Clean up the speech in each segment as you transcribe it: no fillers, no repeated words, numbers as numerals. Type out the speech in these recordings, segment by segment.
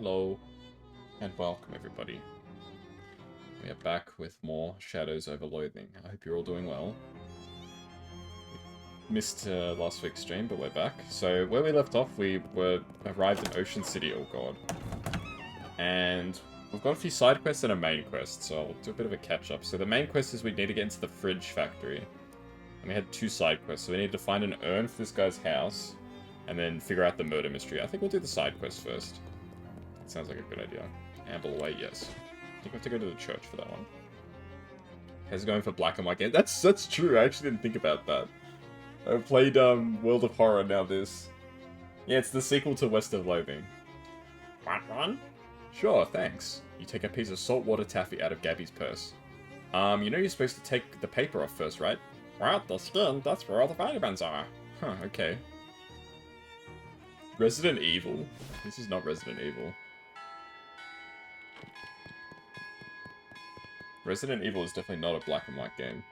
Hello, and welcome everybody. We are back with more Shadows over Loathing. I hope you're all doing well. Missed last week's stream, but we're back. So, where we left off, we arrived in Ocean City, oh god. And we've got a few side quests and a main quest, so I'll do a bit of a catch-up. So the main quest is we need to get into the fridge factory. And we had two side quests, so we need to find an urn for this guy's house, and then figure out the murder mystery. I think we'll do the side quest first. That sounds like a good idea. Amble away, yes. I think we have to go to the church for that one. How's it going for black and white games? That's true, I actually didn't think about that. I played World of Horror, now this. Yeah, it's the sequel to West of Loathing. Want one? Sure, thanks. You take a piece of saltwater taffy out of Gabby's purse. You know you're supposed to take the paper off first, right? Right, the skin, that's where all the vitamins are. Huh, okay. Resident Evil? This is not Resident Evil. Resident Evil is definitely not a black and white game.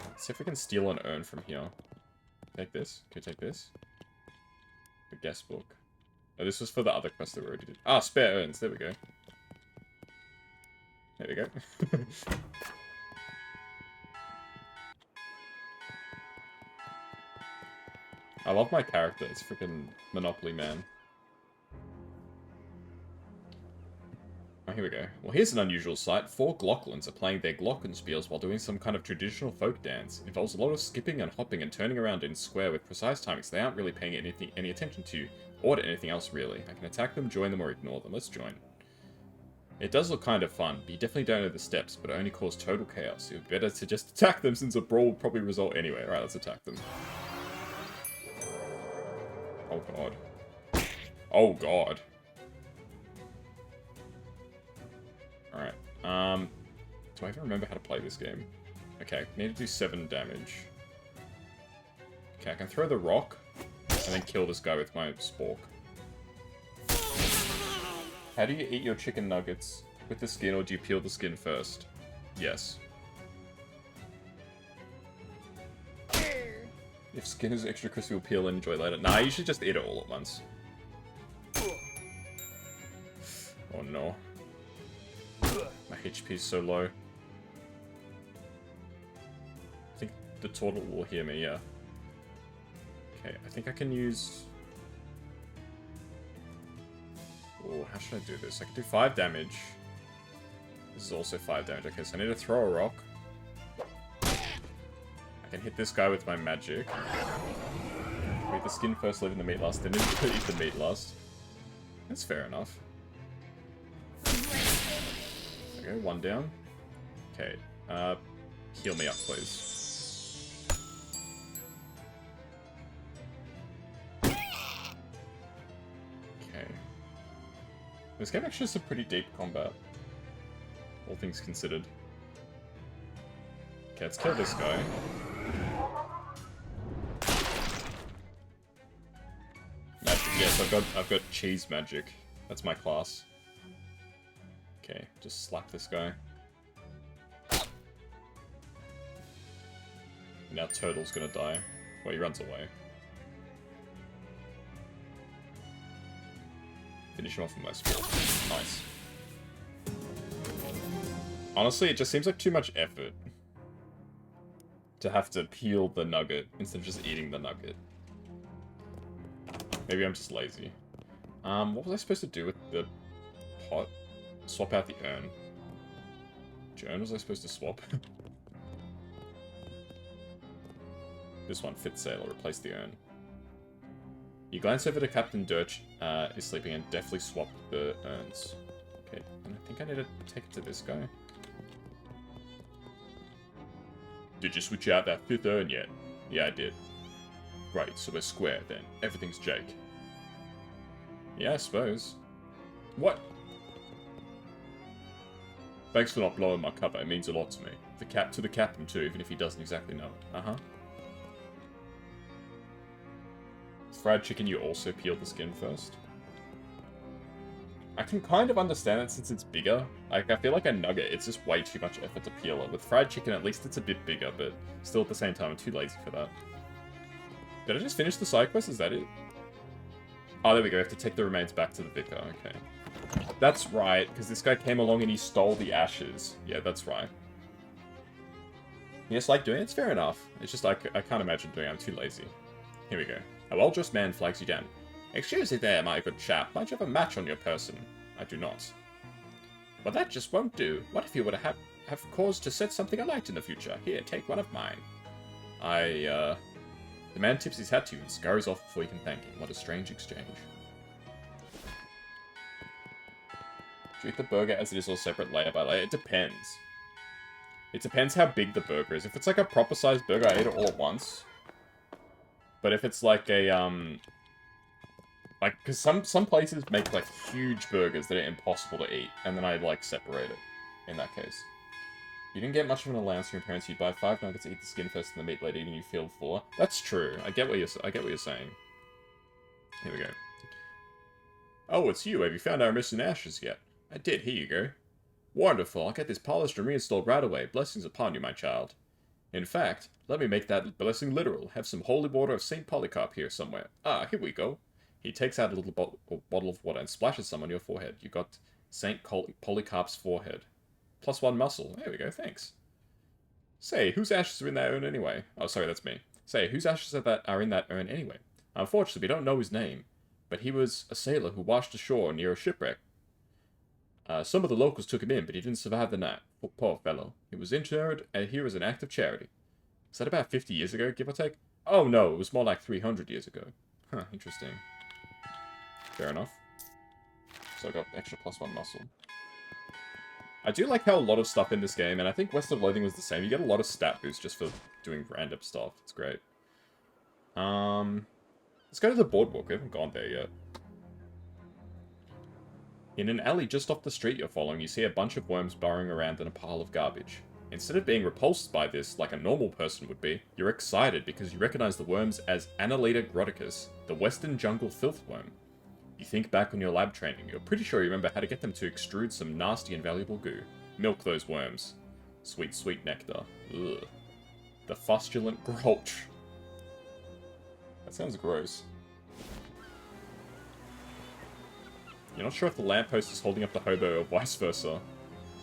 Let's see if we can steal an urn from here. Take this. Can we take this? The guest book. Oh, this was for the other quest that we already did. Ah, spare urns. There we go. There we go. I love my character. It's freaking Monopoly Man. Oh, here we go. Well, here's an unusual sight. 4 Glocklins are playing their glockenspiels while doing some kind of traditional folk dance. It involves a lot of skipping and hopping and turning around in square with precise timing, so they aren't really paying any attention to you, or to anything else, really. I can attack them, join them, or ignore them. Let's join. It does look kind of fun, but you definitely don't know the steps, but it only cause total chaos. It would be better to just attack them, since a brawl will probably result anyway. Alright, let's attack them. Oh god. Oh god. Alright, do I even remember how to play this game? Okay, need to do 7 damage. Okay, I can throw the rock, and then kill this guy with my spork. How do you eat your chicken nuggets? With the skin, or do you peel the skin first? Yes. If skin is extra crispy, we'll peel and enjoy later. Nah, you should just eat it all at once. Oh no. My HP is so low. I think the turtle will hear me, yeah. Okay, I think I can use... Oh, how should I do this? I can do 5 damage. This is also 5 damage. Okay, so I need to throw a rock. I can hit this guy with my magic. Eat the skin first, leaving the meat last. Then eat the meat last. That's fair enough. Okay, 1 down. Okay, heal me up, please. Okay. This game actually has some pretty deep combat. All things considered. Okay, let's kill this guy. Magic, yes, I've got cheese magic. That's my class. Okay, just slap this guy. Now Turtle's gonna die. Well, he runs away. Finish him off with my spear. Nice. Honestly, it just seems like too much effort to have to peel the nugget instead of just eating the nugget. Maybe I'm just lazy. What was I supposed to do with the pot? Swap out the urn. Which urn was I supposed to swap? This one, Fit Sailor. Replace the urn. You glance over to Captain Dirch is sleeping and deftly swap the urns. Okay, and I think I need to take it to this guy. Did you switch out that 5th urn yet? Yeah, I did. Right, so we're square then. Everything's Jake. Yeah, I suppose. What? Thanks for not blowing my cover, it means a lot to me. To the captain too, even if he doesn't exactly know it. Uh-huh. Fried chicken, you also peel the skin first? I can kind of understand it since it's bigger. Like, I feel like a nugget, it's just way too much effort to peel it. With fried chicken, at least it's a bit bigger, but still at the same time, I'm too lazy for that. Did I just finish the side quest? Is that it? Oh, there we go. We have to take the remains back to the vicar. Okay. That's right, because this guy came along and he stole the ashes. Yeah, that's right. You just like doing it? It's fair enough. It's just I can't imagine doing it. I'm too lazy. Here we go. A well-dressed man flags you down. Excuse me there, my good chap. Might you have a match on your person? I do not. Well, that just won't do. What if you were to have cause to set something alight in the future? Here, take one of mine. The man tips his hat to you and scurries off before you can thank him. What a strange exchange. Do you eat the burger as it is or separate layer by layer? It depends. It depends how big the burger is. If it's like a proper sized burger, I eat it all at once. But if it's like a, like, because some places make, like, huge burgers that are impossible to eat, and then I, like, separate it, in that case. You didn't get much of an allowance from your parents. You'd buy 5 nuggets, eat the skin first, and the meat later, and you feel fuller. That's true. I get what you're saying. Here we go. Oh, it's you. Have you found our missing ashes yet? I did. Here you go. Wonderful. I'll get this polished and reinstalled right away. Blessings upon you, my child. In fact, let me make that blessing literal. Have some holy water of St. Polycarp here somewhere. Ah, here we go. He takes out a little bottle of water and splashes some on your forehead. You got St. Polycarp's forehead. +1 muscle. There we go, thanks. Say, whose ashes are in that urn anyway? Oh, sorry, that's me. Say, whose ashes are in that urn anyway? Unfortunately, we don't know his name, but he was a sailor who washed ashore near a shipwreck. Some of the locals took him in, but he didn't survive the night. Poor fellow. He was interred here as an act of charity. Was that about 50 years ago, give or take? Oh no, it was more like 300 years ago. Huh, interesting. Fair enough. So I got extra +1 muscle. I do like how a lot of stuff in this game, and I think West of Loathing was the same, you get a lot of stat boosts just for doing random stuff. It's great. Let's go to the boardwalk. We haven't gone there yet. In an alley just off the street you're following, you see a bunch of worms burrowing around in a pile of garbage. Instead of being repulsed by this, like a normal person would be, you're excited because you recognize the worms as Annelida groticus, the western jungle filth worm. You think back on your lab training, you're pretty sure you remember how to get them to extrude some nasty and valuable goo. Milk those worms. Sweet, sweet nectar. Ugh. The fustulent grolch. That sounds gross. You're not sure if the lamppost is holding up the hobo or vice versa.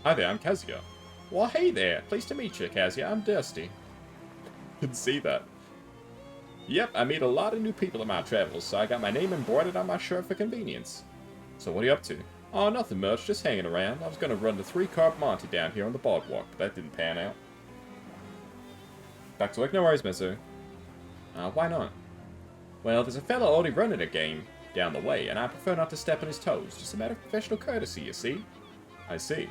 Hi there, I'm Kazuya. Well, hey there. Pleased to meet you, Kazuya. I'm Dusty. Can see that. Yep, I meet a lot of new people in my travels, so I got my name embroidered on my shirt for convenience. So what are you up to? Oh, nothing much, just hanging around. I was gonna run the 3-carb Monty down here on the boardwalk, but that didn't pan out. Back to work? No worries, Mezzo. Why not? Well, there's a fella already running a game down the way, and I prefer not to step on his toes. Just a matter of professional courtesy, you see? I see.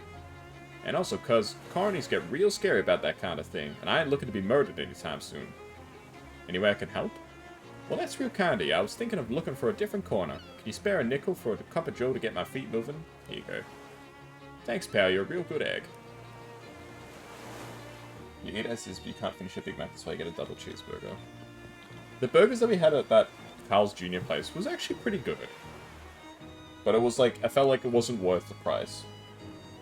And also, cuz carnies get real scary about that kind of thing, and I ain't looking to be murdered anytime soon. Any way I can help? Well, that's real kind of you. I was thinking of looking for a different corner. Can you spare a nickel for a cup of joe to get my feet moving? Here you go. Thanks, pal. You're a real good egg. You eat S's, but you can't finish a Big Mac, that's why you get a double cheeseburger. The burgers that we had at that Carl's Jr. place was actually pretty good. But it was like, I felt like it wasn't worth the price.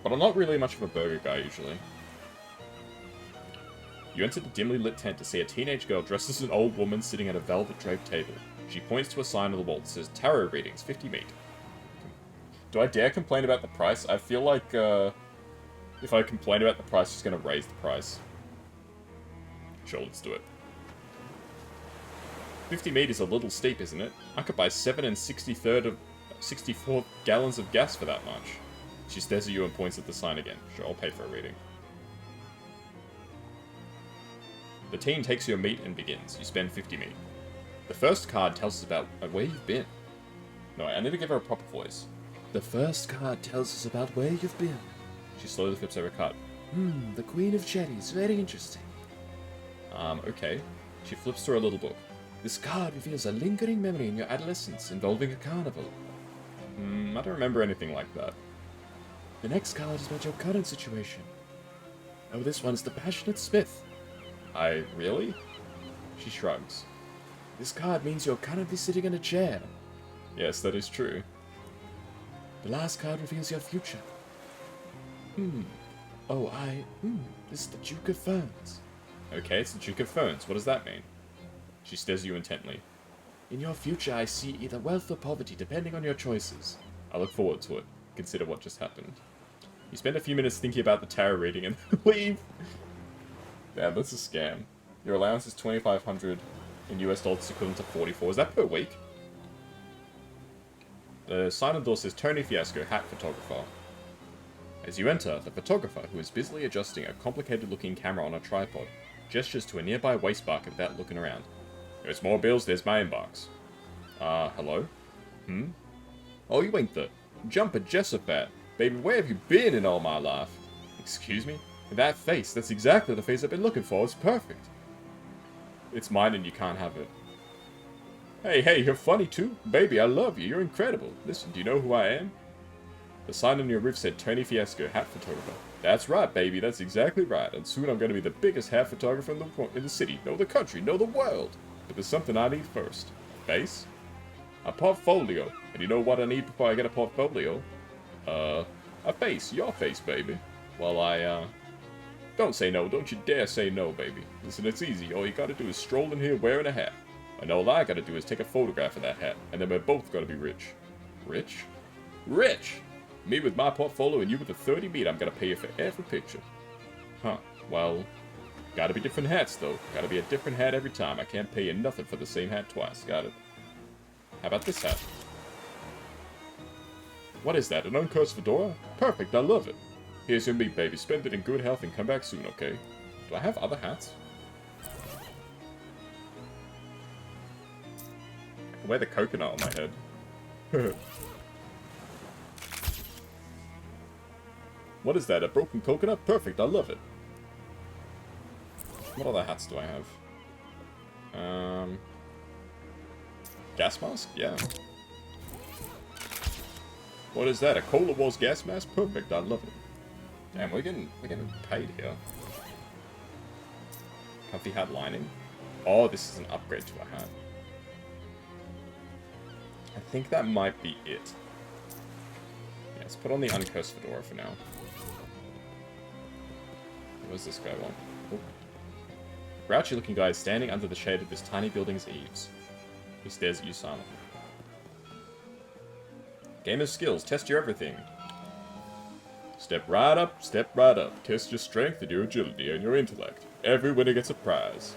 But I'm not really much of a burger guy, usually. You enter the dimly lit tent to see a teenage girl dressed as an old woman sitting at a velvet draped table. She points to a sign on the wall that says, Tarot readings, 50 meat. Do I dare complain about the price? I feel like, if I complain about the price, it's going to raise the price. Sure, let's do it. 50 meat is a little steep, isn't it? I could buy 7 64 gallons of gas for that much. She stares at you and points at the sign again. Sure, I'll pay for a reading. The teen takes your meat and begins. You spend 50 meat. The first card tells us about where you've been. No, I need to give her a proper voice. The first card tells us about where you've been. She slowly flips over a card. The Queen of Cherries. Very interesting. Okay. She flips through a little book. This card reveals a lingering memory in your adolescence involving a carnival. I don't remember anything like that. The next card is about your current situation. Oh, this one's the Passionate Smith. Really? She shrugs. This card means you're currently sitting in a chair. Yes, that is true. The last card reveals your future. Oh, this is the Duke of Ferns. Okay, it's the Duke of Ferns. What does that mean? She stares at you intently. In your future, I see either wealth or poverty, depending on your choices. I look forward to it. Consider what just happened. You spend a few minutes thinking about the tarot reading and leave. Damn, that's a scam. Your allowance is 2,500 in US dollars, equivalent to 44. Is that per week? The sign on the door says Tony Fiasco, hat photographer. As you enter, the photographer, who is busily adjusting a complicated-looking camera on a tripod, gestures to a nearby wastebasket without looking around. There's more bills, there's my inbox. Hello? Oh, you ain't the Jumper Jessophat. Baby, where have you been in all my life? Excuse me? That face, that's exactly the face I've been looking for. It's perfect. It's mine and you can't have it. Hey, you're funny too. Baby, I love you. You're incredible. Listen, do you know who I am? The sign on your roof said Tony Fiasco, hat photographer. That's right, baby. That's exactly right. And soon I'm going to be the biggest hat photographer in the city. No, the country. No, the world. But there's something I need first. A face? A portfolio. And you know what I need before I get a portfolio? A face. Your face, baby. Well, don't say no. Don't you dare say no, baby. Listen, it's easy. All you gotta do is stroll in here wearing a hat. And all I gotta do is take a photograph of that hat. And then we're both gonna be rich. Rich? Rich! Me with my portfolio and you with the 30 meat. I'm gonna pay you for every picture. Huh. Well, gotta be different hats, though. Gotta be a different hat every time. I can't pay you nothing for the same hat twice. Got it? How about this hat? What is that? An uncursed fedora? Perfect, I love it. Here's your meat, baby. Spend it in good health and come back soon, okay? Do I have other hats? I can wear the coconut on my head. What is that? A broken coconut? Perfect, I love it. What other hats do I have? Gas mask? Yeah. What is that? A Cola Wars gas mask? Perfect, I love it. Damn, we're getting paid here. Comfy hat lining. Oh, this is an upgrade to a hat. I think that might be it. Yeah, let's put on the uncursed fedora for now. What does this guy want? Oh. Grouchy looking guy is standing under the shade of this tiny building's eaves. He stares at you silently. Game of skills, test your everything. Step right up, test your strength and your agility and your intellect. Every winner gets a prize.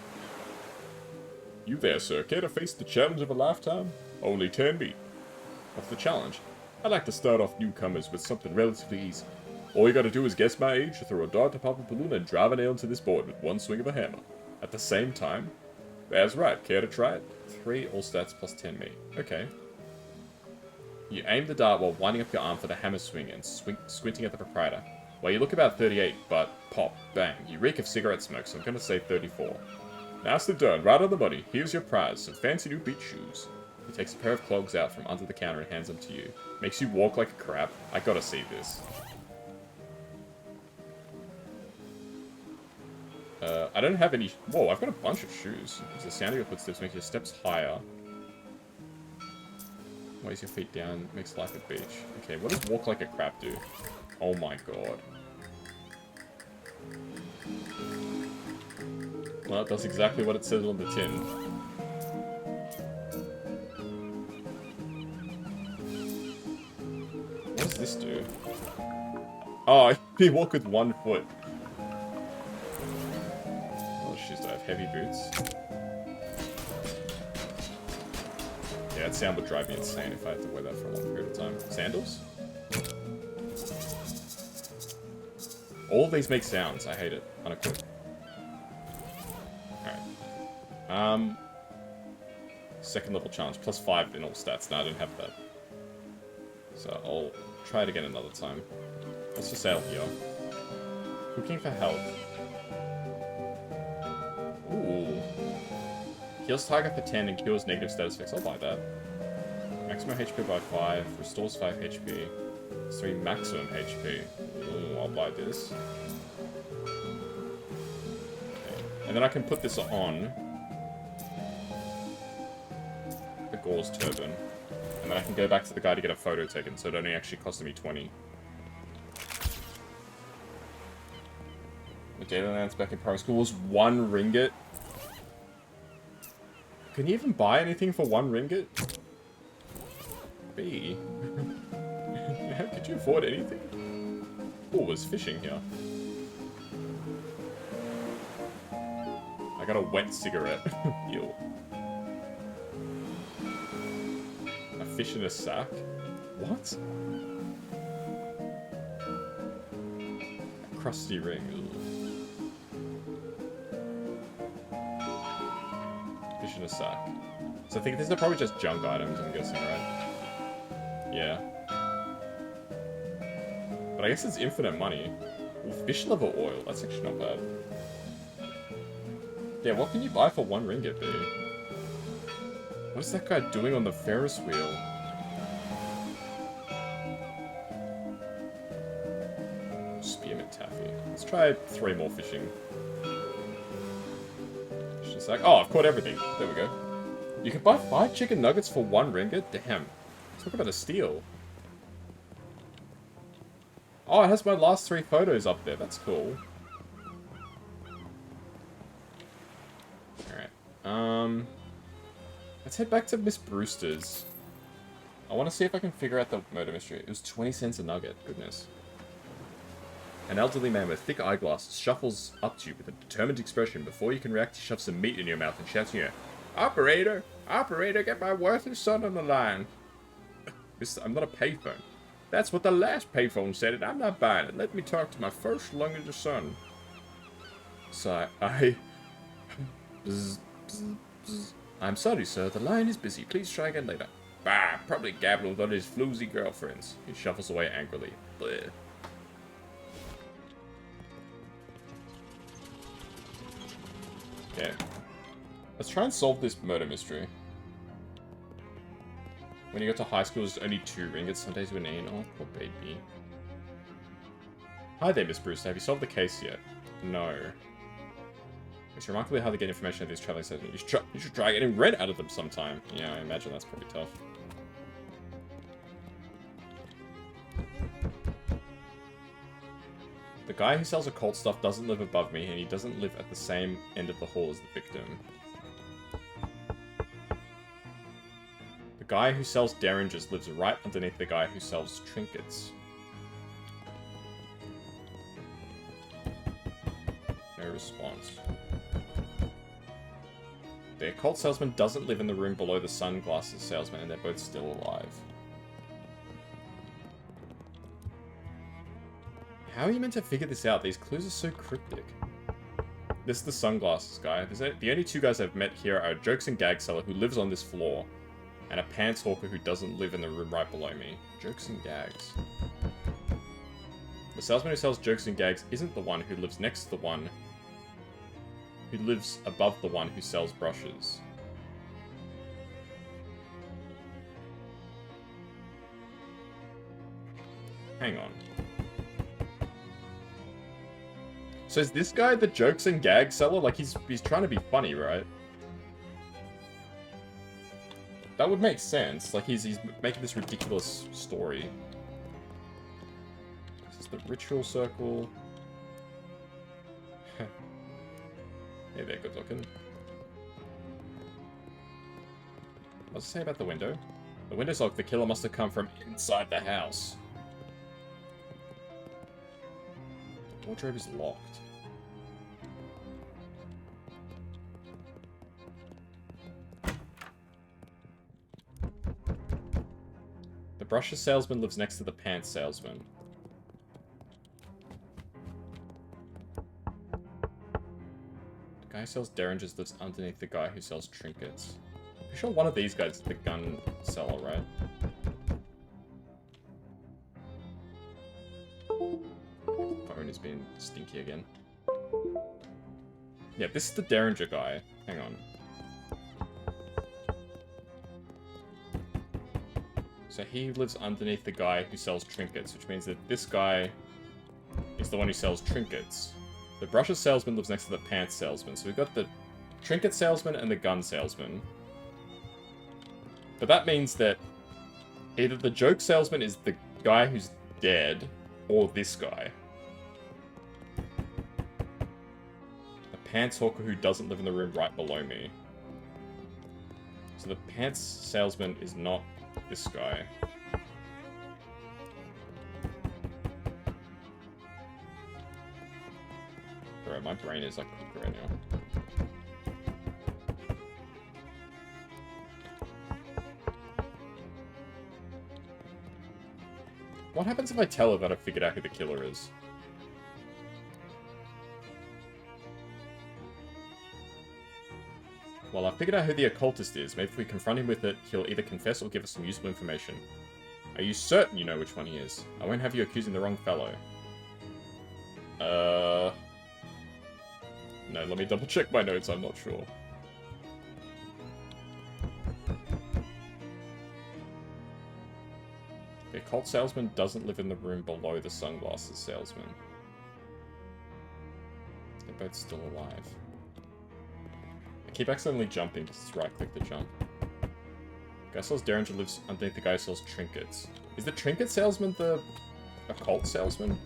You there, sir, care to face the challenge of a lifetime? Only 10 meat. What's the challenge? I'd like to start off newcomers with something relatively easy. All you gotta do is guess my age, throw a dart to pop a balloon, and drive a nail into this board with one swing of a hammer. At the same time? That's right, care to try it? 3 all stats plus 10 meat. Okay. You aim the dart while winding up your arm for the hammer swing and squinting at the proprietor. Well, you look about 38, but pop, bang, you reek of cigarette smoke, so I'm gonna say 34. Nicely done, right on the money. Here's your prize, some fancy new beach shoes. He takes a pair of clogs out from under the counter and hands them to you. Makes you walk like a crab. I gotta see this. I don't have any... Whoa, I've got a bunch of shoes. The sound of your footsteps makes your steps higher. Weighs your feet down, makes life a beach. Okay, what does walk like a crab do? Oh my god. Well, it does exactly what it says on the tin. What does this do? Oh, you walk with 1 foot. What shoes do I have? Heavy boots. Yeah, that sound would drive me insane if I had to wear that for a long period of time. Sandals? All of these make sounds. I hate it. Unequipped. Alright. Second level challenge. Plus 5 in all stats. No, I don't have that. So I'll try it again another time. What's for sale here? Cooking for health. Ooh. Heals target for 10 and cures negative status effects. I'll buy that. Maximum HP by 5. Restores 5 HP. 3 maximum HP. Ooh, I'll buy this. Okay. And then I can put this on the Gauze Turban. And then I can go back to the guy to get a photo taken, so it only actually costed me 20. The daily allowance back in primary school was 1 ringgit. Can you even buy anything for 1 ringgit? B. How could you afford anything? Oh, there's fishing here. I got a wet cigarette. Ew. A fish in a sack? What? A crusty ring. Ugh. Fish in a sack. So I think these are probably just junk items, I'm guessing, right? Yeah. But I guess it's infinite money. Ooh, fish liver oil. That's actually not bad. Yeah, what can you buy for 1 ringgit, B? What's that guy doing on the Ferris wheel? Spearmint taffy. Let's try 3 more fishing. Just like, oh, I've caught everything. There we go. You can buy 5 chicken nuggets for 1 ringgit? Damn. Talk about a steal. Oh, it has my last 3 photos up there. That's cool. Alright. Let's head back to Miss Brewster's. I want to see if I can figure out the murder mystery. It was 20 cents a nugget. Goodness. An elderly man with thick eyeglasses shuffles up to you with a determined expression. Before you can react, he shoves some meat in your mouth and shouts in your ear, "Operator! Operator, get my worthless son on the line!" I'm not a payphone. That's what the last payphone said, and I'm not buying it. Let me talk to my first language son. So I'm sorry, sir. The line is busy. Please try again later. Bah, probably gabbling with all his floozy girlfriends. He shuffles away angrily. Bleh. Okay. Let's try and solve this murder mystery. When you go to high school, there's only 2 ringgits. Sundays with an E. Oh, poor baby. Hi there, Miss Brewster. Have you solved the case yet? No. It's remarkably hard to get information out of these traveling sessions. You should try getting rent out of them sometime. Yeah, I imagine that's probably tough. The guy who sells occult stuff doesn't live above me, and he doesn't live at the same end of the hall as the victim. The guy who sells derringers lives right underneath the guy who sells trinkets. No response. The occult salesman doesn't live in the room below the sunglasses salesman, and they're both still alive. How are you meant to figure this out? These clues are so cryptic. This is the sunglasses guy. The only 2 guys I've met here are a jokes and gag seller who lives on this floor, and a pants hawker who doesn't live in the room right below me. Jokes and gags. The salesman who sells jokes and gags isn't the one who lives next to the one who lives above the one who sells brushes. Hang on. So is this guy the jokes and gag seller? Like, he's trying to be funny, right? That would make sense. Like, he's making this ridiculous story. This is the ritual circle. Hey there, good looking. What's it say about the window? The window's locked. The killer must have come from inside the house. The wardrobe is locked. The brushes salesman lives next to the pants salesman. The guy who sells derringers lives underneath the guy who sells trinkets. I'm sure one of these guys is the gun seller, right? Phone is being stinky again. Yeah, this is the derringer guy. Hang on. So he lives underneath the guy who sells trinkets, which means that this guy is the one who sells trinkets. The brushes salesman lives next to the pants salesman. So we've got the trinket salesman and the gun salesman. But that means that either the joke salesman is the guy who's dead, or this guy. The pants hawker who doesn't live in the room right below me. So the pants salesman is not this guy. Bro, my brain is like cooked right now. What happens if I tell her that I figured out who the killer is? Well, I figured out who the occultist is. Maybe if we confront him with it, he'll either confess or give us some useful information. Are you certain you know which one he is? I won't have you accusing the wrong fellow. No, let me double check my notes, I'm not sure. The occult salesman doesn't live in the room below the sunglasses salesman. They're both still alive. I keep accidentally jumping, just right-click the jump. Guy sells Derringer lives underneath the guy who sells trinkets. Is the trinket salesman the occult salesman?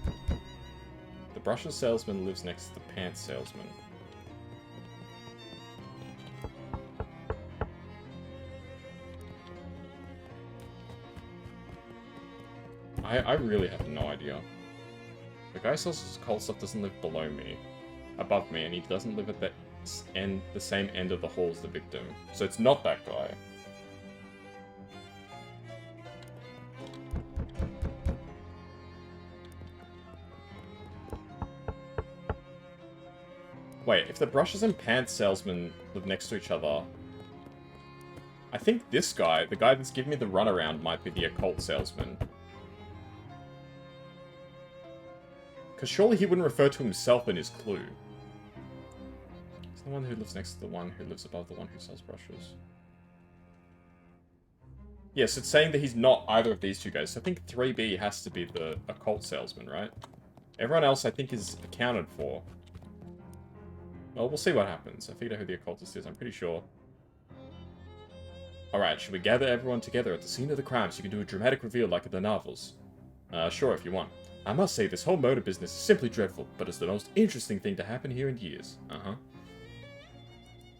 The brushes salesman lives next to the pants salesman. I really have no idea. The guy who sells occult stuff doesn't live below me, above me, and he doesn't live at the same end of the hall as the victim. So it's not that guy. Wait, if the brushes and pants salesman live next to each other, I think this guy, the guy that's giving me the runaround, might be the occult salesman. Because surely he wouldn't refer to himself in his clue. It's the one who lives next to the one who lives above the one who sells brushes. Yes, it's saying that he's not either of these two guys. So I think 3B has to be the occult salesman, right? Everyone else I think is accounted for. Well, we'll see what happens. I figured out who the occultist is, I'm pretty sure. Alright, should we gather everyone together at the scene of the crime so you can do a dramatic reveal like in the novels? Sure, if you want. I must say, this whole murder business is simply dreadful, but it's the most interesting thing to happen here in years.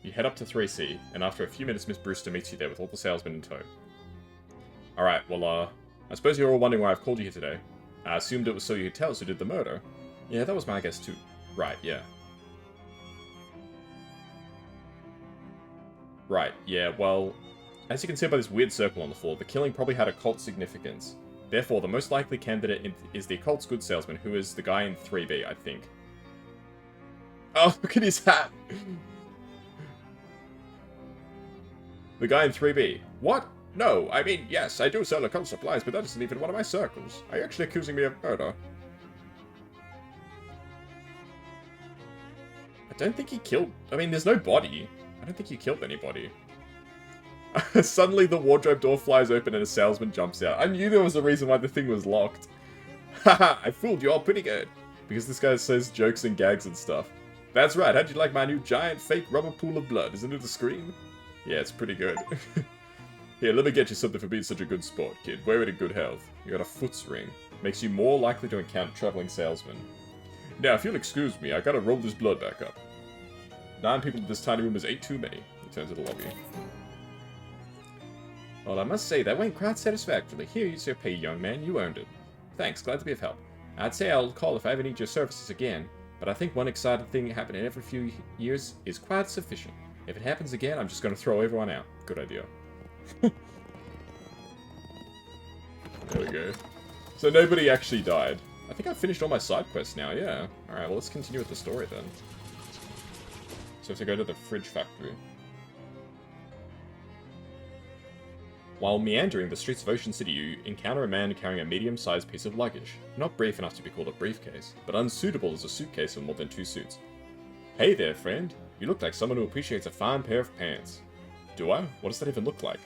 You head up to 3C, and after a few minutes, Miss Brewster meets you there with all the salesmen in tow. Alright, well, I suppose you're all wondering why I've called you here today. I assumed it was so you could tell us who did the murder. Yeah, that was my guess too. Right, yeah. Right, yeah, well, as you can see by this weird circle on the floor, the killing probably had occult significance. Therefore, the most likely candidate is the occult's goods salesman, who is the guy in 3B, I think. Oh, look at his hat! The guy in 3B. What? No, I mean, yes, I do sell occult supplies, but that isn't even one of my circles. Are you actually accusing me of murder? I don't think he killed... I mean, there's no body. I don't think he killed anybody. Suddenly the wardrobe door flies open and a salesman jumps out. I knew there was a reason why the thing was locked. Haha, I fooled you all pretty good. Because this guy says jokes and gags and stuff. That's right, how'd you like my new giant fake rubber pool of blood? Isn't it a scream? Yeah, it's pretty good. Here, let me get you something for being such a good sport, kid. Wear it in good health. You got a foot's ring. Makes you more likely to encounter traveling salesmen. Now, if you'll excuse me, I gotta roll this blood back up. 9 people in this tiny room is 8 too many. He turns to the lobby. Well, I must say, that went quite satisfactorily. Here, here's your pay, young man. You earned it. Thanks, glad to be of help. I'd say I'll call if I ever need your services again, but I think one exciting thing happening every few years is quite sufficient. If it happens again, I'm just going to throw everyone out. Good idea. There we go. So nobody actually died. I think I've finished all my side quests now, yeah. Alright, well let's continue with the story then. So we have to go to the fridge factory. While meandering the streets of Ocean City, you encounter a man carrying a medium-sized piece of luggage. Not brief enough to be called a briefcase, but unsuitable as a suitcase for more than 2 suits. Hey there, friend. You look like someone who appreciates a fine pair of pants. Do I? What does that even look like?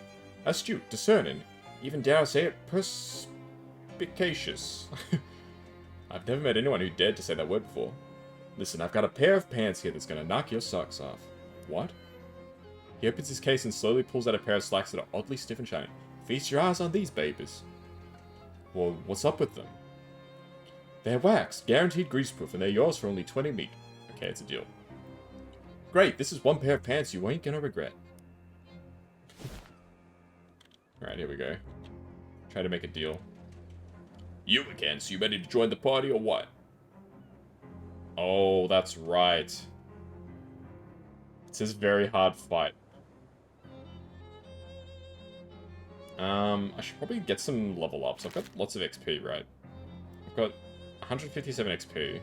Astute, discerning, even dare I say it, perspicacious. I've never met anyone who dared to say that word before. Listen, I've got a pair of pants here that's gonna knock your socks off. What? He opens his case and slowly pulls out a pair of slacks that are oddly stiff and shiny. Feast your eyes on these babies. Well, what's up with them? They're waxed, guaranteed greaseproof, and they're yours for only 20 meat. Okay, it's a deal. Great, this is one pair of pants you ain't gonna regret. Alright, here we go. Try to make a deal. You again, so you ready to join the party or what? Oh, that's right. It says very hard fight. I should probably get some level ups. I've got lots of XP, right? I've got 157 XP.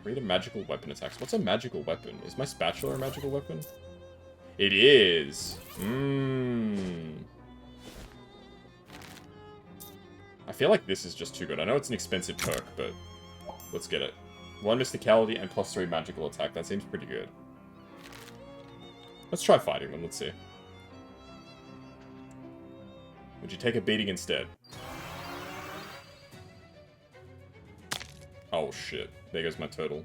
3 to magical weapon attacks. What's a magical weapon? Is my spatula a magical weapon? It is! I feel like this is just too good. I know it's an expensive perk, but let's get it. 1 mysticality and +3 magical attack. That seems pretty good. Let's try fighting them. Let's see. Would you take a beating instead? Oh shit. There goes my turtle.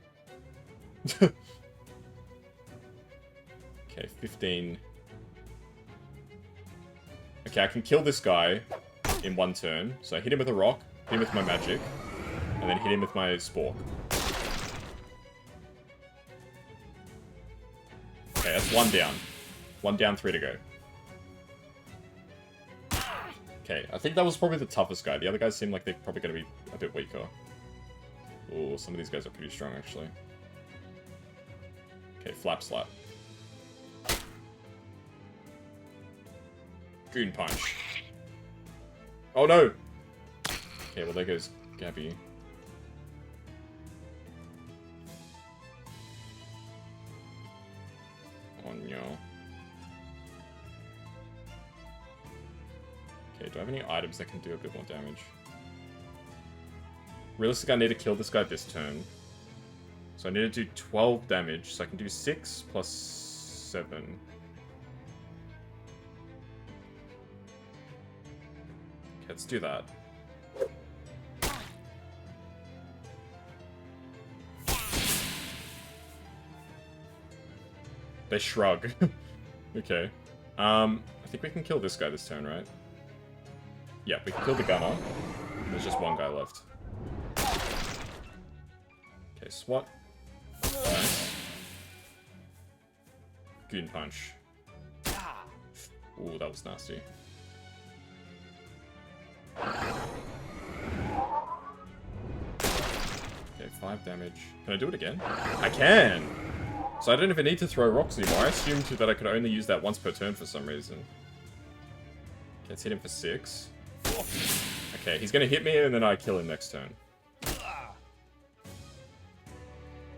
Okay, 15. Okay, I can kill this guy in 1 turn. So I hit him with a rock, hit him with my magic, and then hit him with my spork. Okay, that's 1 down. 1 down, 3 to go. Okay, I think that was probably the toughest guy. The other guys seem like they're probably going to be a bit weaker. Oh, some of these guys are pretty strong, actually. Okay, flap slap. Goon punch. Oh no! Okay, well there goes Gabby. Oh no. Okay, do I have any items that can do a bit more damage? Realistically, I need to kill this guy this turn. So I need to do 12 damage, so I can do 6 plus 7. Okay, let's do that. They shrug. Okay. I think we can kill this guy this turn, right? Yeah, we can kill the gunner. There's just 1 guy left. Okay, swat. Nice. Goon punch. Ooh, that was nasty. Okay, 5 damage. Can I do it again? I can! So I don't even need to throw rocks anymore. I assumed that I could only use that once per turn for some reason. Okay, let's hit him for 6. Okay, he's gonna hit me and then I kill him next turn.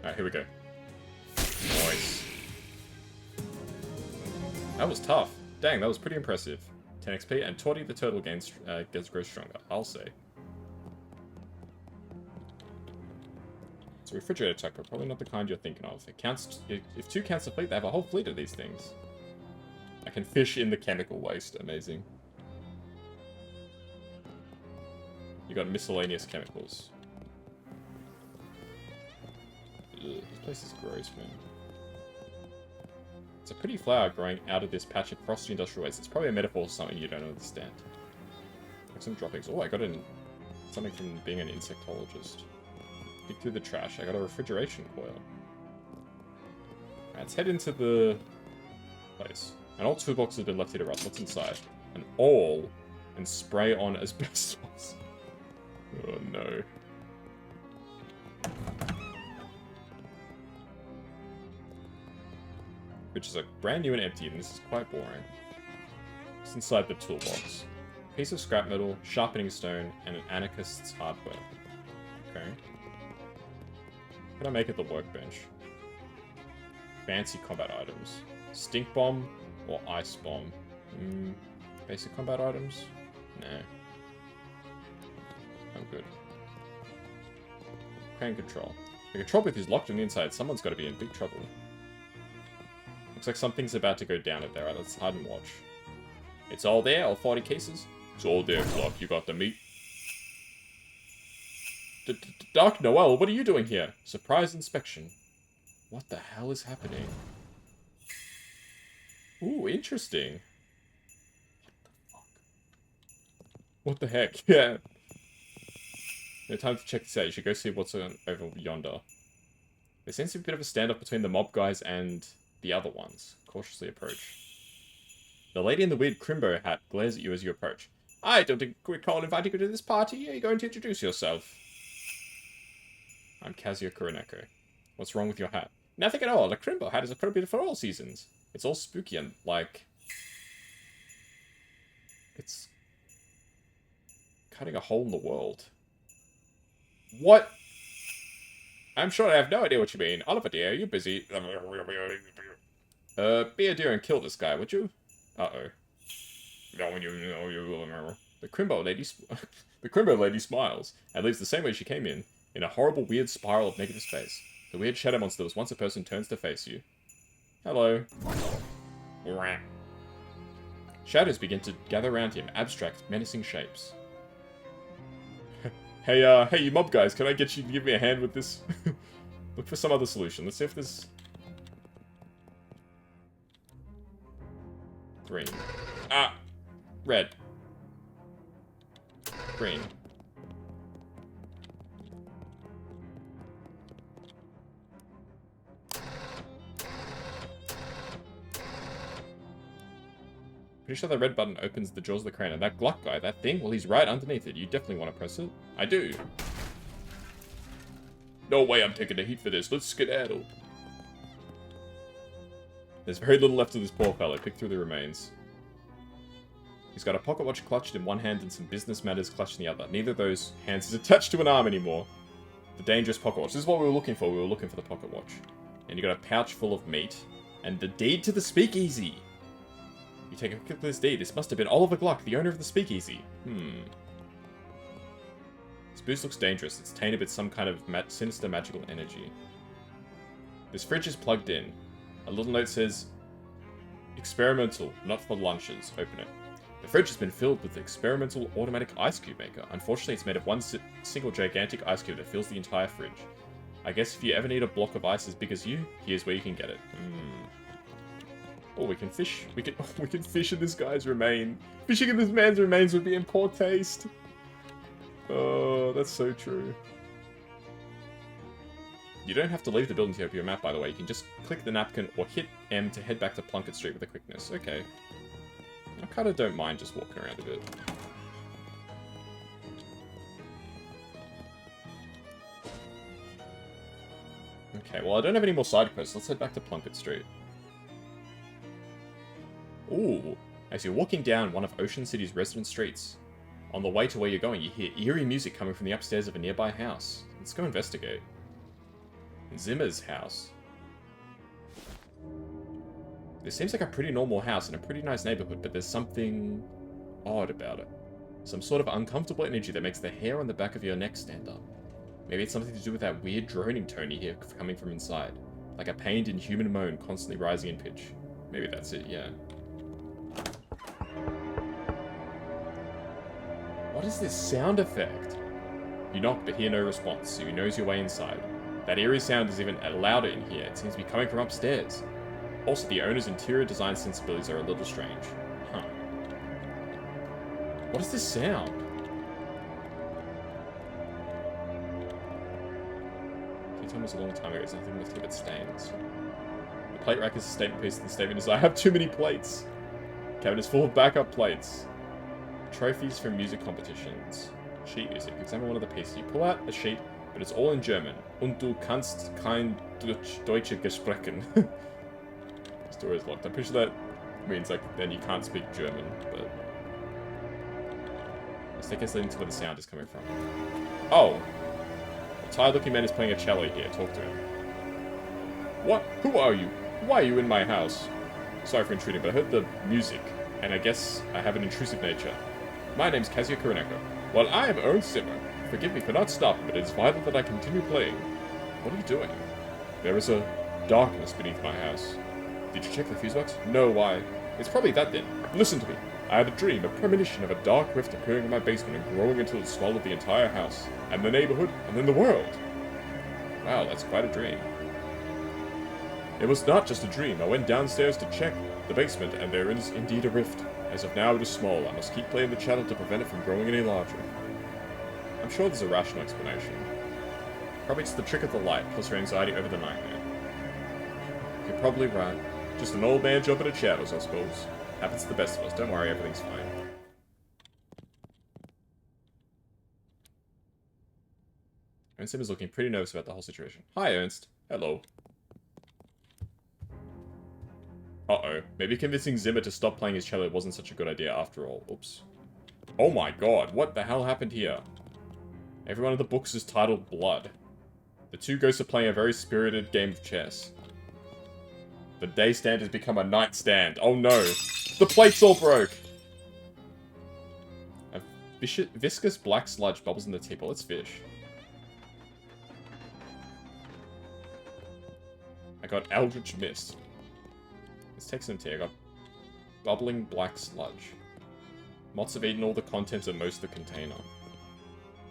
Alright, here we go. Nice. That was tough. Dang, that was pretty impressive. 10 XP, and Torty the turtle grows stronger, I'll say. It's a refrigerator attack, but probably not the kind you're thinking of. It counts. If 2 counts a fleet, they have a whole fleet of these things. I can fish in the chemical waste. Amazing. You got miscellaneous chemicals. Ugh, this place is gross, man. It's a pretty flower growing out of this patch of frosty industrial waste. It's probably a metaphor for something you don't understand. Like some droppings. Oh, I got something from being an insectologist. Dig through the trash. I got a refrigeration coil. Right, let's head into the place. An old toolbox has been left here to rust. What's inside? An awl and spray on asbestos. Oh no. Which is like brand new and empty, and this is quite boring. What's inside the toolbox? Piece of scrap metal, sharpening stone, and an anarchist's hardware. Okay. What can I make at the workbench? Fancy combat items. Stink bomb or ice bomb? Basic combat items? No. I'm good. Crane control. The control booth is locked on the inside. Someone's got to be in big trouble. Looks like something's about to go down at there. Right, let's hide and watch. It's all there, all 40 cases. It's all there, Clark. You got the meat. Dark Noel, what are you doing here? Surprise inspection. What the hell is happening? Ooh, interesting. What the heck? Yeah. No time to check this out. You should go see what's over yonder. There seems to be a bit of a standoff between the mob guys and the other ones. Cautiously approach. The lady in the weird Crimbo hat glares at you as you approach. I don't recall inviting you to this party. Are you going to introduce yourself? I'm Kazuya Kuroneko. What's wrong with your hat? Nothing at all. A Crimbo hat is appropriate for all seasons. It's all spooky and, like... It's... cutting a hole in the world. What? I'm sure I have no idea what you mean. Oliver dear, are you busy? Be a dear and kill this guy, would you? Uh-oh. The Crimbo lady the Crimbo lady smiles, and leaves the same way she came in a horrible weird spiral of negative space. The weird shadow monster was once a person turns to face you. Hello. Shadows begin to gather around him, abstract, menacing shapes. Hey, you mob guys, can I get you to give me a hand with this? Look for some other solution. Let's see if there's... Green. Ah! Red. Green. Pretty sure the red button opens the jaws of the crane, and that Glock guy, that thing, well, he's right underneath it. You definitely want to press it. I do. No way I'm taking the heat for this. Let's skedaddle. There's very little left of this poor fellow. Pick through the remains. He's got a pocket watch clutched in one hand and some business matters clutched in the other. Neither of those hands is attached to an arm anymore. The dangerous pocket watch. This is what we were looking for. We were looking for the pocket watch. And you got a pouch full of meat. And the deed to the speakeasy. You take a quick look at this deed. This must have been Oliver Gluck, the owner of the speakeasy. This booze looks dangerous. It's tainted with some kind of sinister magical energy. This fridge is plugged in. A little note says, experimental, not for lunches. Open it. The fridge has been filled with the experimental automatic ice cube maker. Unfortunately, it's made of one single gigantic ice cube that fills the entire fridge. I guess if you ever need a block of ice as big as you, here's where you can get it. Oh, we can fish. We can fish in this guy's remain. Fishing in this man's remains would be in poor taste. Oh, that's so true. You don't have to leave the building to open your map, by the way. You can just click the napkin or hit M to head back to Plunkett Street with a quickness. Okay. I kind of don't mind just walking around a bit. Okay, well, I don't have any more side quests. Let's head back to Plunkett Street. Ooh, as you're walking down one of Ocean City's resident streets. On the way to where you're going, you hear eerie music coming from the upstairs of a nearby house. Let's go investigate. Zimmer's house. This seems like a pretty normal house in a pretty nice neighborhood, but there's something odd about it. Some sort of uncomfortable energy that makes the hair on the back of your neck stand up. Maybe it's something to do with that weird droning tone you hear coming from inside. Like a pained inhuman moan constantly rising in pitch. Maybe that's it, yeah. What is this sound effect? You knock but hear no response, so you nose your way inside. That eerie sound is even louder in here. It seems to be coming from upstairs. Also, the owner's interior design sensibilities are a little strange. Huh. What is this sound? Tea time was a long time ago. There's nothing left here but stains. The plate rack is a statement piece, and the statement is, I have too many plates. Cabinet is full of backup plates. Trophies from music competitions. Sheet music. Examine one of the pieces. You pull out a sheet, but it's all in German. Und du kannst kein Deutsche gesprochen. The door is locked. I'm pretty sure that means, like, then you can't speak German, but... Let's take us leading to where the sound is coming from. Oh! A tired-looking man is playing a cello here. Talk to him. What? Who are you? Why are you in my house? Sorry for intruding, but I heard the music, and I guess I have an intrusive nature. My name's Kazuya Kuroneko. Well, I am Ernst Zimmer. Forgive me for not stopping, but it is vital that I continue playing. What are you doing? There is a darkness beneath my house. Did you check the fuse box? No, why? It's probably that then. Listen to me. I had a dream, a premonition of a dark rift appearing in my basement and growing until it swallowed the entire house, and the neighborhood, and then the world. Wow, that's quite a dream. It was not just a dream. I went downstairs to check the basement, and there is indeed a rift. As of now, it is small. I must keep playing the channel to prevent it from growing any larger. I'm sure there's a rational explanation. Probably it's the trick of the light, plus your anxiety over the nightmare. You're probably right. Just an old man jumping at shadows, I suppose. Happens to the best of us. Don't worry, everything's fine. Ernst is looking pretty nervous about the whole situation. Hi, Ernst. Hello. Uh-oh. Maybe convincing Zimmer to stop playing his cello wasn't such a good idea after all. Oops. Oh my god, what the hell happened here? Every one of the books is titled Blood. The two ghosts are playing a very spirited game of chess. The day stand has become a night stand. Oh no. The plates all broke! A viscous black sludge bubbles in the teapot. Let's fish. I got Eldritch Mist. Let's take some tea. I got bubbling black sludge. Moths have eaten all the contents of most of the container.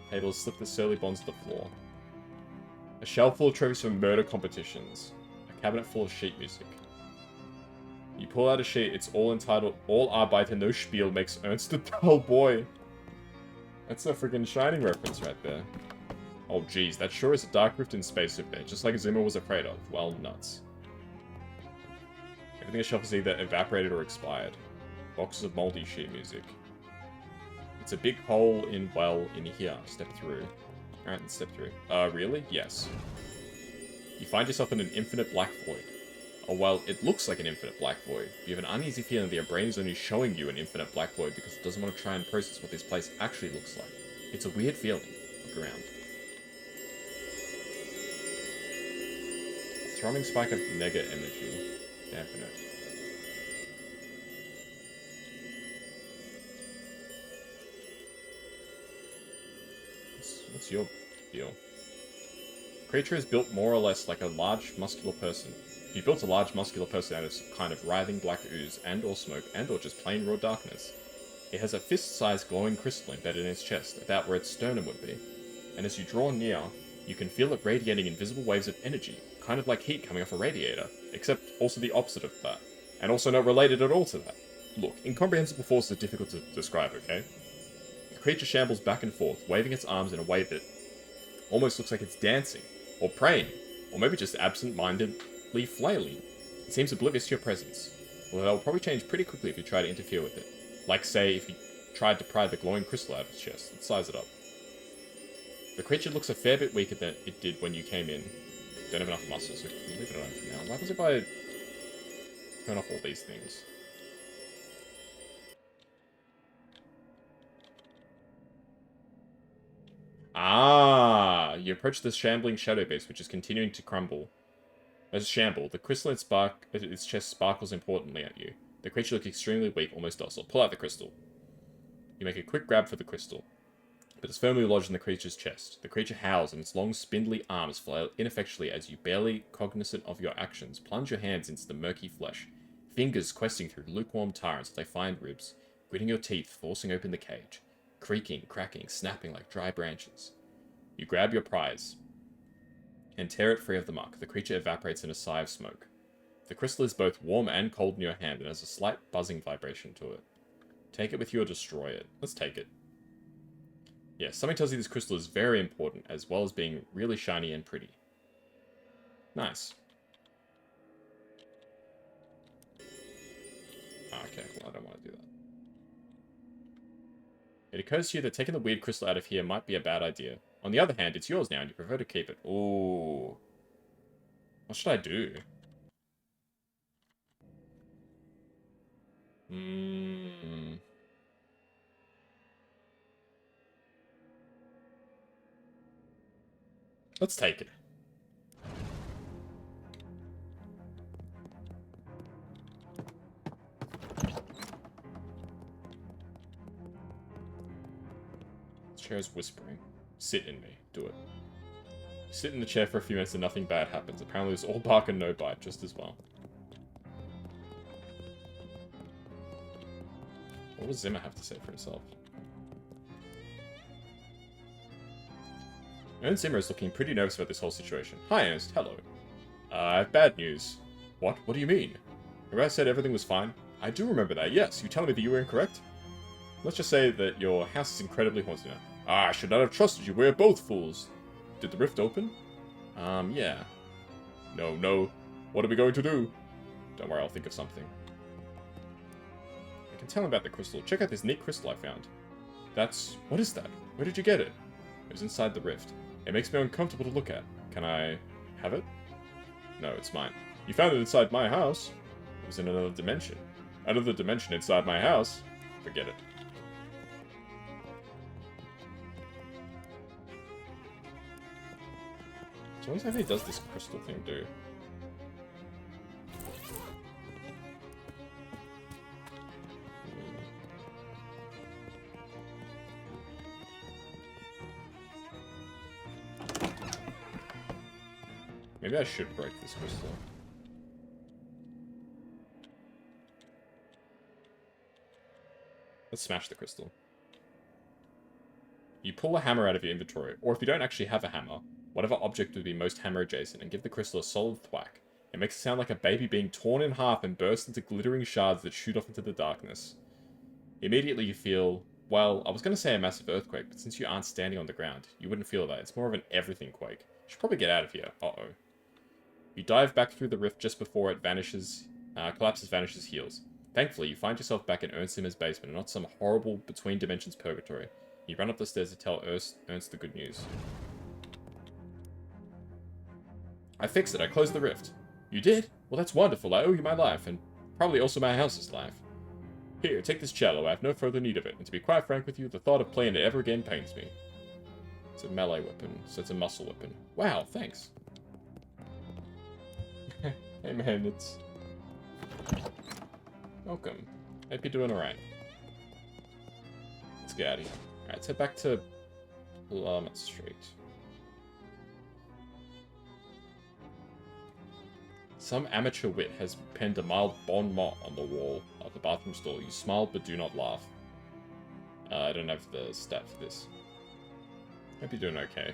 Table has slipped the surly bonds to the floor. A shelf full of trophies from murder competitions. A cabinet full of sheet music. You pull out a sheet, it's all entitled All Arbeiter No Spiel makes Ernst a dull boy. That's a friggin' Shining reference right there. Oh geez, that sure is a dark rift in space up there, just like Zimmer was afraid of. Well, nuts. Everything on the shelf is either evaporated or expired. Boxes of moldy sheet music. It's a big hole in, well, in here. Step through. Alright, then step through. Really? Yes. You find yourself in an infinite black void. Oh, well, it looks like an infinite black void. You have an uneasy feeling that your brain is only showing you an infinite black void because it doesn't want to try and process what this place actually looks like. It's a weird feeling. Look around. A throbbing spike of nega energy. Dampen it. What's your deal? Creature is built more or less like a large, muscular person. If you built a large, muscular person out of some kind of writhing black ooze and or smoke and or just plain raw darkness, it has a fist-sized glowing crystal embedded in its chest, about where its sternum would be. And as you draw near, you can feel it radiating invisible waves of energy, kind of like heat coming off a radiator, except also the opposite of that, and also not related at all to that. Look, incomprehensible forces are difficult to describe, okay? The creature shambles back and forth, waving its arms in a way that almost looks like it's dancing, or praying, or maybe just absent-mindedly flailing. It seems oblivious to your presence, although that will probably change pretty quickly if you try to interfere with it. Like, say, if you tried to pry the glowing crystal out of its chest. Let's size it up. The creature looks a fair bit weaker than it did when you came in. Don't have enough muscles, so leave it alone for now. What happens if I turn off all these things? Ah, you approach the shambling shadow base, which is continuing to crumble. As shamble, the crystal in its chest sparkles importantly at you. The creature looks extremely weak, almost docile. Pull out the crystal. You make a quick grab for the crystal, but it's firmly lodged in the creature's chest. The creature howls, and its long, spindly arms flail ineffectually as you, barely cognizant of your actions, plunge your hands into the murky flesh, fingers questing through lukewarm tar until they find ribs, gritting your teeth, forcing open the cage, creaking, cracking, snapping like dry branches. You grab your prize and tear it free of the muck. The creature evaporates in a sigh of smoke. The crystal is both warm and cold in your hand and has a slight buzzing vibration to it. Take it with you or destroy it. Let's take it. Yes, something tells you this crystal is very important, as well as being really shiny and pretty. Nice. Okay, well, I don't want to do that. It occurs to you that taking the weird crystal out of here might be a bad idea. On the other hand, it's yours now, and you prefer to keep it. Ooh. What should I do? Let's take it. This chair is whispering. Sit in me. Do it. You sit in the chair for a few minutes and nothing bad happens. Apparently it's all bark and no bite, just as well. What does Zimmer have to say for himself? Ernst Zimmer is looking pretty nervous about this whole situation. Hi, Ernst. Hello. I have bad news. What? What do you mean? Remember I said everything was fine? I do remember that, yes. You telling me that you were incorrect? Let's just say that your house is incredibly haunted now. Ah, I should not have trusted you. We're both fools. Did the rift open? Yeah. No. What are we going to do? Don't worry, I'll think of something. I can tell him about the crystal. Check out this neat crystal I found. What is that? Where did you get it? It was inside the rift. It makes me uncomfortable to look at. Can I have it? No, it's mine. You found it inside my house? It was in another dimension. Another dimension inside my house? Forget it. So what exactly does this crystal thing do? Maybe I should break this crystal. Let's smash the crystal. You pull a hammer out of your inventory, or if you don't actually have a hammer, whatever object would be most hammer adjacent, and give the crystal a solid thwack. It makes it sound like a baby being torn in half and bursts into glittering shards that shoot off into the darkness. Immediately you feel, well, I was going to say a massive earthquake, but since you aren't standing on the ground, you wouldn't feel that. It's more of an everything quake. You should probably get out of here. Uh-oh. You dive back through the rift just before it collapses, vanishes, heals. Thankfully, you find yourself back in Ernst Zimmer's basement and not some horrible between-dimensions purgatory. You run up the stairs to tell Ernst the good news. I fixed it. I closed the rift. You did? Well, that's wonderful. I owe you my life, and probably also my house's life. Here, take this cello. I have no further need of it, and to be quite frank with you, the thought of playing it ever again pains me. It's a melee weapon, so it's a muscle weapon. Wow, thanks. Hey man, it's... Welcome. Hope you're doing alright. Let's get out of here. Alright, let's head back to Plummet Street. Some amateur wit has penned a mild bon mot on the wall of the bathroom stall. You smile but do not laugh. I don't have the stat for this. Hope you're doing okay.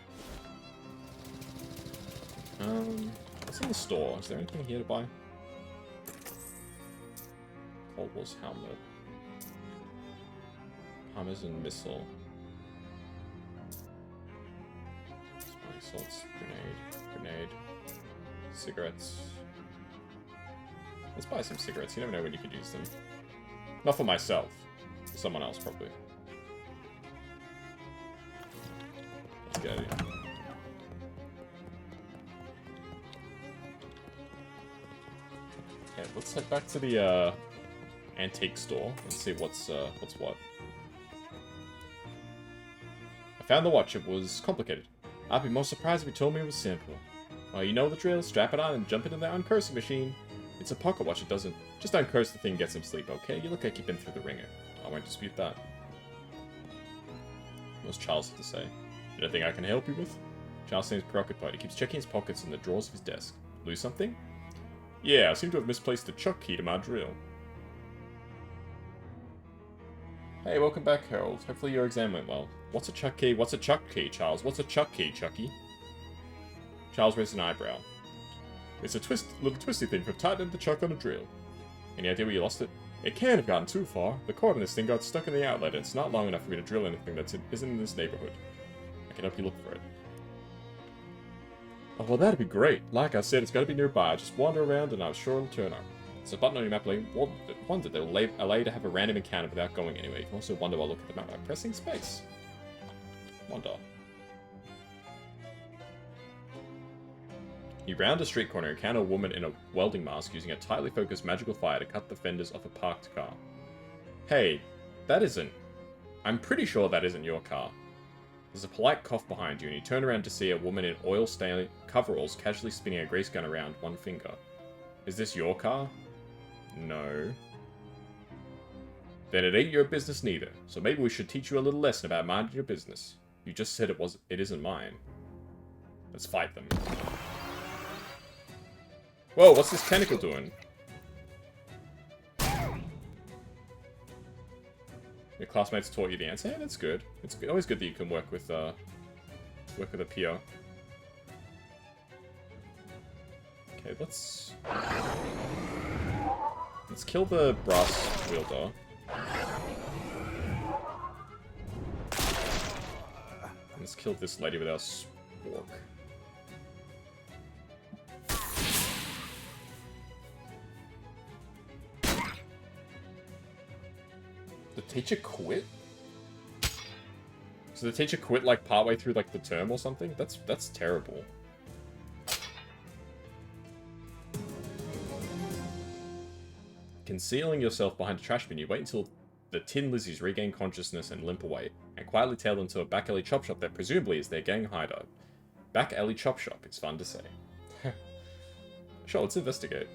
What's in the store? Is there anything here to buy? Cold War's helmet. Parmesan missile. Smelling salts. Grenade. Cigarettes. Let's buy some cigarettes. You never know when you could use them. Not for myself. For someone else, probably. Let's get out of here. Okay, let's head back to the antique store and see what's what. I found the watch. It was complicated. I'd be more surprised if you told me it was simple. Well, you know the drill. Strap it on and jump into the uncursing machine. It's a pocket watch. It doesn't just uncurse the thing. Get some sleep, okay? You look like you've been through the ringer. I won't dispute that. What's Charles have to say? Anything I can help you with? Charles seems preoccupied. He keeps checking his pockets and the drawers of his desk. Lose something? Yeah, I seem to have misplaced the chuck key to my drill. Hey, welcome back, Harold. Hopefully your exam went well. What's a chuck key? What's a chuck key, Charles? What's a chuck key, Chucky? Charles raised an eyebrow. It's a little twisty thing for tightening the chuck on a drill. Any idea where you lost it? It can't have gotten too far. The cord in this thing got stuck in the outlet, and it's not long enough for me to drill anything that isn't in this neighborhood. I can help you look for it. Oh, well, that'd be great. Like I said, it's gotta be nearby. Just wander around, and I'm sure it'll turn up. There's a button on your map wonder that will allow you to have a random encounter without going anywhere. You can also wander while looking at the map by pressing space. Wander. You round a street corner and encounter a woman in a welding mask using a tightly focused magical fire to cut the fenders off a parked car. Hey, that isn't... I'm pretty sure that isn't your car. There's a polite cough behind you, and you turn around to see a woman in oil-stained coveralls casually spinning a grease gun around one finger. Is this your car? No. Then it ain't your business neither, so maybe we should teach you a little lesson about minding your business. You just said it isn't mine. Let's fight them. Whoa, what's this tentacle doing? Your classmates taught you the answer? Hey, that's good. It's always good that you can work with a peer. Okay, let's kill the brass wielder. Let's kill this lady with our spork. Teacher quit? So the teacher quit like partway through like the term or something? That's terrible. Concealing yourself behind a trash bin, you wait until the Tin Lizzies regain consciousness and limp away, and quietly tail them to a back alley chop shop that presumably is their gang hideout. Back alley chop shop, it's fun to say. Sure, let's investigate.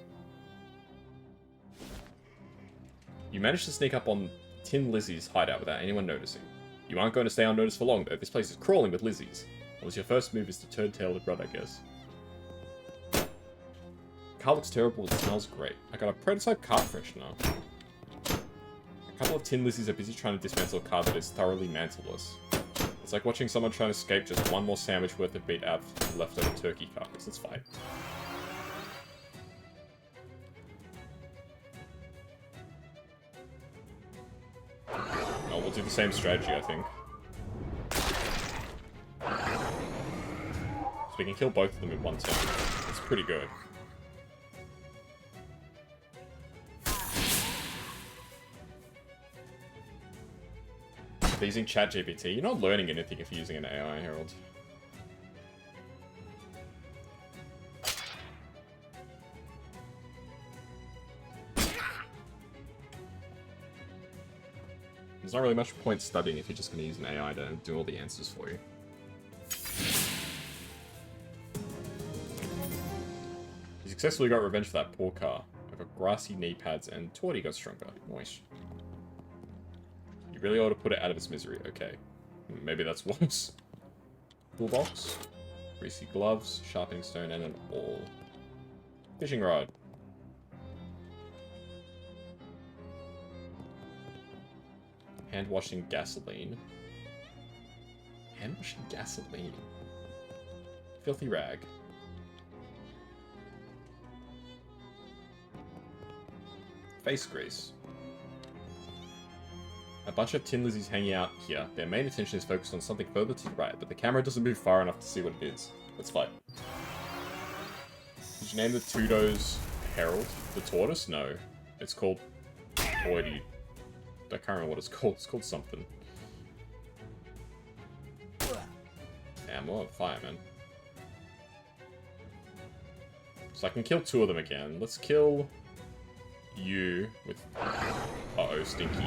You managed to sneak up on Tin Lizzie's hideout without anyone noticing. You aren't going to stay unnoticed for long though, this place is crawling with Lizzies. Unless your first move is to turn tail and run, I guess. Car looks terrible, it smells great. I got a prototype car freshener. A couple of Tin Lizzies are busy trying to dismantle a car that is thoroughly mantleless. It's like watching someone trying to escape just one more sandwich worth of meat out of the leftover turkey carcass. Let's fight. Oh, we'll do the same strategy, I think. So we can kill both of them in one turn. It's pretty good. They're using ChatGPT. You're not learning anything if you're using an AI, Harold. There's not really much point studying if you're just going to use an AI to do all the answers for you. You successfully got revenge for that poor car. I got grassy knee pads and Torty got stronger. Nice. You really ought to put it out of its misery. Okay. Maybe that's worse. Toolbox. Greasy gloves, sharpening stone, and an awl. Fishing rod. Hand washing gasoline. Hand washing gasoline. Filthy rag. Face grease. A bunch of Tin Lizzies hanging out here. Their main attention is focused on something further to the right, but the camera doesn't move far enough to see what it is. Let's fight. Did you name the Tudos Herald? The tortoise? No. It's called Toity. I can't remember what it's called. It's called something. Damn, I'm on fire, man. So I can kill two of them again. Let's kill you with... Uh-oh, Stinky.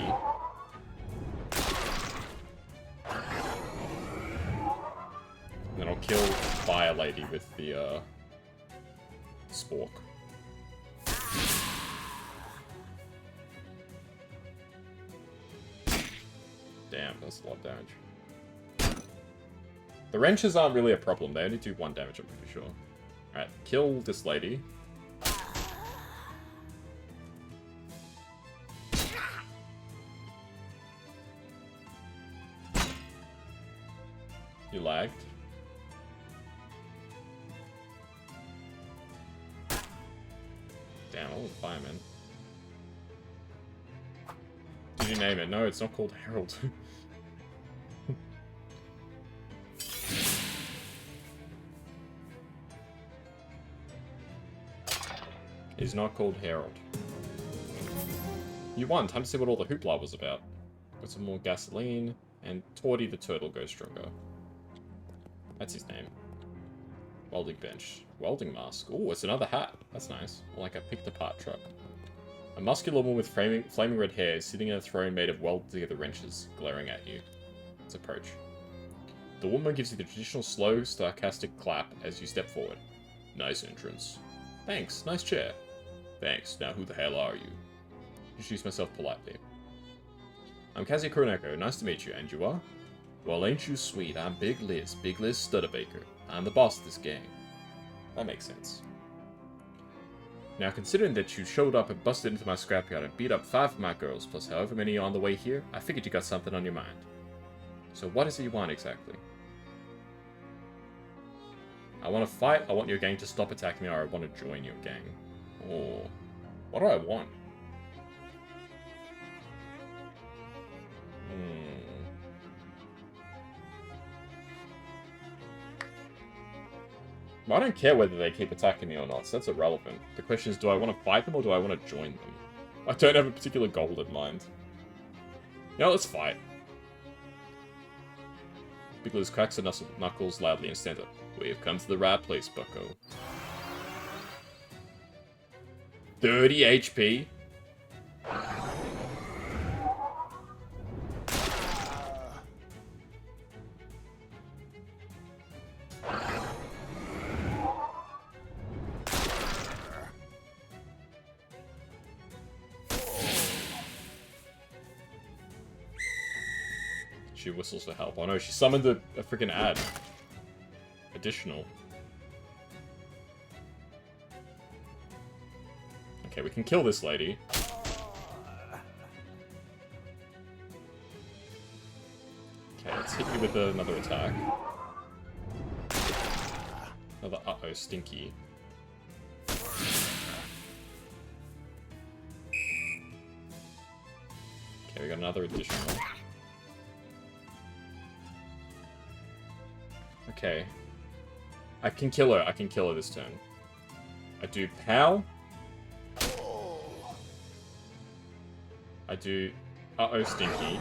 And then I'll kill Fire Lady with the, Spork. Damn, that's a lot of damage. The wrenches aren't really a problem. They only do 1 damage, I'm pretty sure. Alright, kill this lady. You lagged. Damn, I was fireman. Did you name it? No, it's not called Harold. He's not called Harold. You won. Time to see what all the hoopla was about. Got some more gasoline, and Torty the turtle goes stronger. That's his name. Welding bench. Welding mask. Ooh, it's another hat. That's nice. Like a picked-apart truck. A muscular woman with flaming red hair is sitting in a throne made of welded-together wrenches, glaring at you. Let's approach. The woman gives you the traditional slow, sarcastic clap as you step forward. Nice entrance. Thanks. Nice chair. Thanks. Now who the hell are you? Introduce myself politely. I'm Kazuya Kuroneko. Nice to meet you. And you are? Well, ain't you sweet. I'm Big Liz Studebaker. I'm the boss of this gang. That makes sense. Now, considering that you showed up and busted into my scrapyard and beat up 5 of my girls, plus however many on the way here, I figured you got something on your mind. So what is it you want exactly? I want to fight, I want your gang to stop attacking me, or I want to join your gang. Oh, what do I want? Well, I don't care whether they keep attacking me or not, so that's irrelevant. The question is, do I want to fight them or do I want to join them? I don't have a particular goal in mind. You know, let's fight. Big Liz cracks her knuckles loudly and stands up. We have come to the right place, bucko. 30 HP. She whistles for help. Oh no, she summoned a freaking ad. Additional. Okay, we can kill this lady. Okay, let's hit you with another attack. Another uh-oh stinky. Okay, we got another additional. Okay. I can kill her. I can kill her this turn. I do POW. I do uh-oh stinky.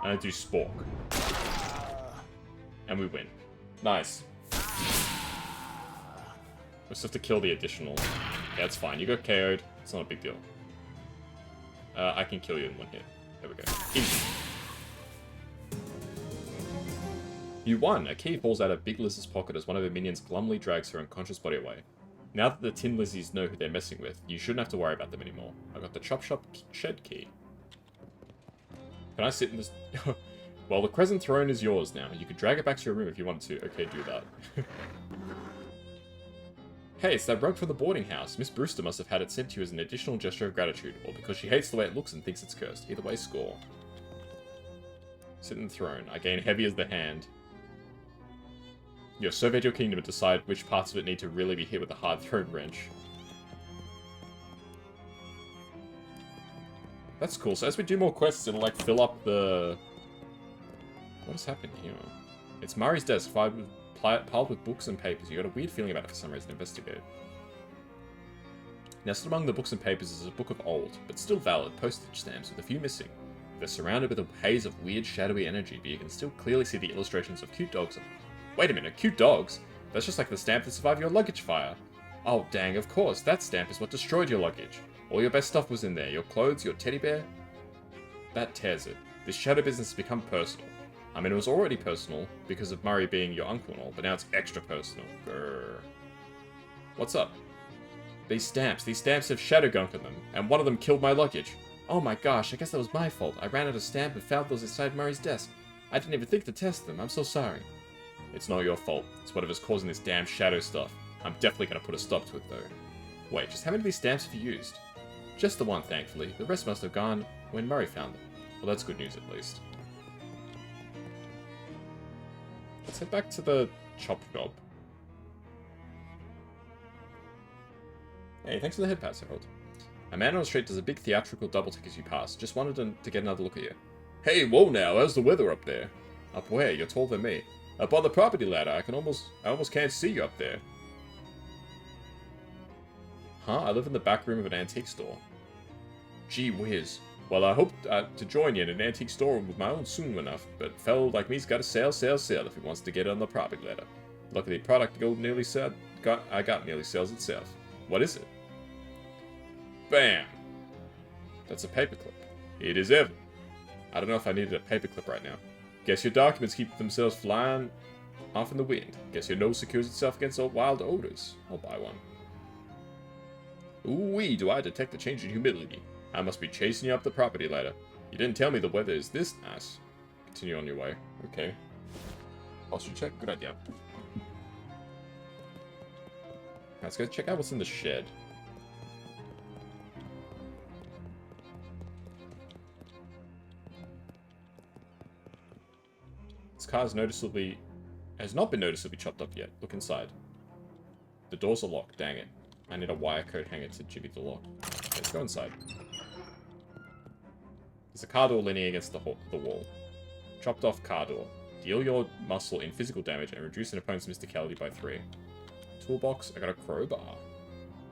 And I do spork. And we win. Nice. We just have to kill the additional. Yeah, it's fine. You got KO'd. It's not a big deal. I can kill you in one hit. There we go. Easy. You won! A key falls out of Big Liz's pocket as one of her minions glumly drags her unconscious body away. Now that the Tin Lizzies know who they're messing with, you shouldn't have to worry about them anymore. I got the Chop Shop shed key. Can I sit in this... Well, the Crescent Throne is yours now. You could drag it back to your room if you wanted to. Okay, do that. Hey, it's that rug from the boarding house. Miss Brewster must have had it sent to you as an additional gesture of gratitude, or because she hates the way it looks and thinks it's cursed. Either way, score. Sit in the throne. I gain heavy as the hand. You have surveyed your kingdom and decide which parts of it need to really be hit with a hard throne wrench. That's cool. So as we do more quests, it'll like fill up the... What has happened here? It's Murray's desk, piled with books and papers. You got a weird feeling about it for some reason. Investigate. Nestled among the books and papers is a book of old, but still valid, postage stamps with a few missing. They're surrounded with a haze of weird, shadowy energy, but you can still clearly see the illustrations of cute dogs. Wait a minute, cute dogs? That's just like the stamp that survived your luggage fire. Oh dang, of course, that stamp is what destroyed your luggage. All your best stuff was in there, your clothes, your teddy bear. That tears it. This shadow business has become personal. I mean, it was already personal, because of Murray being your uncle and all, but now it's extra personal. Grrr. What's up? These stamps have shadow gunk on them, and one of them killed my luggage. Oh my gosh, I guess that was my fault. I ran out of stamp and found those inside Murray's desk. I didn't even think to test them, I'm so sorry. It's not your fault. It's whatever's causing this damn shadow stuff. I'm definitely gonna put a stop to it, though. Wait, just how many of these stamps have you used? Just the one, thankfully. The rest must have gone when Murray found them. Well, that's good news, at least. Let's head back to the chop shop. Hey, thanks for the head pass, Harold. A man on the street does a big theatrical double take as you pass. Just wanted to get another look at you. Hey, whoa now, how's the weather up there? Up where? You're taller than me. Up on the property ladder, I almost can't see you up there. Huh? I live in the back room of an antique store. Gee whiz. Well, I hope to join you in an antique store with my own soon enough, but a fellow like me's got to sell if he wants to get on the property ladder. Luckily, the product I got nearly sells itself. What is it? Bam! That's a paperclip. It is ever. I don't know if I needed a paperclip right now. Guess your documents keep themselves flying off in the wind. Guess your nose secures itself against all wild odors. I'll buy one. Ooh-wee, do I detect a change in humidity. I must be chasing you up the property ladder. You didn't tell me the weather is this nice. Continue on your way. Okay. Posture check? Good idea. Let's go check out what's in the shed. This car has not been noticeably chopped up yet. Look inside. The doors are locked, dang it. I need a wire coat hanger to jimmy the lock. Okay, let's go inside. There's a car door leaning against the wall. Chopped off car door. Deal your muscle in physical damage and reduce an opponent's mysticality by 3. Toolbox, I got a crowbar.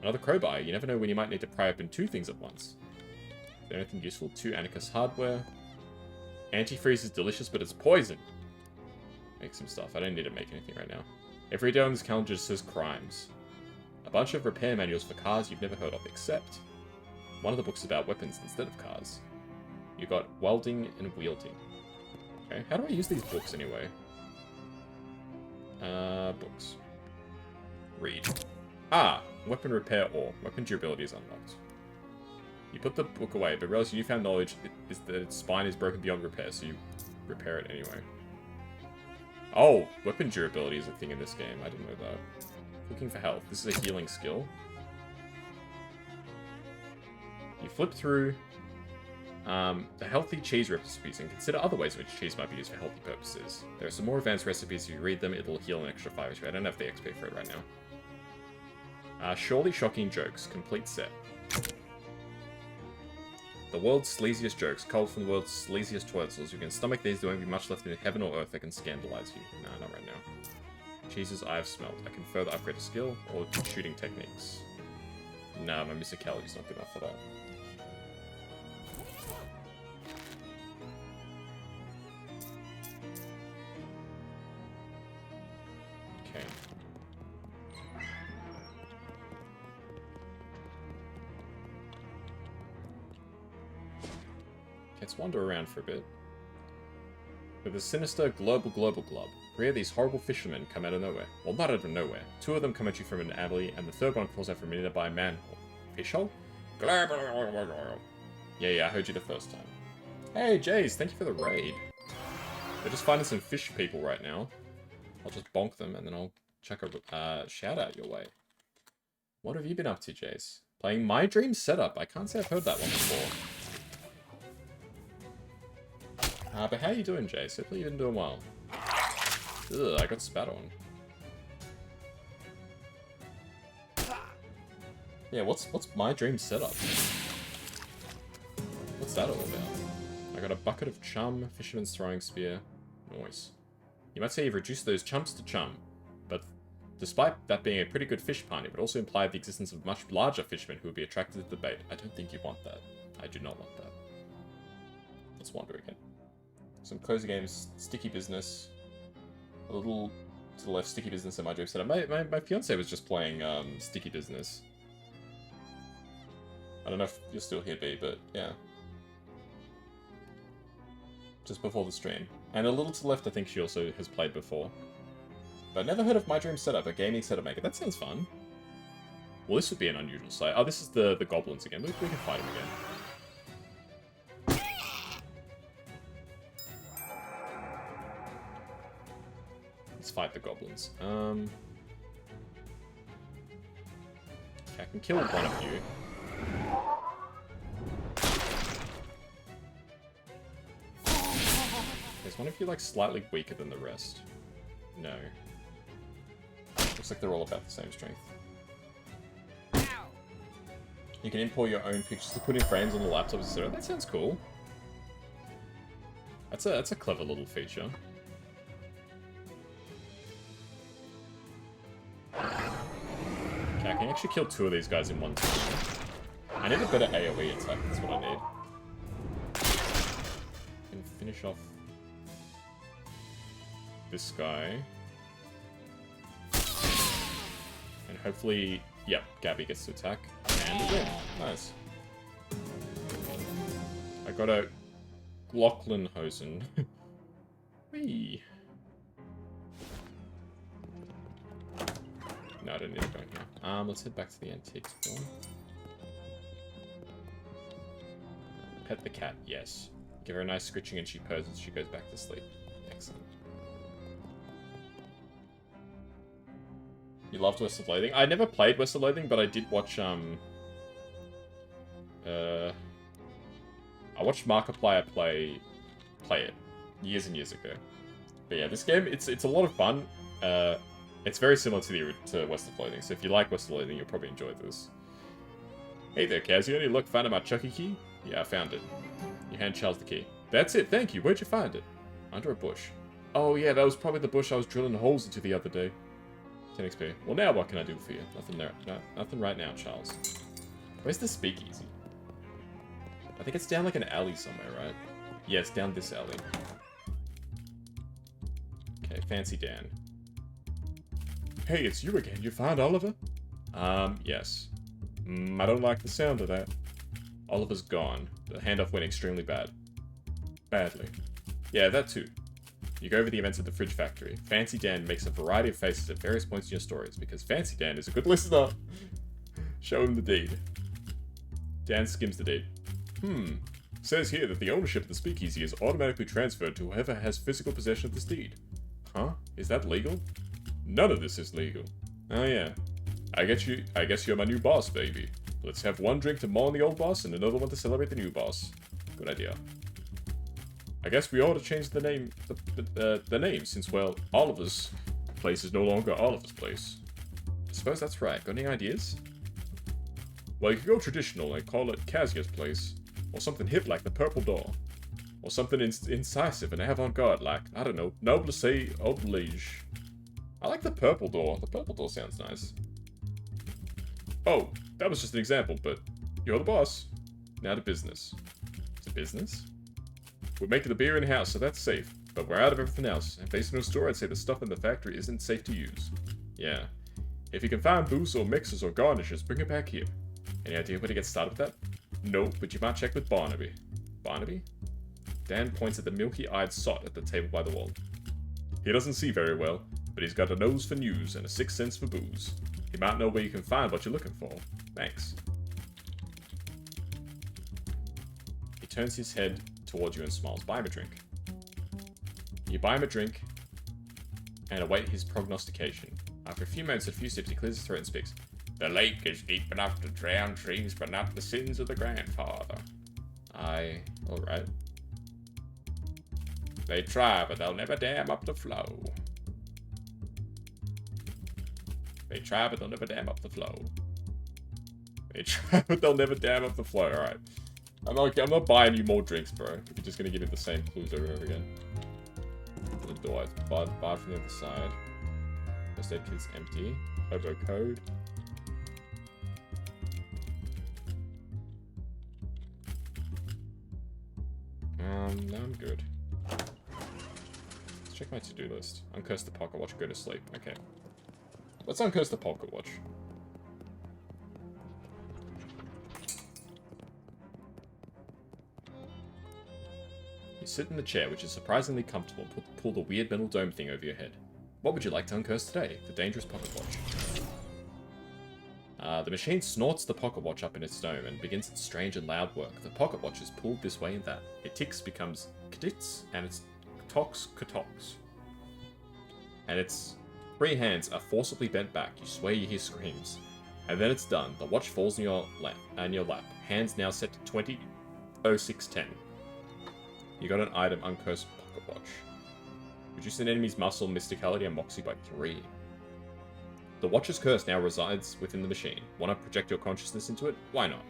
Another crowbar, you never know when you might need to pry open 2 things at once. there anything useful? 2 Anarchist hardware. Antifreeze is delicious, but it's poison. Make some stuff. I don't need to make anything right now. Every day on this calendar just says crimes. A bunch of repair manuals for cars you've never heard of, except one of the books about weapons instead of cars. You got welding and wielding. Okay, how do I use these books anyway? Books. Read. Ah! Weapon repair or weapon durability is unlocked. You put the book away, but realize your newfound knowledge is that its spine is broken beyond repair, so you repair it anyway. Oh! Weapon durability is a thing in this game. I didn't know that. Looking for health. This is a healing skill. You flip through the healthy cheese recipes and consider other ways in which cheese might be used for healthy purposes. There are some more advanced recipes. If you read them, it'll heal an extra 5 HP. I don't have the XP for it right now. Surely shocking jokes. Complete set. The world's sleaziest jokes, culled from the world's sleaziest toilets. You can stomach these, there won't be much left in heaven or earth that can scandalize you. No, not right now. Cheeses I have smelt. I can further upgrade a skill or shooting techniques. Nah, my musicality is not good enough for that. Okay. Let's wander around for a bit. With a sinister global glub. 3 of these horrible fishermen come out of nowhere. Well, not out of nowhere. 2 of them come at you from an alley, and the 3rd one crawls out from a nearby manhole. Fishhole? Yeah, I heard you the first time. Hey, Jace, thank you for the raid. They're just finding some fish people right now. I'll just bonk them, and then I'll chuck a shout out your way. What have you been up to, Jace? Playing My Dream Setup. I can't say I've heard that one before. But how you doing, Jace? Hopefully you've been doing well. Ugh, I got spat on. Yeah, what's My Dream Setup? What's that all about? I got a bucket of chum, fisherman's throwing spear. Nice. You might say you've reduced those chumps to chum, but despite that being a pretty good fish pun, it would also imply the existence of much larger fishermen who would be attracted to the bait. I don't think you want that. I do not want that. Let's wander again. Some cozy games, Sticky Business. A little to the left, Sticky Business and My Dream Setup. My fiance was just playing Sticky Business. I don't know if you're still here, B, but yeah. Just before the stream. And a little to the left, I think she also has played before. But never heard of My Dream Setup, a gaming setup maker. That sounds fun. Well, this would be an unusual sight. Oh, this is the goblins again. We can fight them again. Let's fight the goblins. Okay, I can kill one of you. Is one of you, like, slightly weaker than the rest? No. Looks like they're all about the same strength. You can import your own pictures to put in frames on the laptop, etc. That sounds cool. That's a clever little feature. Okay, I can actually kill 2 of these guys in one time. I need a better AoE attack, that's what I need. I can finish off this guy. And hopefully, yep, Gabby gets to attack. And again, nice. I got a Glocklenhosen. Whee! No, I don't need to go here. Let's head back to the antique store. Pet the cat, yes. Give her a nice scritching and she purrs as she goes back to sleep. Excellent. You loved West of Loathing? I never played West of Loathing, but I did watch, I watched Markiplier play it years and years ago. But yeah, this game, it's a lot of fun. It's very similar to West of Loathing, so if you like West of Loathing, you'll probably enjoy this. Hey there, Kaz, you only look, found my Chucky key? Yeah, I found it. You hand Charles the key. That's it, thank you. Where'd you find it? Under a bush. Oh yeah, that was probably the bush I was drilling holes into the other day. 10 XP. Well, now what can I do for you? Nothing there. No, nothing right now, Charles. Where's the speakeasy? I think it's down like an alley somewhere, right? Yeah, it's down this alley. Okay, Fancy Dan. Hey, it's you again. You found Oliver? Yes. I don't like the sound of that. Oliver's gone. The handoff went extremely badly. Yeah, that too. You go over the events at the fridge factory. Fancy Dan makes a variety of faces at various points in your stories, because Fancy Dan is a good listener. Show him the deed. Dan skims the deed. Says here that the ownership of the speakeasy is automatically transferred to whoever has physical possession of this deed. Huh? Is that legal? None of this is legal. Oh yeah. I guess you're my new boss, baby. Let's have one drink to mourn the old boss and another one to celebrate the new boss. Good idea. I guess we ought to change the name, the name, since, well, Oliver's place is no longer Oliver's place. I suppose that's right. Got any ideas? Well, you could go traditional and call it Kazuya's place. Or something hip like the Purple Door. Or something incisive and avant-garde like, I don't know, Noblesse Oblige. I like the Purple Door. The Purple Door sounds nice. Oh, that was just an example, but you're the boss. Now to business. To business? We're making the beer in-house, so that's safe. But we're out of everything else. And based on your store, I'd say the stuff in the factory isn't safe to use. Yeah. If you can find booze or mixers or garnishes, bring it back here. Any idea where to get started with that? No, but you might check with Barnaby. Barnaby? Dan points at the milky-eyed sot at the table by the wall. He doesn't see very well, but he's got a nose for news and a sixth sense for booze. He might know where you can find what you're looking for. Thanks. He turns his head towards you and smiles. Buy him a drink. You buy him a drink and await his prognostication. After a few moments and a few sips, he clears his throat and speaks. The lake is deep enough to drown trees, but not the sins of the grandfather. Aye, alright. They try, but they'll never dam up the flow. They try, but they'll never dam up the flow. They try, but they'll never dam up the flow. Alright. I'm not buying you more drinks, bro. If you're just gonna give me the same clues over and over again. The door. It's barred from the other side. First aid kit's empty. Hobo code. No, I'm good. Let's check my to-do list. Uncurse the pocket watch, go to sleep. Okay. Let's uncurse the pocket watch. You sit in the chair, which is surprisingly comfortable, and pull the weird metal dome thing over your head. What would you like to uncurse today? The dangerous pocket watch. The machine snorts the pocket watch up in its dome and begins its strange and loud work. The pocket watch is pulled this way and that. It ticks, becomes kadits, and its toks katoks. And its three hands are forcibly bent back. You swear you hear screams. And then it's done. The watch falls in your lap. Hands now set to 20:06:10. You got an item, uncursed pocket watch. Reduce an enemy's muscle, mysticality, and moxie by 3. The watch's curse now resides within the machine. Want to project your consciousness into it? Why not?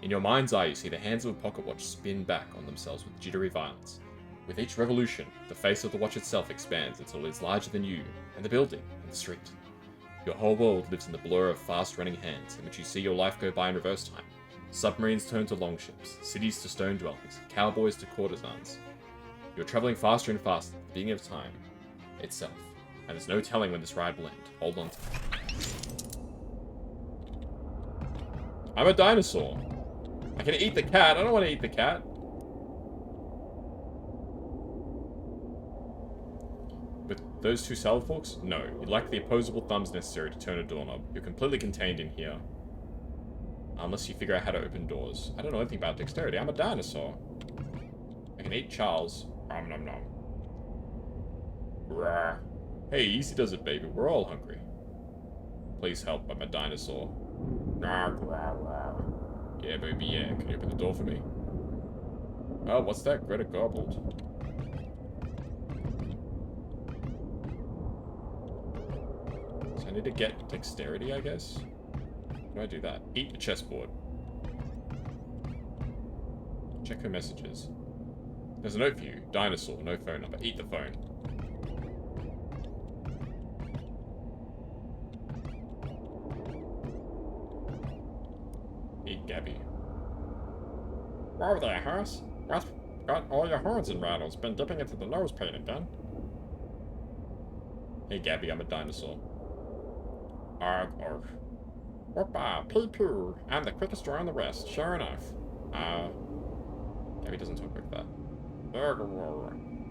In your mind's eye, you see the hands of a pocket watch spin back on themselves with jittery violence. With each revolution, the face of the watch itself expands until it is larger than you, and the building, and the street. Your whole world lives in the blur of fast-running hands, in which you see your life go by in reverse time. Submarines turn to longships, cities to stone dwellings, cowboys to courtesans. You're traveling faster and faster, the beginning of time itself. And there's no telling when this ride will end. Hold on to it. I'm a dinosaur. I can eat the cat. I don't want to eat the cat. With those two salad forks? No. You'd like the opposable thumbs necessary to turn a doorknob. You're completely contained in here. Unless you figure out how to open doors. I don't know anything about dexterity. I'm a dinosaur. I can eat Charles. Nom nom nom. Rawr. Hey, easy does it, baby. We're all hungry. Please help, I'm a dinosaur. Yeah, baby, yeah. Can you open the door for me? Oh, what's that? Greta gobbled. So I need to get dexterity, I guess? How do I do that? Eat the chessboard. Check her messages. There's a note for you. Dinosaur, no phone number. Eat the phone. Eat Gabby. Whoa there, horse. What? Got all your horns and rattles. Been dipping into the nose paint again. Hey, Gabby, I'm a dinosaur. Arg, arg. Whoopa, pee-poo. I'm the quickest draw on the rest, sure enough. Gabby doesn't talk like that.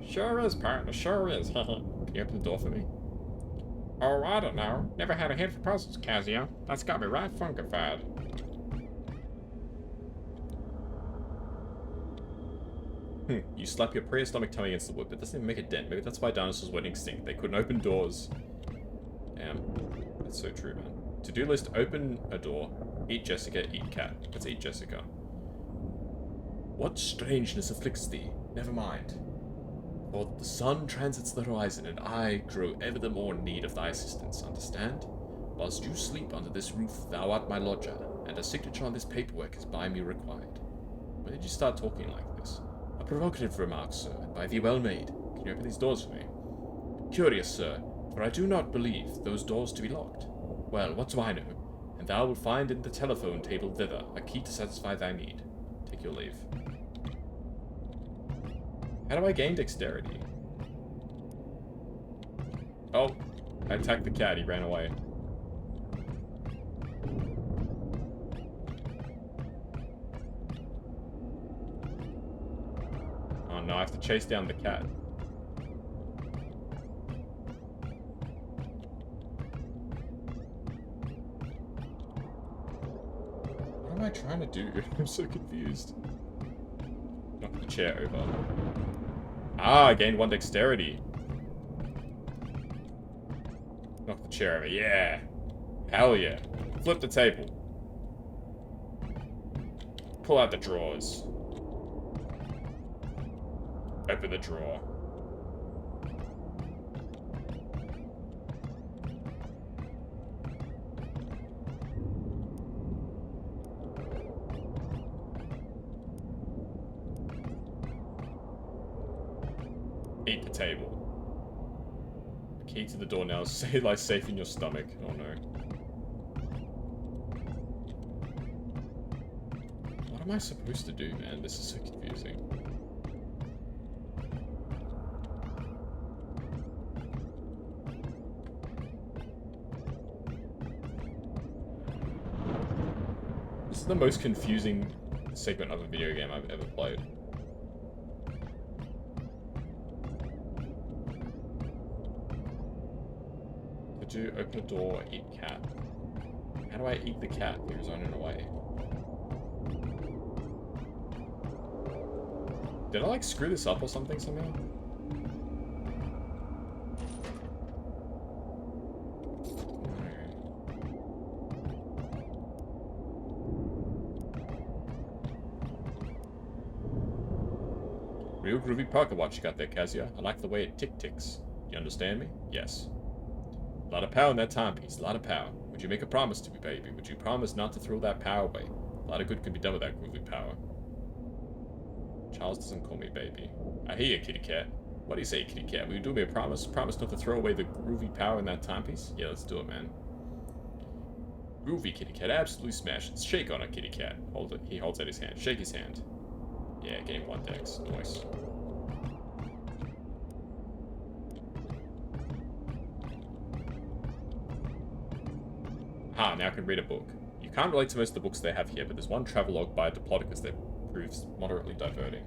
Sure is, partner, sure is. Can you open the door for me? Oh, I don't know. Never had a head for puzzles, Kazuya. That's got me right funkified. You slap your prehistoric tummy against the wood, but it doesn't even make a dent. Maybe that's why dinosaurs went extinct. They couldn't open doors. Damn. That's so true, man. To-do list, open a door. Eat Jessica, eat cat. Let's eat Jessica. What strangeness afflicts thee? Never mind. For the sun transits the horizon, and I grow ever the more in need of thy assistance, understand? Whilst you sleep under this roof, thou art my lodger, and a signature on this paperwork is by me required. When did you start talking like this? A provocative remark, sir, and by thee well made. Can you open these doors for me? Curious, sir, for I do not believe those doors to be locked. Well, what do I know? And thou wilt find in the telephone table thither a key to satisfy thy need. Take your leave. How do I gain dexterity? Oh, I attacked the cat, he ran away. Oh no, I have to chase down the cat. What am I trying to do? I'm so confused. Knock the chair over. Ah, I gained 1 dexterity. Knock the chair over. Yeah. Hell yeah. Flip the table. Pull out the drawers. Open the drawer. Eat the table. The key to the door now lies safe in your stomach. Oh no. What am I supposed to do, man? This is so confusing. This is the most confusing segment of a video game I've ever played. To open a door, eat cat. How do I eat the cat? He was running away. Did I like screw this up or something somehow? Real groovy pocket watch you got there, Kazuya. I like the way it tick-ticks. You understand me? Yes. A lot of power in that timepiece, a lot of power. Would you make a promise to me, baby? Would you promise not to throw that power away? A lot of good could be done with that groovy power. Charles doesn't call me baby. I hear you, kitty cat. What do you say, kitty cat? Will you do me a promise? Promise not to throw away the groovy power in that timepiece? Yeah, let's do it, man. Groovy, kitty cat. Absolutely smash it. Shake on it, kitty cat. Hold it. He holds out his hand. Shake his hand. Yeah, getting 1 dex. Nice. Ah, now I can read a book. You can't relate to most of the books they have here, but there's one travelogue by Diplodocus that proves moderately diverting.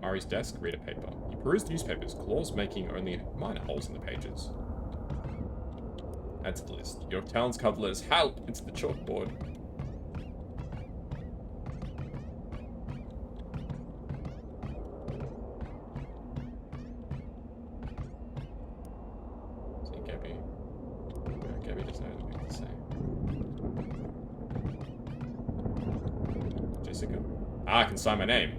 Ari's desk, read a paper. You peruse newspapers, claws making only minor holes in the pages. Add to the list. Your talents cover letters HELP into the chalkboard. See, Gabby. Gabby doesn't know anything to say. Jessica. Ah, I can sign my name.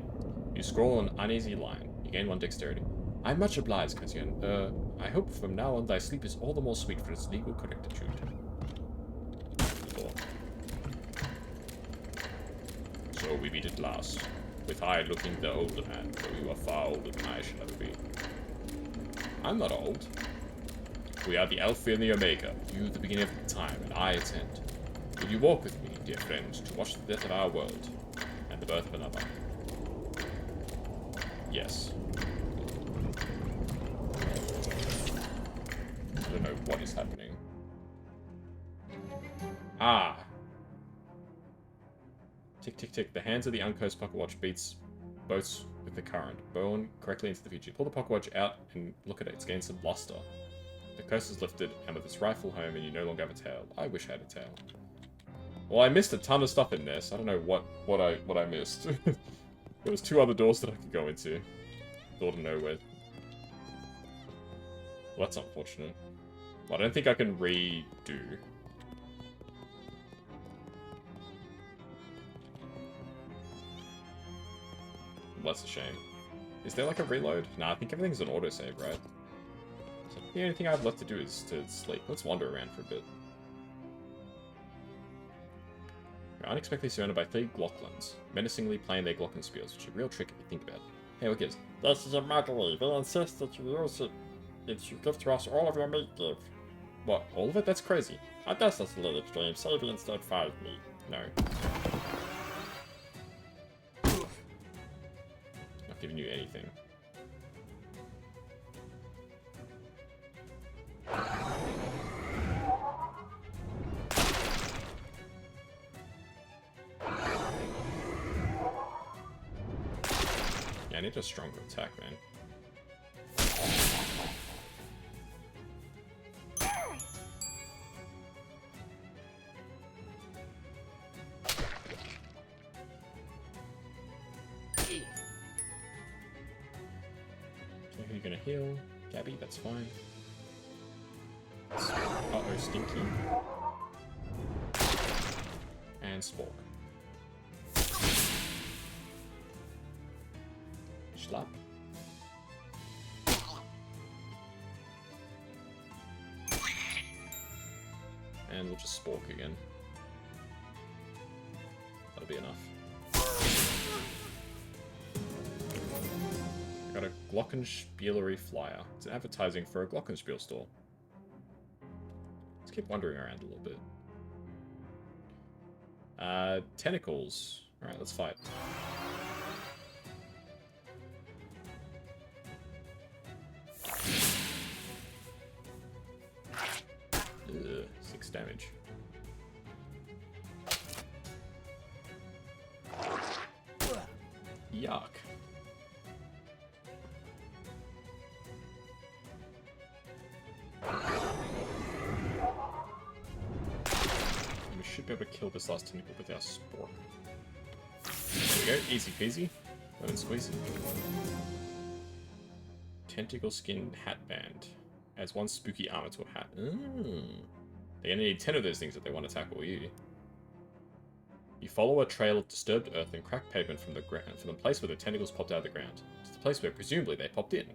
You scroll an uneasy line. You gain 1 dexterity. I'm much obliged, Kazuya. I hope from now on thy sleep is all the more sweet for its legal correctitude. So we meet at last, with I looking the older man, for you are far older than I shall ever be. I'm not old. We are the Alpha and the Omega, you the beginning of the time, and I its end. Will you walk with me, dear friend, to watch the death of our world, and And the birth of another. Yes. I don't know what is happening. Ah! Tick, tick, tick. The hands of the uncursed pocket watch beats boats with the current. Burn correctly into the future. Pull the pocket watch out and look at it. It's gained some luster. The curse is lifted, and with its rightful home, and you no longer have a tail. I wish I had a tail. Well, I missed a ton of stuff in this. So I don't know what I missed. There was 2 other doors that I could go into. Door to nowhere. Well, that's unfortunate. Well, I don't think I can redo. Well, that's a shame. Is there like a reload? Nah, I think everything's an autosave, right? So the only thing I have left to do is to sleep. Let's wander around for a bit. We're unexpectedly surrounded by 3 Glocklins, menacingly playing their glockenspiels, which is a real trick if you think about it. Hey, what gives? This is a muggery. They insist that you use it. If you give to us all of your meat give. What, all of it? That's crazy. I guess that's a little extreme. Save me instead 5 meat. No. Not giving you anything. Yeah, I need a stronger attack, man. You're gonna heal. Gabby, that's fine. Uh-oh, Stinky. And Spork. Schlapp. And we'll just Spork again. That'll be enough. Got a Glockenspielery flyer. It's advertising for a Glockenspiel store. Let's keep wandering around a little bit. Tentacles. Alright, let's fight. Ugh, 6 damage. Yuck. We should be able to kill this last tentacle with our Spork. There we go, easy peasy. Lemon squeezy. Tentacle skin hat band. Adds 1 spooky armor to a hat. They're gonna need 10 of those things if they want to tackle you. You follow a trail of disturbed earth and cracked pavement from the ground, from the place where the tentacles popped out of the ground, to the place where presumably they popped in.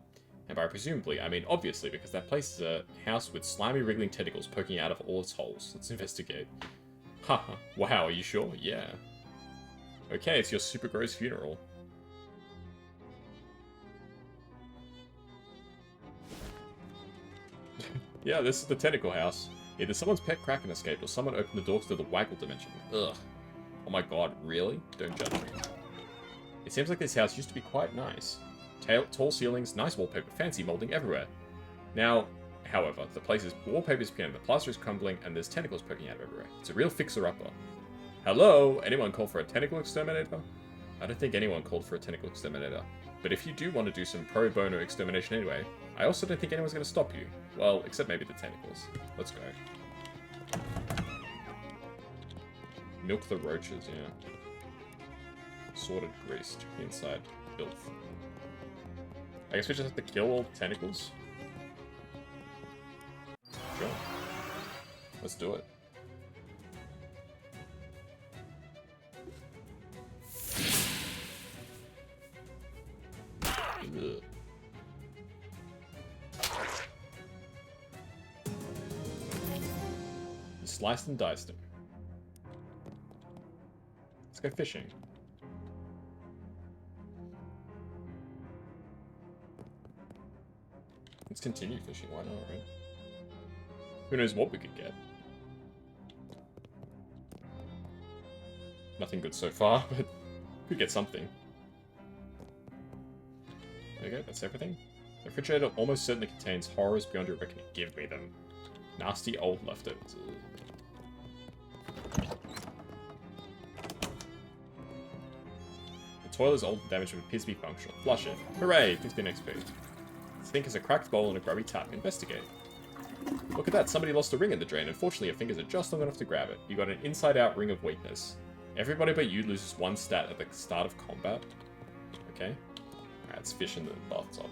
And by presumably, I mean obviously, because that place is a house with slimy wriggling tentacles poking out of all its holes. Let's investigate. Haha, wow, are you sure? Yeah. Okay, it's your super gross funeral. Yeah, this is the tentacle house. Either someone's pet Kraken escaped, or someone opened the door to the Waggle dimension. Ugh. Oh my god, really? Don't judge me. It seems like this house used to be quite nice. Tall ceilings, nice wallpaper, fancy molding everywhere. Now, however, the place's wallpaper is beginning, the plaster is crumbling, and there's tentacles poking out everywhere. It's a real fixer-upper. Hello? Anyone call for a tentacle exterminator? I don't think anyone called for a tentacle exterminator. But if you do want to do some pro bono extermination anyway, I also don't think anyone's going to stop you. Well, except maybe the tentacles. Let's go. Milk the roaches, yeah. Sorted, greased, inside, filth. I guess we just have to kill all the tentacles? Sure. Let's do it. Ugh. You sliced and diced him. Let's go fishing. Let's continue fishing, why not, right? Who knows what we could get? Nothing good so far, but Could get something. There you go, that's everything. The refrigerator almost certainly contains horrors beyond your reckoning. Give me them. Nasty old leftovers. The toilet is old and damaged but appears to be functional. Flush it. Hooray! 15 XP. Sink is a cracked bowl and a grubby tap. Investigate. Look at that, somebody lost a ring in the drain. Unfortunately, your fingers are just long enough to grab it. You got an inside-out ring of weakness. Everybody but you loses 1 stat at the start of combat. Okay. Alright, let's fish in the bathtub.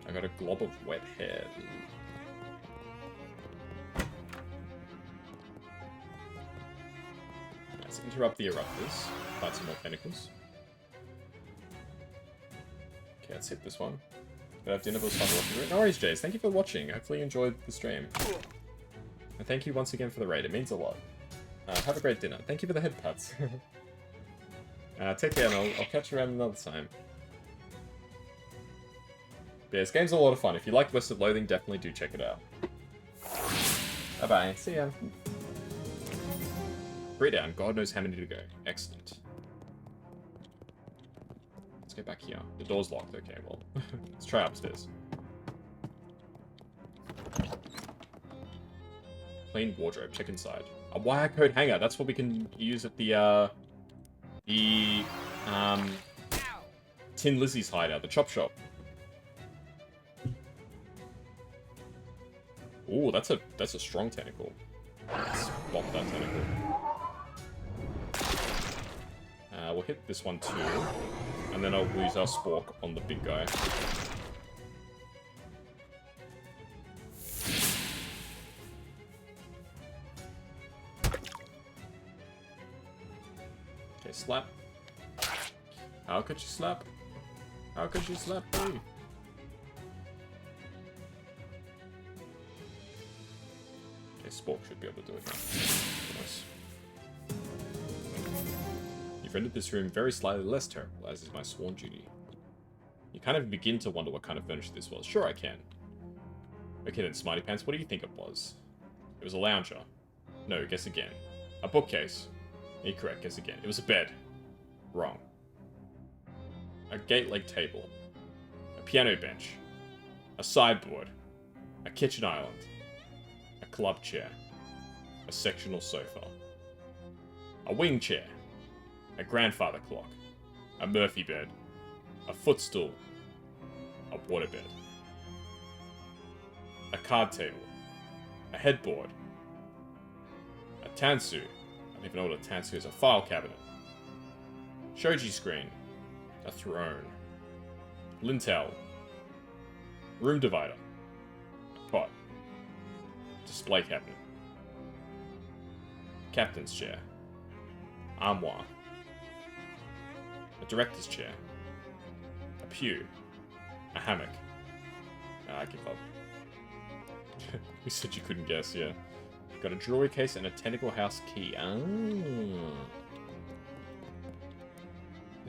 I got a glob of wet hair. Let's interrupt the eruptors. Fight some more tentacles. Okay, let's hit this one. But have dinner, but it was fun watching it. No worries, Jace. Thank you for watching. Hopefully you enjoyed the stream. And thank you once again for the raid. It means a lot. Have a great dinner. Thank you for the head pats. Take care, and I'll catch you around another time. But yeah, this game's a lot of fun. If you like Listed Loathing, definitely do check it out. Bye-bye. See ya. 3 down. God knows how many to go. Excellent. Let's get back here. The door's locked. Okay, well. Let's try upstairs. Clean wardrobe. Check inside. A wire code hanger. That's what we can use at the Tin Lizzie's hideout. The chop shop. Ooh, that's a strong tentacle. Let's bop that tentacle. We'll hit this one too, and then I'll use our spork on the big guy. Okay, slap. How could you slap? How could you slap me? Spork should be able to do it now. Nice. You've rendered this room very slightly less terrible, as is my sworn duty. You kind of begin to wonder what kind of furniture this was. Sure, I can. Okay then, Smarty Pants, what do you think it was? It was a lounger. No, guess again. A bookcase. Incorrect, guess again. It was a bed. Wrong. A gate leg table. A piano bench. A sideboard. A kitchen island. A club chair, a sectional sofa, a wing chair, a grandfather clock, a Murphy bed, a footstool, a waterbed, a card table, a headboard, a tansu, I don't even know what a tansu is, a file cabinet, shoji screen, a throne, lintel, room divider, a cot, display cabinet, captain's chair, armoire, a director's chair, a pew, a hammock. I give up. You said you couldn't guess, yeah. Got a jewelry case and a tentacle house key. Ah.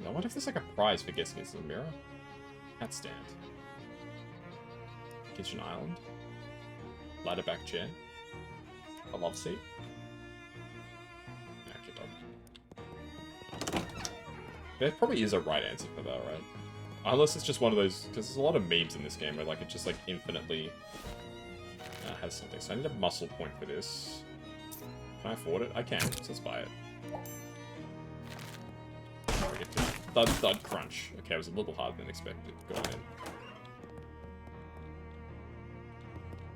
I wonder if there's like a prize for guessing it's a mirror. Hat stand. Kitchen island. Ladder back chair. A love seat. Nah, keep up. There probably is a right answer for that, right? Unless it's just one of those, because there's a lot of memes in this game where like it just like infinitely has something. So I need a muscle point for this. Can I afford it? I can, so let's buy it. We get to thud thud crunch. Okay, it was a little harder than expected. Go on in.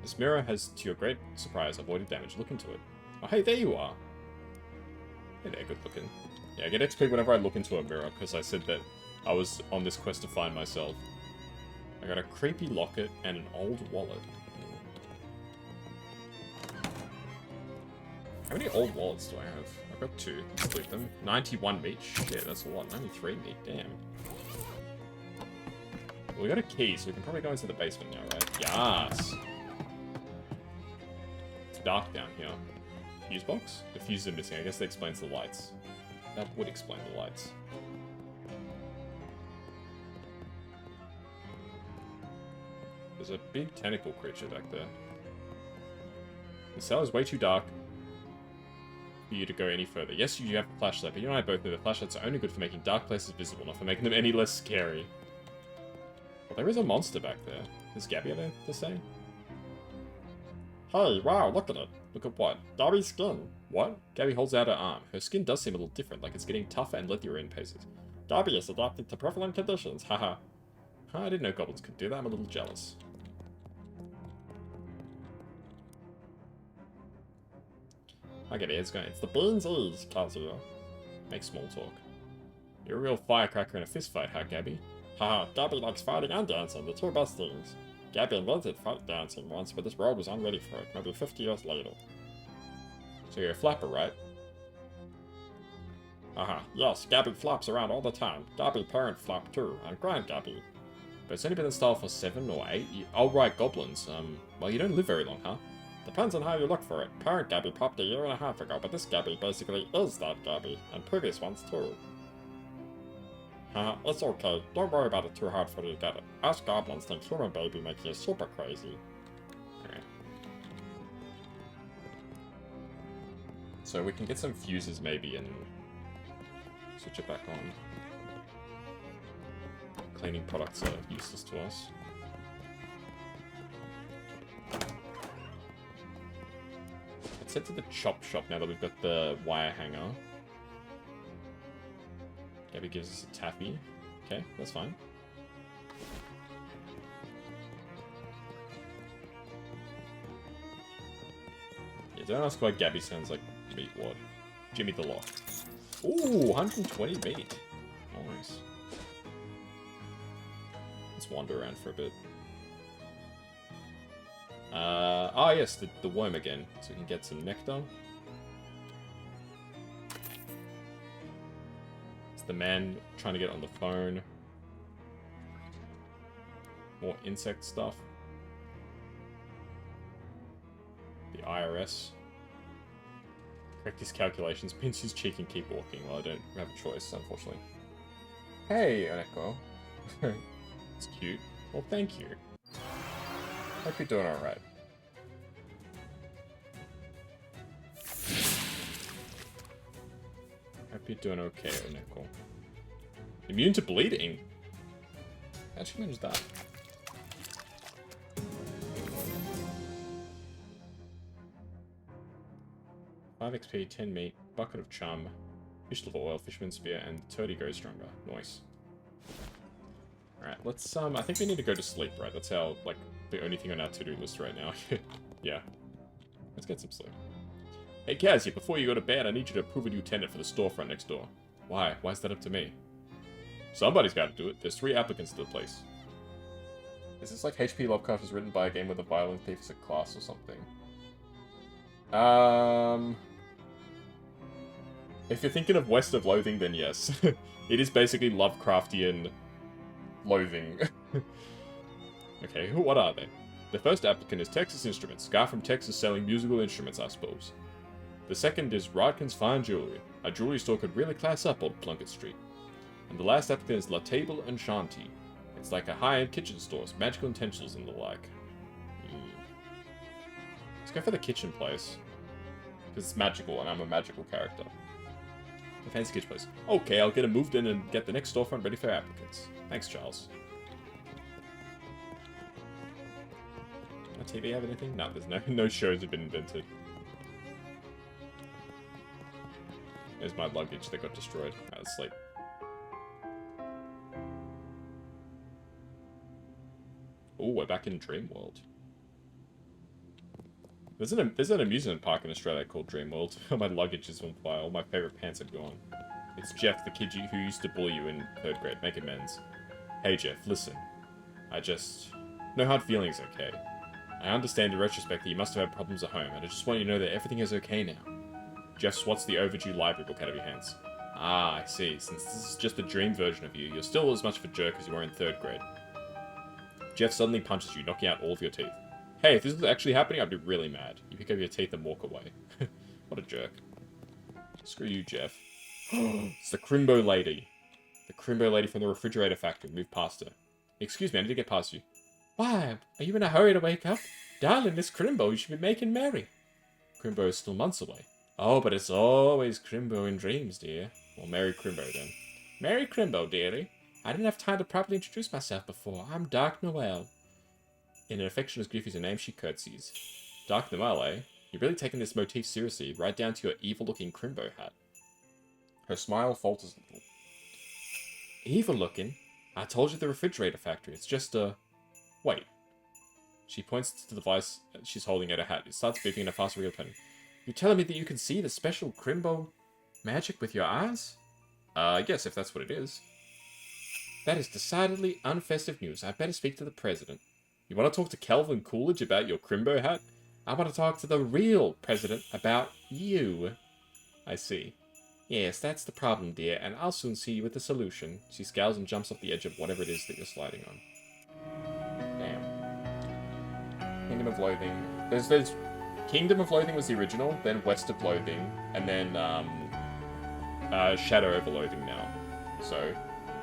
This mirror has, to your great surprise, avoided damage. Look into it. Oh, hey, there you are. Hey there, good looking. Yeah, I get XP whenever I look into a mirror, because I said that I was on this quest to find myself. I got a creepy locket and an old wallet. How many old wallets do I have? I've got 2. Let's leave them. 91 meat. Shit, that's a lot. 93 meat. Damn. Well, we got a key, so we can probably go into the basement now, right? Yes! It's dark down here. Fuse box? The fuses are missing. I guess that explains the lights. That would explain the lights. There's a big tentacle creature back there. The cell is way too dark for you to go any further. Yes, you have a flashlight, but you and I both know the flashlights are only good for making dark places visible, not for making them any less scary. Well, there is a monster back there. Does Gabby have anything to say? Hey, wow, look at it. Look at what? Gabby's skin. What? Gabby holds out her arm. Her skin does seem a little different, like it's getting tougher and leathery in places. Gabby is adapted to prevalent conditions, haha. I didn't know goblins could do that. I'm a little jealous. I get it. It's going. It's the beans ease, Kazuya. Make small talk. You're a real firecracker in a fistfight, huh, Gabby? Haha, Gabby likes fighting and dancing, the two best things. Gabby invented fight dancing once, but this world was unready for it, maybe 50 years later. So you're a flapper, right? Haha, yes, Gabby flaps around all the time. Gabby parent flap too, and grand Gabby. But it's only been in style for 7 or 8 years. Oh, right, goblins. Well, you don't live very long, huh? Depends on how you look for it. Parent Gabby popped a year and a half ago, but this Gabby basically is that Gabby, and previous ones too. Haha, it's okay. Don't worry about it too hard for you to get it. Us goblins think human baby makes you super crazy. Okay. So we can get some fuses maybe and switch it back on. Cleaning products are useless to us. Let's head to the chop shop now that we've got the wire hanger. Gabby gives us a taffy. Okay, that's fine. Yeah, don't ask why Gabby sounds like meat wad. Jimmy the Lock. Ooh, 120 meat. Nice. Let's wander around for a bit. Ah yes, the worm again. So we can get some nectar. It's the man trying to get on the phone. More insect stuff. The IRS. Correct his calculations, pinch his cheek and keep walking. Well, I don't have a choice, unfortunately. Hey, Oneko. It's cute. Well, thank you. Hope you're doing alright. Hope you're doing okay, Oneko. Immune to bleeding? How'd you manage that? Five XP, 10 meat, bucket of chum, fish liver oil, fisherman's spear, and 30 goes stronger. Nice. Alright, let's, I think we need to go to sleep, right? That's our, like, the only thing on our to-do list right now. Yeah. Let's get some sleep. Hey, Kazuya, before you go to bed, I need you to approve a new tenant for the storefront next door. Why? Why is that up to me? Somebody's got to do it. There's 3 applicants to the place. Is this like HP Lovecraft was written by a game with a violent thief as a class or something? If you're thinking of West of Loathing, then yes. It is basically Lovecraftian loathing. Okay, what are they? The first applicant is Texas Instruments, guy from Texas selling musical instruments, I suppose. The second is Rodkin's Fine Jewelry, a jewelry store could really class up old Plunkett Street. And the last applicant is La Table and Shanty. It's like a high-end kitchen store, magical utensils and the like. Let's go for the kitchen place. Because it's magical and I'm a magical character. A fancy kitchen place. Okay, I'll get it moved in and get the next storefront ready for applicants. Thanks, Charles. Does TV have anything? No, there's no shows have been invented. There's my luggage that got destroyed. Alright, let's sleep. Ooh, we're back in Dreamworld. There's an amusement park in Australia called Dreamworld. My luggage is on fire. All my favorite pants are gone. It's Jeff, the kid who used to bully you in 3rd grade. Make amends. Hey Jeff, listen. I just... No hard feelings, okay? I understand in retrospect that you must have had problems at home, and I just want you to know that everything is okay now. Jeff swats the overdue library book out of your hands. Ah, I see. Since this is just a dream version of you, you're still as much of a jerk as you were in 3rd grade. Jeff suddenly punches you, knocking out all of your teeth. Hey, if this was actually happening, I'd be really mad. You pick up your teeth and walk away. What a jerk. Screw you, Jeff. It's the Crimbo lady. The Crimbo lady from the refrigerator factory. Move past her. Excuse me, I need to get past you. Why? Are you in a hurry to wake up? Darling, this Crimbo, you should be making merry. Crimbo is still months away. Oh, but it's always Crimbo in dreams, dear. Well, Mary Crimbo, then. Mary Crimbo, dearie. I didn't have time to properly introduce myself before. I'm Dark Noel. In an affectionate grief is her name, she curtsies. Dark Noel, eh? You're really taking this motif seriously, right down to your evil-looking Crimbo hat. Her smile falters a little. Evil-looking? I told you the refrigerator factory. It's just a... Wait. She points to the device she's holding at her hat. It starts beeping in a fast reopening. You're telling me that you can see the special Crimbo magic with your eyes? Yes, if that's what it is. That is decidedly unfestive news. I better speak to the president. You want to talk to Calvin Coolidge about your Crimbo hat? I want to talk to the real president about you. I see. Yes, that's the problem, dear, and I'll soon see you with the solution. She scowls and jumps off the edge of whatever it is that you're sliding on. Damn. Kingdom of Loathing. There's Kingdom of Loathing was the original, then West of Loathing, and then Shadow over Loathing now. So,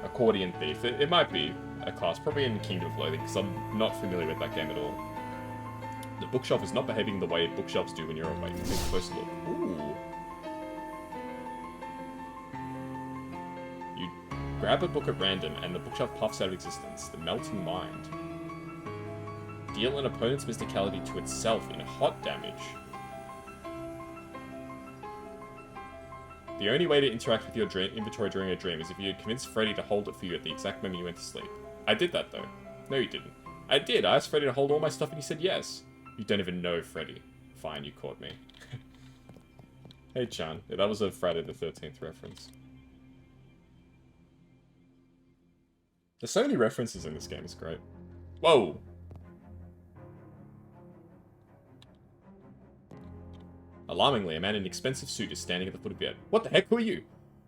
Accordion Thief. It might be a class, probably in Kingdom of Loathing, because I'm not familiar with that game at all. The bookshelf is not behaving the way bookshelves do when you're awake. Take a closer look. Ooh. You grab a book at random, and the bookshelf puffs out of existence. The Melting Mind. Deal an opponent's mysticality to itself in hot damage. The only way to interact with your inventory during a dream is if you had convinced Freddy to hold it for you at the exact moment you went to sleep. I did that, though. No, you didn't. I did. I asked Freddy to hold all my stuff and he said yes. You don't even know Freddy. Fine, you caught me. Hey, Chan. Yeah, that was a Friday the 13th reference. There's so many references in this game, it's great. Whoa! Alarmingly, a man in an expensive suit is standing at the foot of the bed. What the heck, who are you?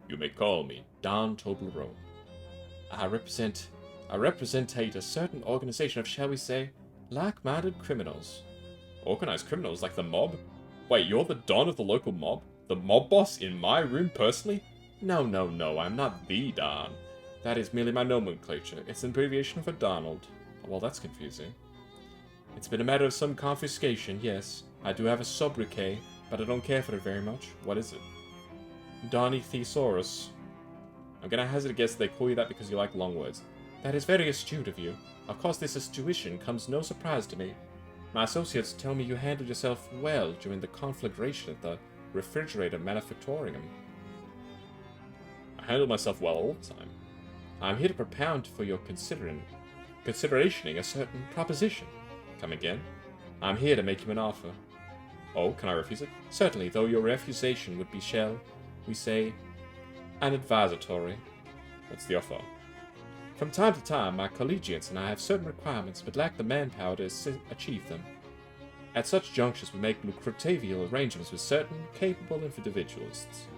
You may call me Don Toblerone. I represent a certain organization of, shall we say, like-minded criminals. Organized criminals like the mob? Wait, you're the Don of the local mob? The mob boss in my room personally? No, I'm not the Don. That is merely my nomenclature. It's an abbreviation for Donald. Well, that's confusing. It's been a matter of some confiscation, yes. I do have a sobriquet, but I don't care for it very much. What is it? Donny Thesaurus. I'm gonna hazard a guess they call you that because you like long words. That is very astute of you. Of course, this intuition comes no surprise to me. My associates tell me you handled yourself well during the conflagration at the refrigerator manufactorium. I handled myself well all the time. I'm here to propound for your considerationing a certain proposition. Come again? I'm here to make you an offer. Oh, can I refuse it? Certainly, though your refusation would be, shall we say, an advisatory. What's the offer? From time to time, my collegiates and I have certain requirements, but lack the manpower to achieve them. At such junctures, we make lucrative arrangements with certain capable individualists.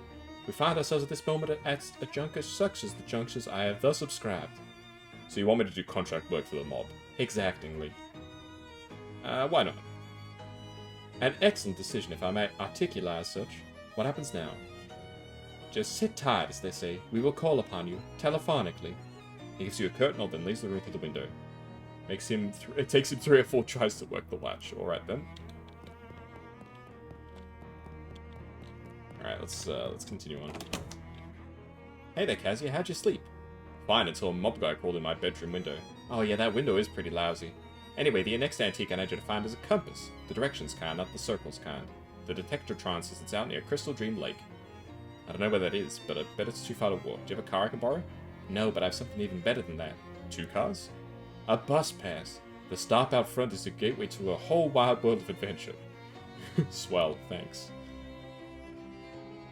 We find ourselves at this moment at a juncture such as the junctures I have thus subscribed. So you want me to do contract work for the mob? Exactingly. Why not? An excellent decision, if I may articulate as such. What happens now? Just sit tight, as they say. We will call upon you, telephonically. He gives you a curtain or then leaves the room through the window. It takes him 3 or 4 tries to work the latch. Alright then. Alright, let's continue on. Hey there, Kazuya, how'd you sleep? Fine, until a mob guy crawled in my bedroom window. Oh yeah, that window is pretty lousy. Anyway, the next antique I need you to find is a compass. The directions kind, not the circles kind. The detectortron says it's out near Crystal Dream Lake. I don't know where that is, but I bet it's too far to walk. Do you have a car I can borrow? No, but I have something even better than that. 2 cars? A bus pass. The stop out front is a gateway to a whole wild world of adventure. Swell, thanks.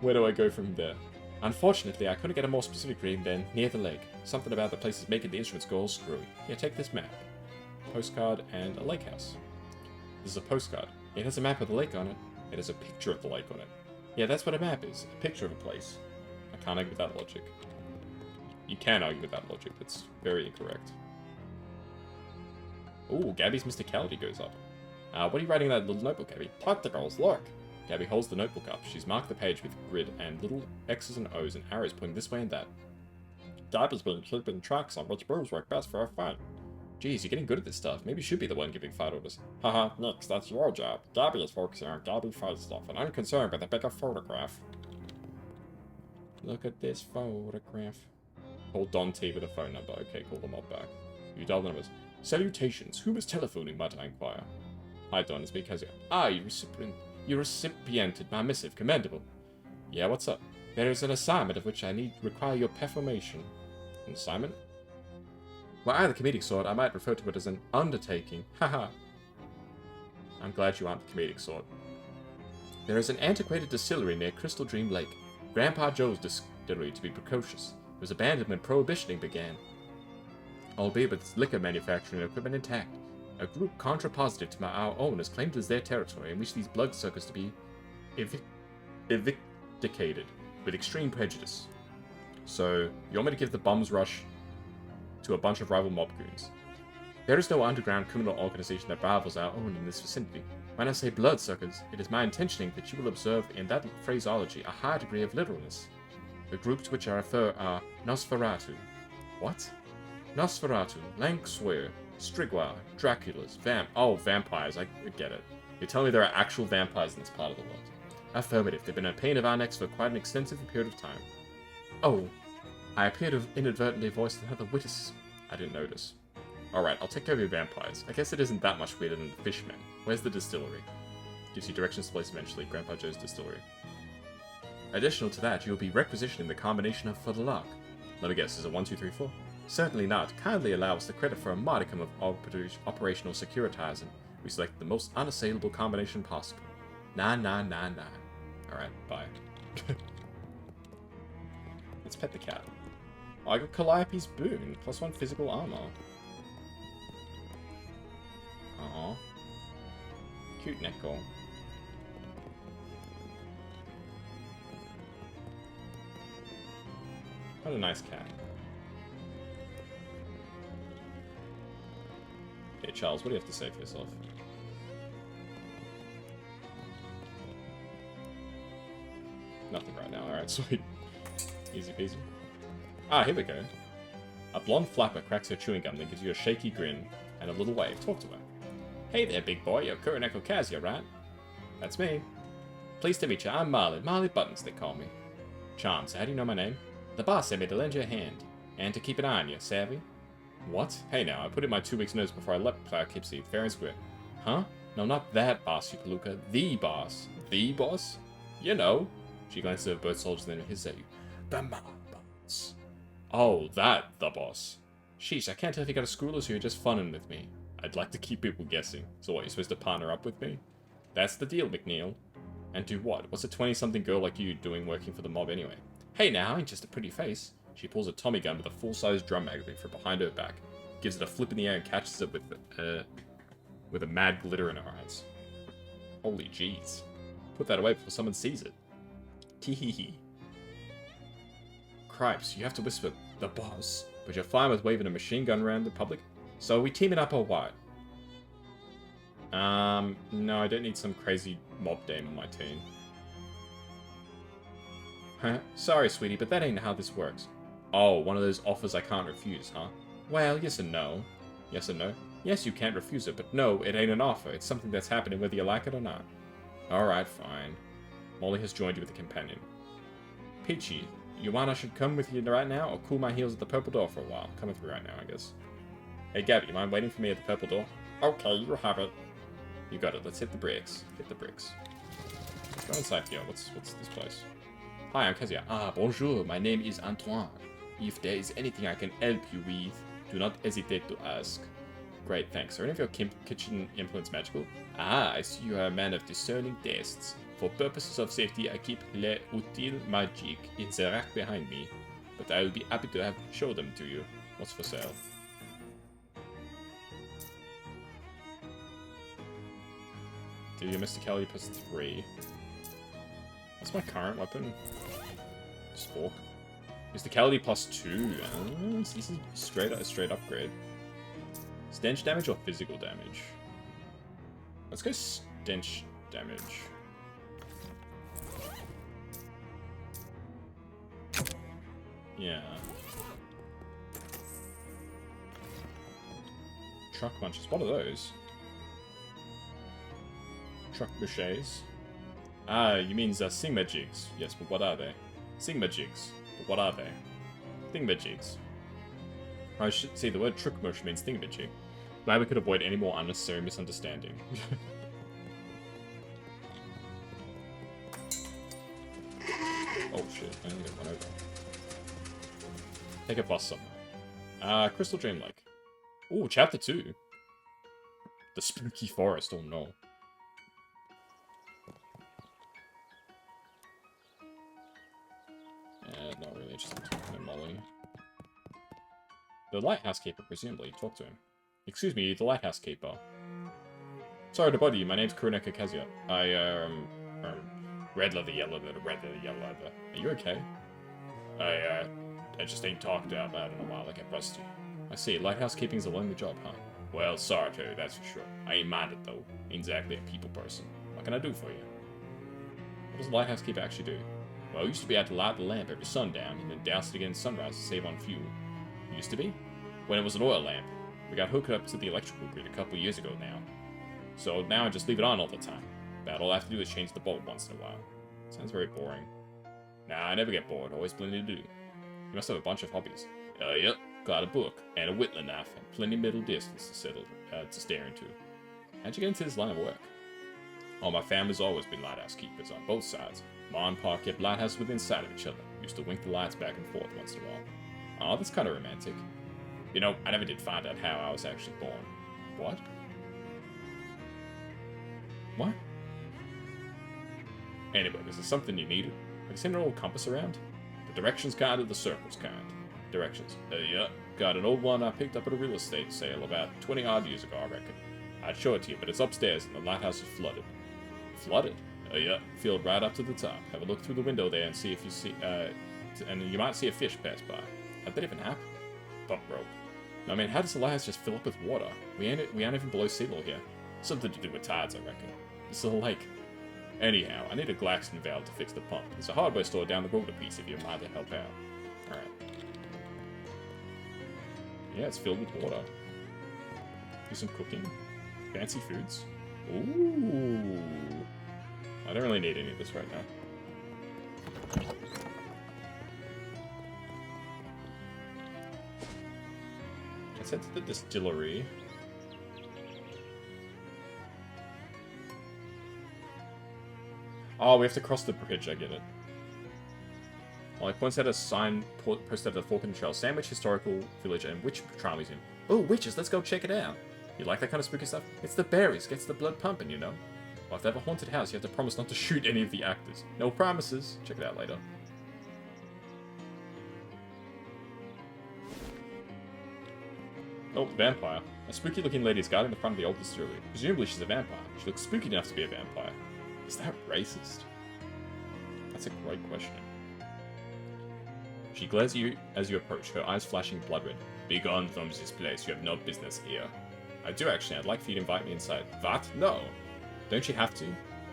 Where do I go from there? Unfortunately, I couldn't get a more specific reading than near the lake. Something about the place is making the instruments go all screwy. Here, take this map. Postcard and a lake house. This is a postcard. It has a map of the lake on it. It has a picture of the lake on it. Yeah, that's what a map is. A picture of a place. I can't argue with that logic. You can argue with that logic. That's very incorrect. Ooh, Gabby's mysticality goes up. What are you writing in that little notebook, Gabby? Tacticals, look! Gabby holds the notebook up. She's marked the page with grid and little X's and O's and arrows pointing this way and that. Gabby's been keeping tracks on which moves work best for her fun. Geez, you're getting good at this stuff. Maybe you should be the one giving fight orders. Haha, Nix, that's your job. Gabby is focusing on Gabby fight stuff and I'm concerned with the bigger photograph. Look at this photograph. Call Dante with a phone number. Okay, call the mob back. You dial the numbers. Salutations. Who was telephoning, might I inquire? Hi, Don. It's me, Kazuya. Ah, you recipiented my missive. Commendable. Yeah, what's up? There is an assignment of which I require your performation. An assignment? Well, I have the comedic sort. I might refer to it as an undertaking. Haha. I'm glad you aren't the comedic sort. There is an antiquated distillery near Crystal Dream Lake. Grandpa Joe's distillery, to be precocious. It was abandoned when Prohibitioning began. Albeit with its liquor manufacturing equipment intact. A group contrapositive to our own has claimed it as their territory and wishes these bloodsuckers to be evicted with extreme prejudice. So, you want me to give the bums rush to a bunch of rival mob goons? There is no underground criminal organization that rivals our own in this vicinity. When I say bloodsuckers, it is my intentioning that you will observe in that phraseology a high degree of literalness. The groups to which I refer are Nosferatu. What? Nosferatu, Lankswear, Strigwa, Draculas, vampires, I get it. You're telling me there are actual vampires in this part of the world? Affirmative, they've been a pain of our necks for quite an extensive period of time. Oh, I appear to have inadvertently voiced another witticism. I didn't notice. Alright, I'll take care of your vampires. I guess it isn't that much weirder than the fishmen. Where's the distillery? Gives you directions to place eventually, Grandpa Joe's distillery. Additional to that, you'll be requisitioning the combination of for the luck. Let me guess, is it 1, 2, 3, 4? Certainly not. Kindly allow us the credit for a modicum of operational securitizing. We select the most unassailable combination possible. 99999. Alright, bye. Let's pet the cat. Oh, I got Calliope's boon, +1 physical armor. Aww. Cute Neko. What a nice cat. Okay, Charles, what do you have to say for yourself? Nothing right now, alright, sweet. Easy peasy. Ah, here we go. A blonde flapper cracks her chewing gum, then gives you a shaky grin and a little wave. Talk to her. Hey there, big boy. You're Kuroneko Kazuya, right? That's me. Pleased to meet you. I'm Marley. Marley Buttons, they call me. Charms, how do you know my name? The boss sent me to lend you a hand. And to keep an eye on you, savvy? What? Hey now, I put in my 2 weeks notice before I left Poughkeepsie, fair and square. Huh? No, not that boss, you palooka. The boss. The boss? You know. She glances at both soldiers and then hisses at you. The mob boss. Oh, that, the boss. Sheesh, I can't tell if you got a school or so you're just funning with me. I'd like to keep people guessing. So what, you're supposed to partner up with me? That's the deal, McNeil. And do what? What's a 20-something girl like you doing working for the mob anyway? Hey now, ain't just a pretty face. She pulls a Tommy gun with a full-size drum magazine from behind her back, gives it a flip in the air and catches it with a mad glitter in her eyes. Holy jeez. Put that away before someone sees it. Teehee. Cripes, you have to whisper, the boss. But you're fine with waving a machine gun around the public? So are we teaming up or what? No, I don't need some crazy mob dame on my team. Huh? Sorry, sweetie, but that ain't how this works. Oh, one of those offers I can't refuse, huh? Well, yes and no. Yes and no? Yes, you can't refuse it, but no, it ain't an offer. It's something that's happening whether you like it or not. Alright, fine. Molly has joined you with a companion. Peachy, you want I should come with you right now, or cool my heels at the Purple Door for a while? Come with me right now, I guess. Hey, Gabby, you mind waiting for me at the Purple Door? Okay, you have it. You got it. Let's hit the bricks. Hit the bricks. Let's go inside here. What's this place? Hi, I'm Kazuya. Ah, bonjour. My name is Antoine. If there is anything I can help you with, do not hesitate to ask. Great, thanks. Are any of your kitchen implements magical? Ah, I see you are a man of discerning tastes. For purposes of safety, I keep les utiles magiques in the rack behind me, but I will be happy to show them to you. What's for sale? Do you Mr. Kelly +3? What's my current weapon? Spork. Mysticality +2. So this is a straight upgrade. Stench damage or physical damage? Let's go stench damage. Yeah. Truck munchers. What are those? Truck bouchers. Ah, you mean the Sigma-jigs. Yes, but what are they? Sigma-jigs. But what are they? Thingamajigs. I should see the word truckmush means thingamajig. Glad we could avoid any more unnecessary misunderstanding. Oh shit, I only got one over. Take a bus somewhere. Crystal Dream Lake. Ooh, chapter 2. The spooky forest, oh no. Not really interested in talking to Molly. The lighthouse keeper, presumably. Talk to him. Excuse me, the lighthouse keeper. Sorry to bother you, my name's Kuroneko Kazuya. Red leather, yellow leather, red leather, yellow leather. Are you okay? I just ain't talked out loud in a while, I get rusty. I see, lighthouse keeping's a lonely job, huh? Well, sorry to you, that's for sure. I ain't minded, though. Ain't exactly a people person. What can I do for you? What does the lighthouse keeper actually do? Well, I used to be out to light the lamp every sundown, and then douse it again at sunrise to save on fuel. Used to be? When it was an oil lamp. We got hooked up to the electrical grid a couple years ago now. So now I just leave it on all the time. About all I have to do is change the bulb once in a while. Sounds very boring. Nah, I never get bored, always plenty to do. You must have a bunch of hobbies. Yep. Got a book, and a whittling knife, and plenty of middle distance to stare into. How'd you get into this line of work? Oh, my family's always been lighthouse keepers on both sides. Ma and Pa kept lighthouses within sight of each other. Used to wink the lights back and forth once in a while. Oh, that's kind of romantic. You know, I never did find out how I was actually born. What? What? Anyway, is there something you needed? Have you seen an old compass around? The directions kind or the circles kind? Directions. Yeah. Got an old one I picked up at a real estate sale about 20 odd years ago, I reckon. I'd show it to you, but it's upstairs and the lighthouse is flooded. Flooded? Yeah. Filled right up to the top. Have a look through the window there and see if you see, and you might see a fish pass by. How'd that even happen? Pump broke. I mean, how does the lighthouse just fill up with water? We ain't even below sea level here. Something to do with tides, I reckon. This is a lake. Anyhow, I need a Glaxton valve to fix the pump. There's a hardware store down the road a piece if you mind to help out. Alright. Yeah, it's filled with water. Do some cooking. Fancy foods. Ooh. I don't really need any of this right now. Let's head to the distillery. Oh, we have to cross the bridge, I get it. Well, it points out a sign posted at the Fork in the Trail. Sandwich Historical Village and Witch Trial Museum. Oh, witches, let's go check it out. You like that kind of spooky stuff? It's the berries, gets the blood pumping, you know? Well, if they have a haunted house, you have to promise not to shoot any of the actors. No promises. Check it out later. Oh, vampire. A spooky looking lady is guarding the front of the old distillery. Presumably she's a vampire. She looks spooky enough to be a vampire. Is that racist? That's a great question. She glares at you as you approach, her eyes flashing blood red. Be gone from this place, you have no business here. I do actually, I'd like for you to invite me inside. What? No! Don't you have to?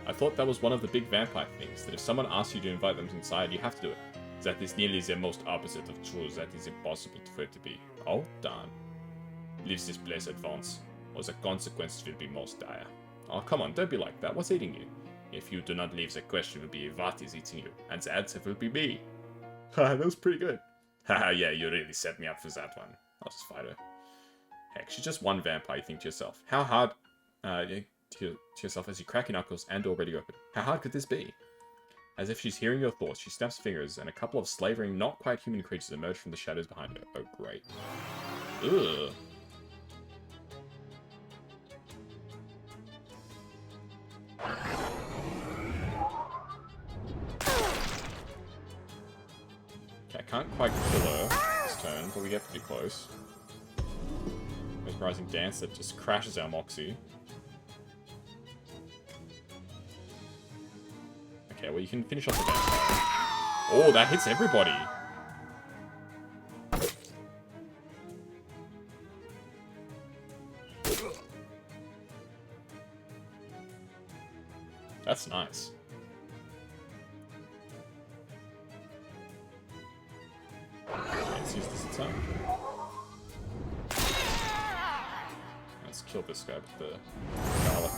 I thought that was one of the big vampire things, that if someone asks you to invite them inside, you have to do it. That is nearly the most opposite of true, that is impossible for it to be. Oh, darn. Leave this place at once, or the consequences will be most dire. Oh, come on, don't be like that, what's eating you? If you do not leave, the question will be what is eating you, and the answer will be me. Haha, that was pretty good. Haha, yeah, you really set me up for that one. I'll just fight her. Heck, she's just one vampire, you think to yourself. How hard, to yourself as you crack your knuckles and already open. How hard could this be? As if she's hearing your thoughts, she snaps fingers, and a couple of slavering, not quite human creatures emerge from the shadows behind her. Oh, great. Ugh. Okay, I can't quite kill her this turn, but we get pretty close. Mesmerizing dance that just crashes our moxie. Okay, well you can finish off the vampire. Oh, that hits everybody! That's nice. Okay, let's use this attack. kill this guy with the garlic.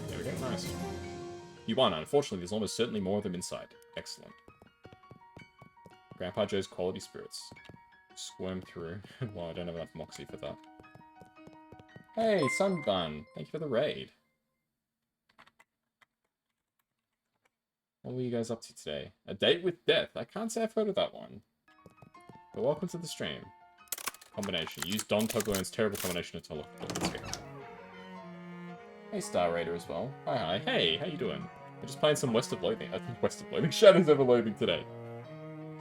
There we go, nice. You won. Unfortunately, there's almost certainly more of them inside. Excellent. Grandpa Joe's quality spirits. Squirm through. Well, I don't have enough moxie for that. Hey, Sunbun! Thank you for the raid. What were you guys up to today? A date with death. I can't say I've heard of that one. But welcome to the stream. Combination. Use Don Toblerone's terrible combination to teleport. Let's go. Hey, Star Raider as well. Hi. Hey, how you doing? We're just playing some West of Loathing. I think West of Loathing. Shadows over Loathing today.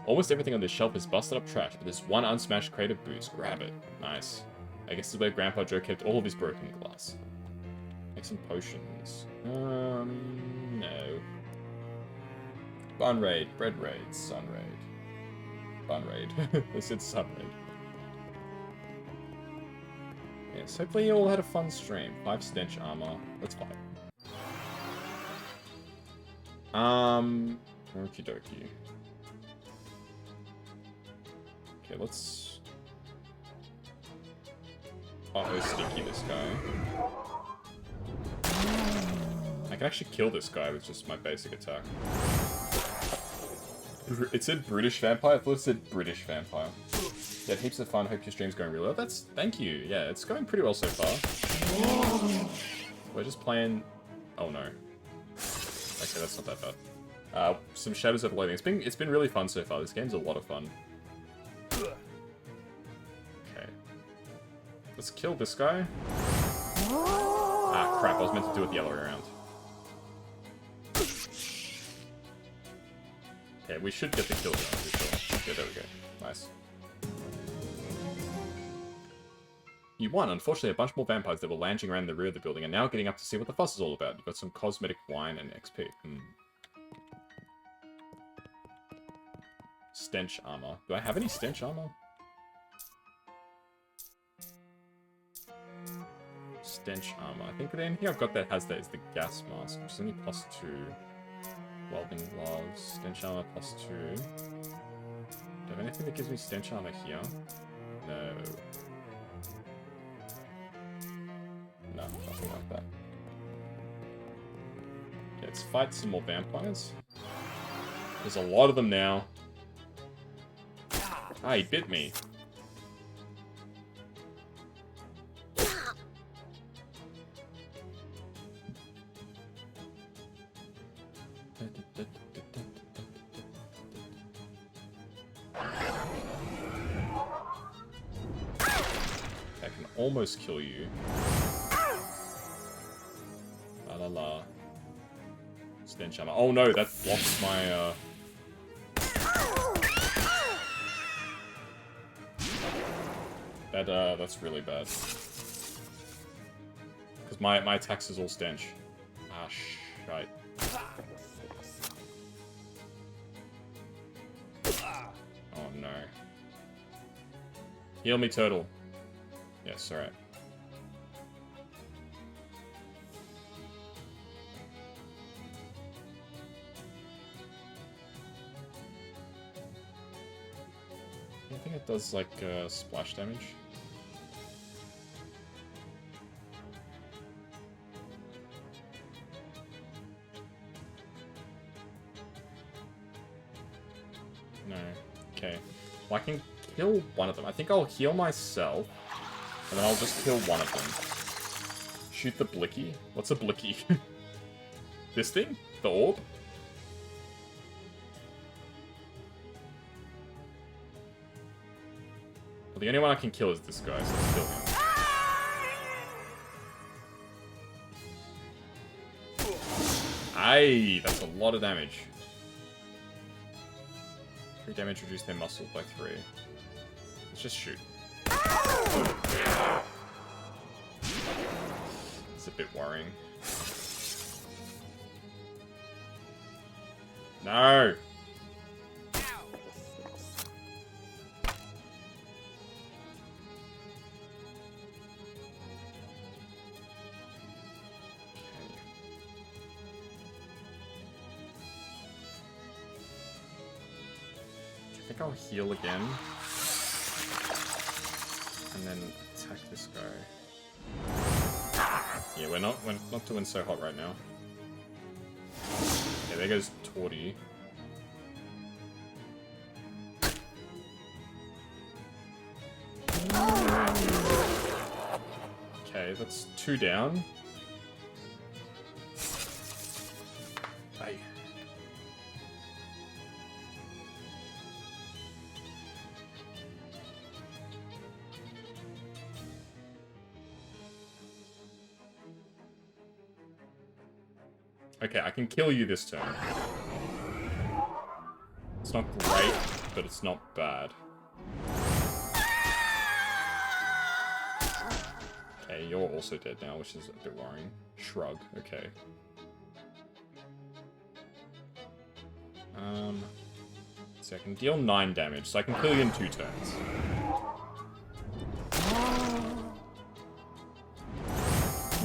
Almost everything on this shelf is busted up trash, but there's one unsmashed crate of booze. Grab it. Nice. I guess this is where Grandpa Joe kept all of his broken glass. Make some potions. No. Bun raid, bread raid, sun raid. Bun raid. They said sun raid. Yes, hopefully you all had a fun stream. 5 stench armor. Let's fight. Okie dokie. Okay, let's... Uh-oh, stinky this guy. I can actually kill this guy with just my basic attack. It said British vampire? I thought it said British vampire. Yeah, heaps of fun. Hope your stream's going really well. Thank you. Yeah, it's going pretty well so far. We're just playing... Oh no. Okay, that's not that bad. Some Shadows of Loathing. It's been really fun so far. This game's a lot of fun. Okay. Let's kill this guy. Ah, crap. I was meant to do it the other way around. Okay, we should get the kill here, I'm pretty sure. Yeah, there we go. Nice. You won. Unfortunately, a bunch more vampires that were lounging around the rear of the building are now getting up to see what the fuss is all about. You've got some cosmetic wine and XP. Stench armor. Do I have any stench armor? Stench armor. I think the only thing I've got that has that is the gas mask, which is only +2. Welding gloves. Stench armor +2. Do I have anything that gives me stench armor here? No. No, nothing like that. Okay, let's fight some more vampires. There's a lot of them now. Ah, he bit me. I can almost kill you. La la la. Stench armor. Oh no, that blocks my that's really bad. Because my attacks is all stench. Ah, shite. Oh no. Heal me, turtle. Yes, alright. I think it does like splash damage. No. Okay. Well, I can kill one of them. I think I'll heal myself, and then I'll just kill one of them. Shoot the blicky? What's a blicky? This thing? The orb? Well, the only one I can kill is this guy, so let's kill him. Aye, that's a lot of damage. 3 damage, reduce their muscle by 3. Let's just shoot. It's a bit worrying. No! I think I'll heal again. And then attack this guy. Yeah, we're not doing so hot right now. Yeah, there goes Torty. Okay, that's 2 down. Hey. Okay, I can kill you this turn. It's not great, but it's not bad. Okay, you're also dead now, which is a bit worrying. Shrug, okay. So I can deal 9 damage, so I can kill you in 2 turns.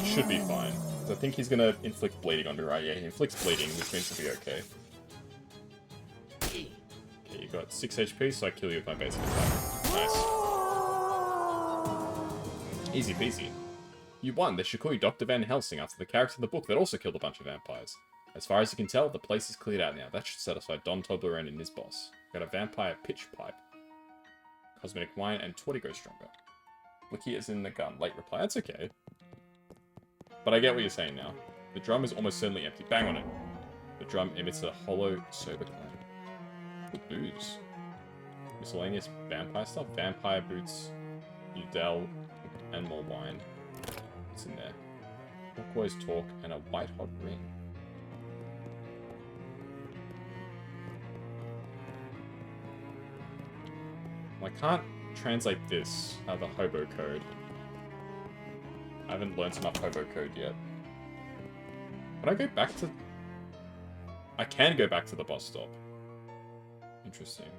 Should be fine. I think he's gonna inflict bleeding on me, right? Yeah, he inflicts bleeding, which means he'll be okay. Okay, you got 6 HP, so I kill you with my basic attack. Nice. Easy peasy. You won. They should call you Dr. Van Helsing after the character in the book that also killed a bunch of vampires. As far as you can tell, the place is cleared out now. That should satisfy Don Toblerone and his boss. Got a vampire pitch pipe. Cosmetic wine and Torty goes stronger. Wiki is in the gun. Late reply. That's okay. But I get what you're saying now. The drum is almost certainly empty. Bang on it. The drum emits a hollow, sober clang. Good booze. Miscellaneous vampire stuff. Vampire boots, Udell, and more wine. What's in there? Turquoise talk and a white hot ring. Well, I can't translate this out of the hobo code. I haven't learned enough hobo code yet. Can I go back to... I can go back to the bus stop. Interesting.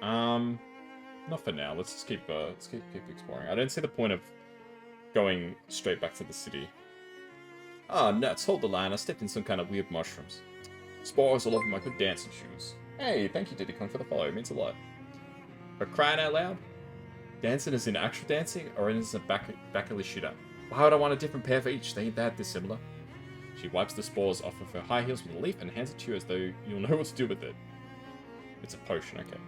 Not for now. Let's just keep exploring. I don't see the point of going straight back to the city. Ah, nuts. Hold the line. I stepped in some kind of weird mushrooms. Spores all over my good dancing shoes. Hey, thank you, Diddy Kong, for the follow. It means a lot. But crying out loud? Dancing is in actual dancing, or is it a backily shooter? Why would I want a different pair for each? They ain't that dissimilar. She wipes the spores off of her high heels with a leaf and hands it to you as though you'll know what to do with it. It's a potion, okay.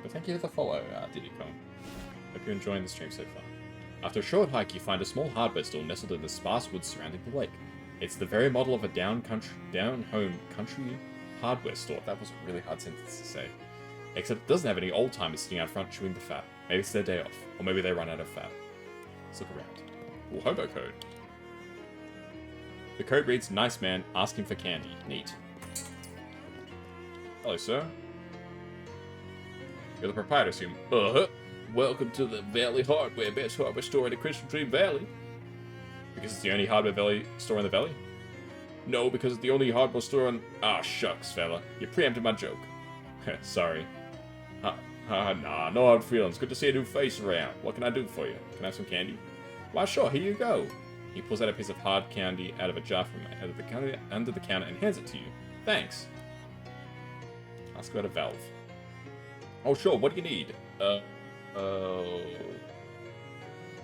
But thank you for the follow, Diddy Kong. Hope you're enjoying the stream so far. After a short hike, you find a small hardware store nestled in the sparse woods surrounding the lake. It's the very model of a down-home country hardware store. That was a really hard sentence to say. Except it doesn't have any old-timers sitting out front chewing the fat. Maybe it's their day off, or maybe they run out of fat. Let's look around. Ooh, hobo code. The code reads, nice man, asking for candy. Neat. Hello, sir. You're the proprietor, assume. Welcome to the Valley Hardware, best hardware store in the Crystal Dream Valley. Because it's the only hardware store in the valley? No, because it's the only hardware store in... Ah, shucks, fella. You preempted my joke. Sorry. Nah, no hard feelings. Good to see a new face around. What can I do for you? Can I have some candy? Why, sure, here you go. He pulls out a piece of hard candy out of a jar from under the counter and hands it to you. Thanks. Ask about a valve. Oh, sure, what do you need? I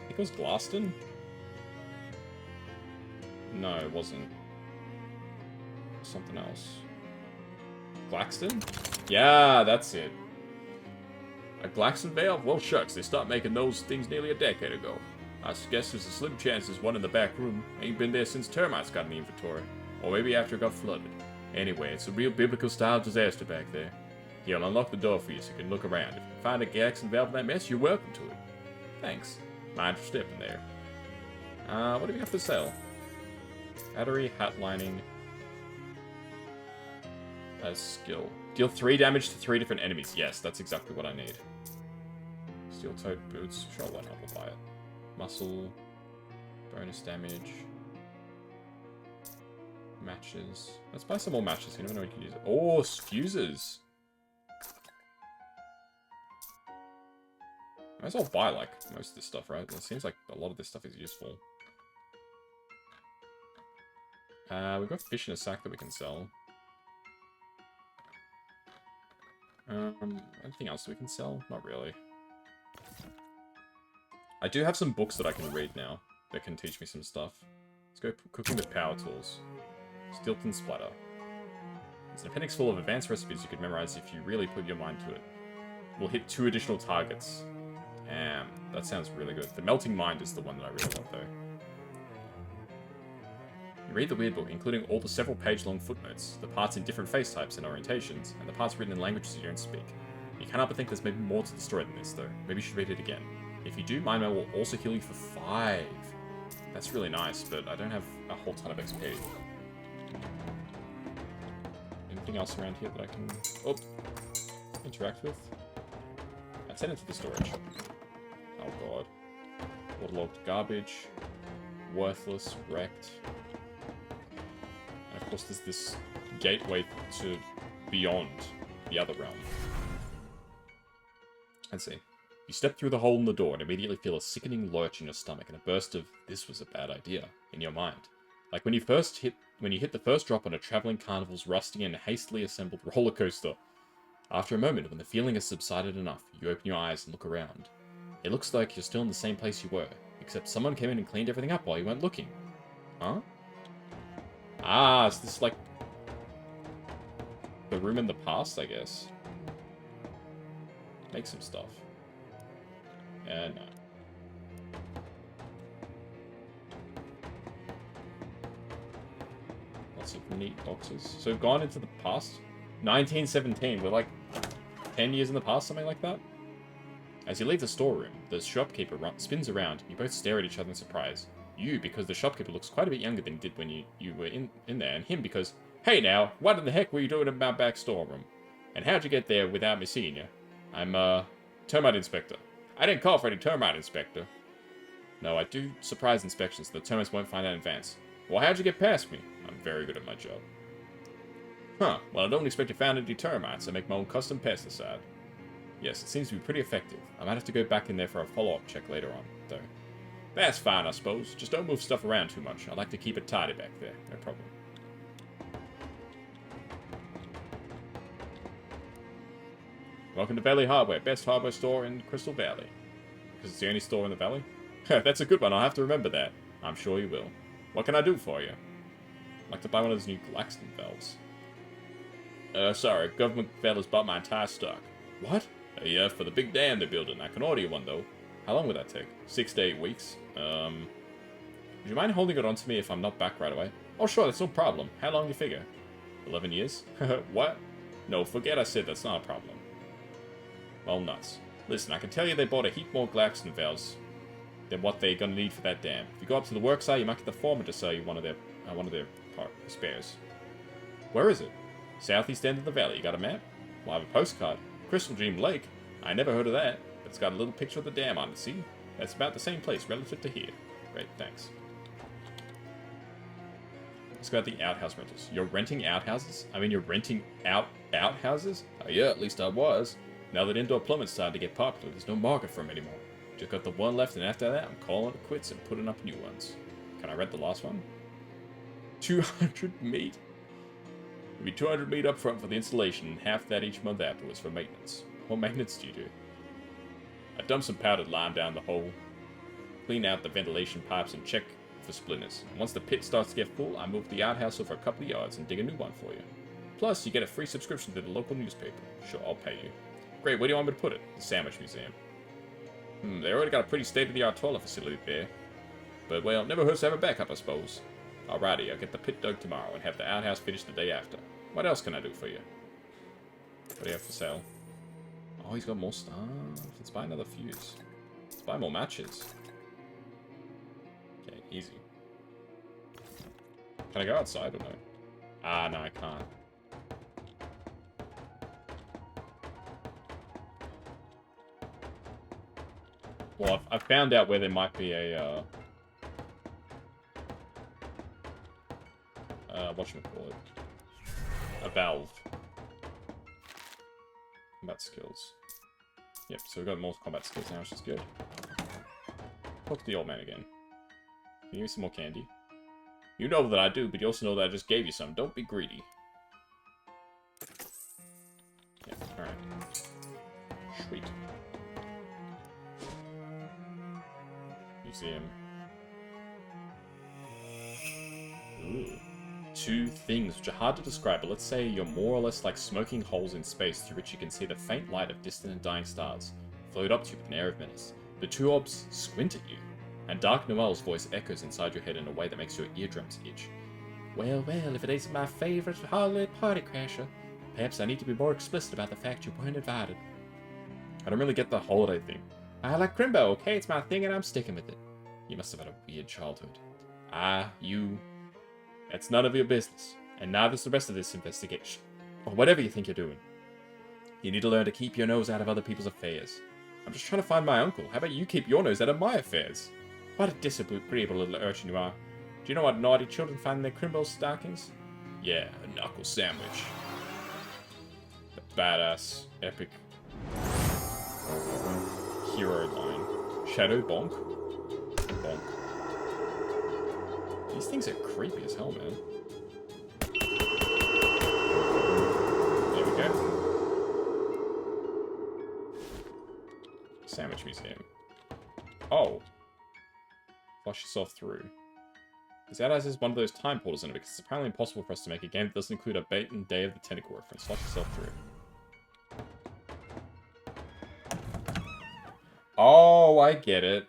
think it was Glaston? No, it wasn't. Something else. Glaxton? Yeah, that's it. A Glaxton valve? Well, shucks, they stopped making those things nearly a decade ago. I guess there's a slim chance there's one in the back room. Ain't been there since termites got in the inventory. Or maybe after it got flooded. Anyway, it's a real biblical-style disaster back there. Here, I'll unlock the door for you so you can look around. If you find a Glaxton valve in that mess, you're welcome to it. Thanks. Mind for stepping there. What do we have for sale? Battery, hat lining... as skill. Deal 3 damage to 3 different enemies. Yes, that's exactly what I need. Steel-toed boots. Sure, why not? We'll buy it. Muscle. Bonus damage. Matches. Let's buy some more matches. You never know when you can use it. Oh, fuses. Might as well buy, like, most of this stuff, right? It seems like a lot of this stuff is useful. We've got fish in a sack that we can sell. Anything else we can sell? Not really. I do have some books that I can read now that can teach me some stuff. Let's go cooking with power tools. Stilton splatter. It's an appendix full of advanced recipes you could memorize if you really put your mind to it. We'll hit 2 additional targets. Damn, that sounds really good. The melting mind is the one that I really want, though. You read the weird book, including all the several page-long footnotes, the parts in different face types and orientations, and the parts written in languages you don't speak. You cannot but think there's maybe more to the story than this, though. Maybe you should read it again. If you do, Mind Mail will also heal you for 5. That's really nice, but I don't have a whole ton of XP. Anything else around here that I can... Oh! Interact with? I'd send it to the storage. Oh god. Waterlogged garbage. Worthless. Wrecked. And of course there's this gateway to beyond the other realm. Let's see. You step through the hole in the door and immediately feel a sickening lurch in your stomach and a burst of "this was a bad idea" in your mind. Like when you hit the first drop on a traveling carnival's rusty and hastily assembled roller coaster. After a moment, when the feeling has subsided enough, you open your eyes and look around. It looks like you're still in the same place you were, except someone came in and cleaned everything up while you weren't looking. Huh? Ah, is this like the room in the past, I guess? Make some stuff. No. Lots of neat boxes. So we've gone into the past. 1917. We're like 10 years in the past, something like that. As you leave the storeroom, the shopkeeper spins around. You both stare at each other in surprise. You, because the shopkeeper looks quite a bit younger than he did when you were in there. And him, because, hey now, what in the heck were you doing in my back storeroom? And how'd you get there without me seeing you? I'm, termite inspector. I didn't call for any termite inspector. No, I do surprise inspections so the termites won't find out in advance. Well, how'd you get past me? I'm very good at my job. Huh, well, I don't expect you found any termites. I make my own custom pesticide. Yes, it seems to be pretty effective. I might have to go back in there for a follow-up check later on, though. That's fine, I suppose. Just don't move stuff around too much. I like to keep it tidy back there. No problem. Welcome to Valley Hardware, best hardware store in Crystal Valley. Because it's the only store in the valley? That's a good one, I'll have to remember that. I'm sure you will. What can I do for you? I'd like to buy one of those new Glaxton valves. Sorry, government fellas bought my entire stock. What? Yeah, for the big dam they're building. I can order you one, though. How long would that take? 6 to 8 weeks. Would you mind holding it on to me if I'm not back right away? Oh, sure, that's no problem. How long do you figure? 11 years? What? No, forget I said that's not a problem. Well, nuts. Listen, I can tell you they bought a heap more Glaxton valves than what they're gonna need for that dam. If you go up to the worksite, you might get the foreman to sell you one of their spares. Where is it? Southeast end of the valley. You got a map? Well, I have a postcard. Crystal Dream Lake. I never heard of that, but it's got a little picture of the dam on it, see? That's about the same place relative to here. Great, thanks. Let's go at the outhouse rentals. You're renting outhouses? I mean, you're renting outhouses? Oh, yeah, at least I was. Now that indoor plumbing's starting to get popular, there's no market for them anymore. Just got the one left, and after that, I'm calling it quits and putting up new ones. Can I rent the last one? 200 meat? It'll be 200 meat up front for the installation, and half that each month afterwards for maintenance. What maintenance do you do? I dump some powdered lime down the hole, clean out the ventilation pipes, and check for splinters. And once the pit starts to get full, I move the outhouse over a couple of yards and dig a new one for you. Plus, you get a free subscription to the local newspaper. Sure, I'll pay you. Great, where do you want me to put it? The Sandwich Museum. They already got a pretty state-of-the-art toilet facility there. But, well, never hurts to have a backup, I suppose. Alrighty, I'll get the pit dug tomorrow and have the outhouse finished the day after. What else can I do for you? What do you have for sale? Oh, he's got more stuff. Let's buy another fuse. Let's buy more matches. Okay, easy. Can I go outside or no? Ah, no, I can't. Well, I've found out where there might be a, whatchamacallit? A valve. Combat skills. Yep, so we've got more combat skills now, which is good. Talk to the old man again. Can you give me some more candy? You know that I do, but you also know that I just gave you some. Don't be greedy. Yeah, alright. Sweet. Museum. Ooh. Two things which are hard to describe, but let's say you're more or less like smoking holes in space through which you can see the faint light of distant and dying stars float up to you with an air of menace. The two orbs squint at you, and Dark Noel's voice echoes inside your head in a way that makes your eardrums itch. Well, well, if it isn't my favourite holiday party crasher, perhaps I need to be more explicit about the fact you weren't invited. I don't really get the holiday thing. I like Crimbo, okay? It's my thing and I'm sticking with it. You must have had a weird childhood. You... That's none of your business, and neither's the rest of this investigation. Or whatever you think you're doing. You need to learn to keep your nose out of other people's affairs. I'm just trying to find my uncle. How about you keep your nose out of my affairs? What a disagreeable little urchin you are. Do you know what naughty children find in their Crimbo stockings? Yeah, a knuckle sandwich. The badass, epic hero line. Shadow bonk. Bonk. These things are creepy as hell, man. There we go. Sandwich museum. Oh. Flush yourself through. This outhouse is one of those time portals in it because it's apparently impossible for us to make a game that doesn't include a bait and Day of the Tentacle reference. Flush yourself through. Oh, I get it.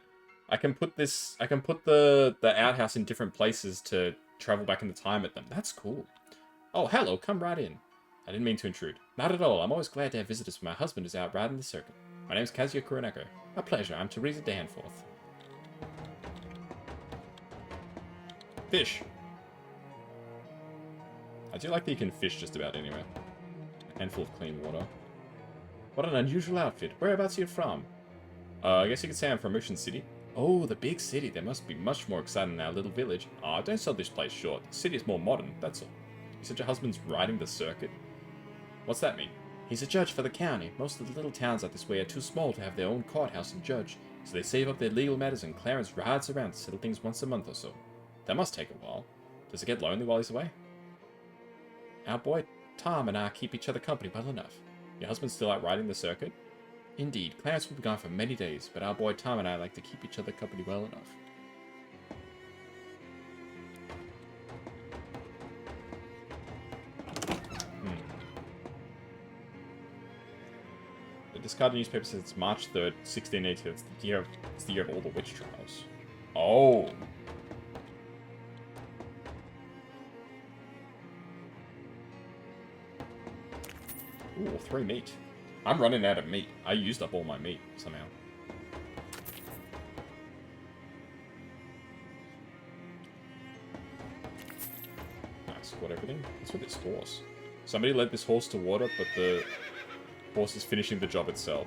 I can put the outhouse in different places to travel back in the time at them. That's cool. Oh, hello, come right in. I didn't mean to intrude. Not at all. I'm always glad to have visitors when my husband is out riding the circuit. My name's Kazuya Kuroneko. A pleasure. I'm Teresa Danforth. Fish. I do like that you can fish just about anywhere. A handful of clean water. What an unusual outfit. Whereabouts are you from? I guess you could say I'm from Ocean City. Oh, the big city. There must be much more exciting than our little village. Ah, don't sell this place short. The city is more modern, that's all. You said your husband's riding the circuit? What's that mean? He's a judge for the county. Most of the little towns out this way are too small to have their own courthouse and judge, so they save up their legal matters and Clarence rides around to settle things once a month or so. That must take a while. Does it get lonely while he's away? Our boy Tom and I keep each other company well enough. Your husband's still out riding the circuit? Indeed, Clarence will be gone for many days, but our boy Tom and I like to keep each other company well enough. The discarded newspaper says it's March 3rd, 1682. It's the year of all the witch trials. Oh! Ooh, 3 meat. I'm running out of meat. I used up all my meat, somehow. Nice, got everything. What's with this horse? Somebody led this horse to water, but the horse is finishing the job itself.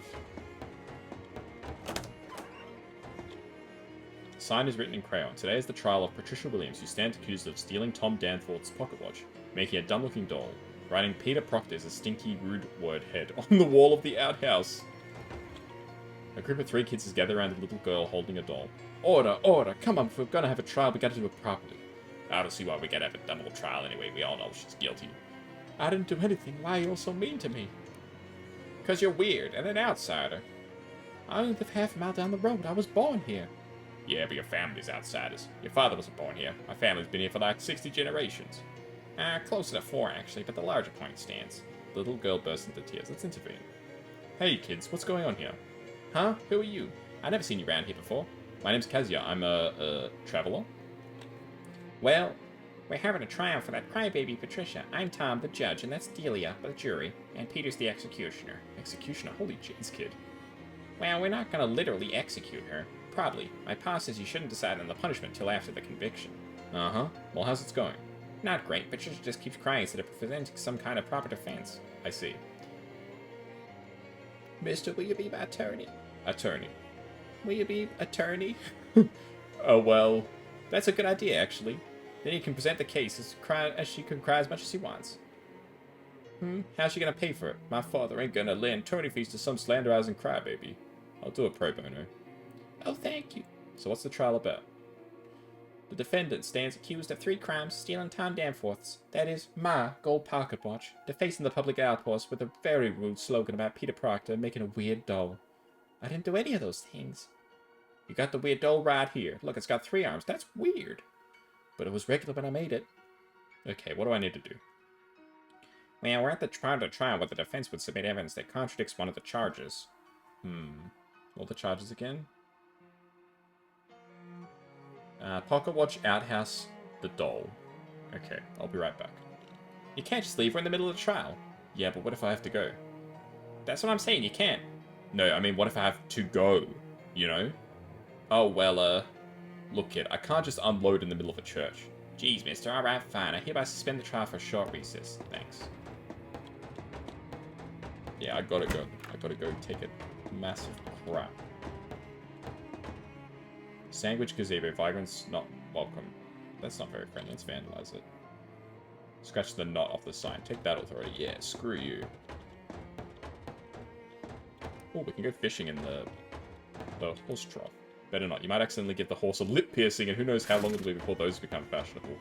The sign is written in crayon. Today is the trial of Patricia Williams, who stands accused of stealing Tom Danforth's pocket watch, making a dumb-looking doll, writing Peter Proctor's a stinky, rude word head on the wall of the outhouse. A group of 3 kids is gathered around a little girl holding a doll. Order, order, come on, if we're gonna have a trial, we gotta do it properly. I don't see why we gotta have a dumb old trial anyway, we all know she's guilty. I didn't do anything, why are you all so mean to me? 'Cause you're weird, and an outsider. I only live half a mile down the road, I was born here. Yeah, but your family's outsiders. Your father wasn't born here. My family's been here for like 60 generations. Closer to 4 actually, but the larger point stands. The little girl bursts into tears. Let's intervene. Hey kids, what's going on here? Huh? Who are you? I've never seen you around here before. My name's Kazuya. I'm a traveler. Well, we're having a trial for that crybaby Patricia. I'm Tom, the judge, and that's Delia, the jury, and Peter's the executioner. Executioner? Holy jeez, kid. Well, we're not gonna literally execute her. Probably. My pa says you shouldn't decide on the punishment till after the conviction. Uh-huh. Well, how's it going? Not great, Patricia just keeps crying instead of presenting some kind of proper defense. I see. Mister, will you be my attorney? Attorney. Will you be attorney? Oh, well, that's a good idea, actually. Then you can present the case as she can cry as much as she wants. How's she gonna pay for it? My father ain't gonna lend attorney fees to some slanderizing crybaby. I'll do a pro bono. Oh, thank you. So what's the trial about? The defendant stands accused of 3 crimes: stealing town Danforth's, that is, my gold pocket watch, defacing the public outpost with a very rude slogan about Peter Proctor making a weird doll. I didn't do any of those things. You got the weird doll right here. Look, it's got 3 arms. That's weird. But it was regular when I made it. Okay, what do I need to do? Well, we're at the trial where the defense would submit evidence that contradicts one of the charges. What are the charges again? Pocket watch, outhouse, the doll. Okay, I'll be right back. You can't just leave her in the middle of the trial. Yeah, but what if I have to go? That's what I'm saying, you can't. No, I mean, what if I have to go? You know? Oh, well, look, kid, I can't just unload in the middle of a church. Jeez, mister, alright, fine. I hereby suspend the trial for a short recess. Thanks. Yeah, I gotta go. I gotta go take a massive crap. Sandwich gazebo. Vagrants not welcome. That's not very friendly. Let's vandalize it. Scratch the knot off the sign. Take that authority. Yeah, screw you. Oh, we can go fishing in the horse trough. Better not. You might accidentally give the horse a lip piercing, and who knows how long it'll be before those become fashionable.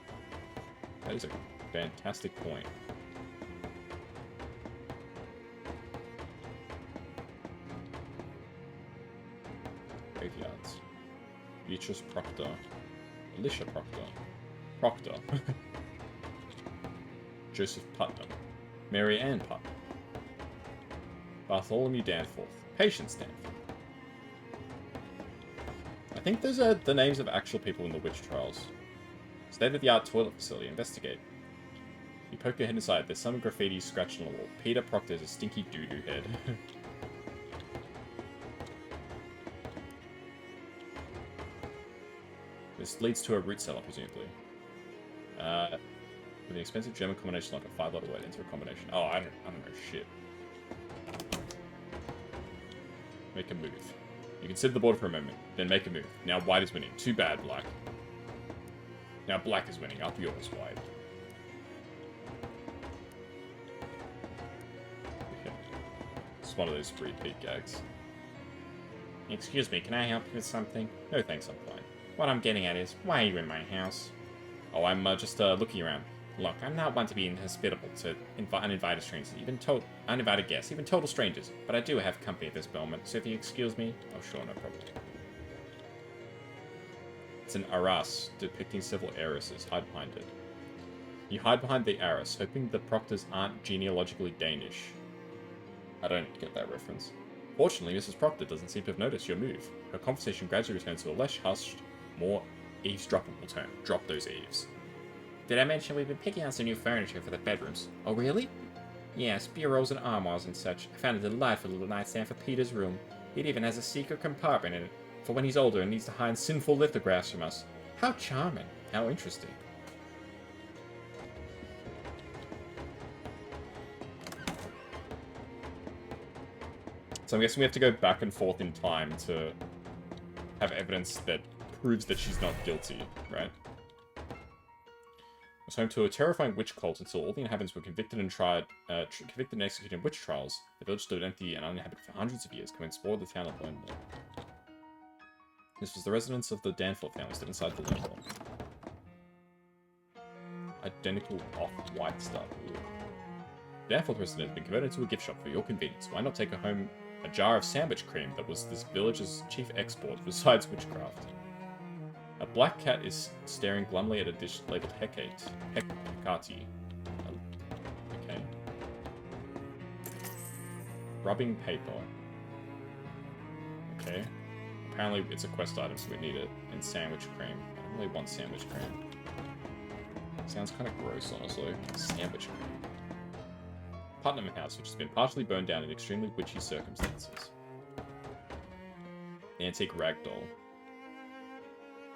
That is a fantastic point. Graveyards. Beatrice Proctor. Alicia Proctor. Proctor. Joseph Putnam. Mary Ann Putnam. Bartholomew Danforth. Patience Danforth. I think those are the names of actual people in the witch trials. State-of-the-art toilet facility. Investigate. You poke your head inside. There's some graffiti scratched on the wall. Peter Proctor's a stinky doo-doo head. This leads to a root cellar, presumably. With an expensive German combination like a 5-letter word, enter a combination. Oh, I don't know shit. Make a move. You consider the board for a moment, then make a move. Now white is winning. Too bad, black. Now black is winning. Up yours, white. Okay. It's one of those repeat gags. Excuse me, can I help you with something? No thanks, I'm fine. What I'm getting at is, why are you in my house? Oh, I'm just looking around. Look, I'm not one to be inhospitable to uninvited strangers, uninvited guests, even total strangers, but I do have company at this moment, so if you excuse me... Oh, sure, no problem. It's an arras depicting several heiresses. Hide behind it. You hide behind the arras, hoping the Proctors aren't genealogically Danish. I don't get that reference. Fortunately, Mrs. Proctor doesn't seem to have noticed your move. Her conversation gradually returns to a less hushed, more eavesdroppable tone. Drop those eaves. Did I mention we've been picking out some new furniture for the bedrooms? Oh, really? Yes, bureaus and armoires and such. I found a delightful little nightstand for Peter's room. It even has a secret compartment in it, for when he's older and needs to hide sinful lithographs from us. How charming. How interesting. So I'm guessing we have to go back and forth in time to have evidence that proves that she's not guilty, right? Was home to a terrifying witch cult until all the inhabitants were convicted and convicted and executed in witch trials. The village stood empty and uninhabited for hundreds of years, coming to explore the town of Lone. This was the residence of the Danforth family, stood inside the Lone. Identical off-white stuff. Ooh. Danforth residence had been converted into a gift shop for your convenience. Why not take home a jar of sandwich cream that was this village's chief export, besides witchcraft? A black cat is staring glumly at a dish labeled Hecate. Hecate. Okay. Rubbing paper. Okay. Apparently it's a quest item, so we need it. And sandwich cream. I don't really want sandwich cream. Sounds kind of gross, honestly. Sandwich cream. Putnam House, which has been partially burned down in extremely witchy circumstances. Antique rag doll.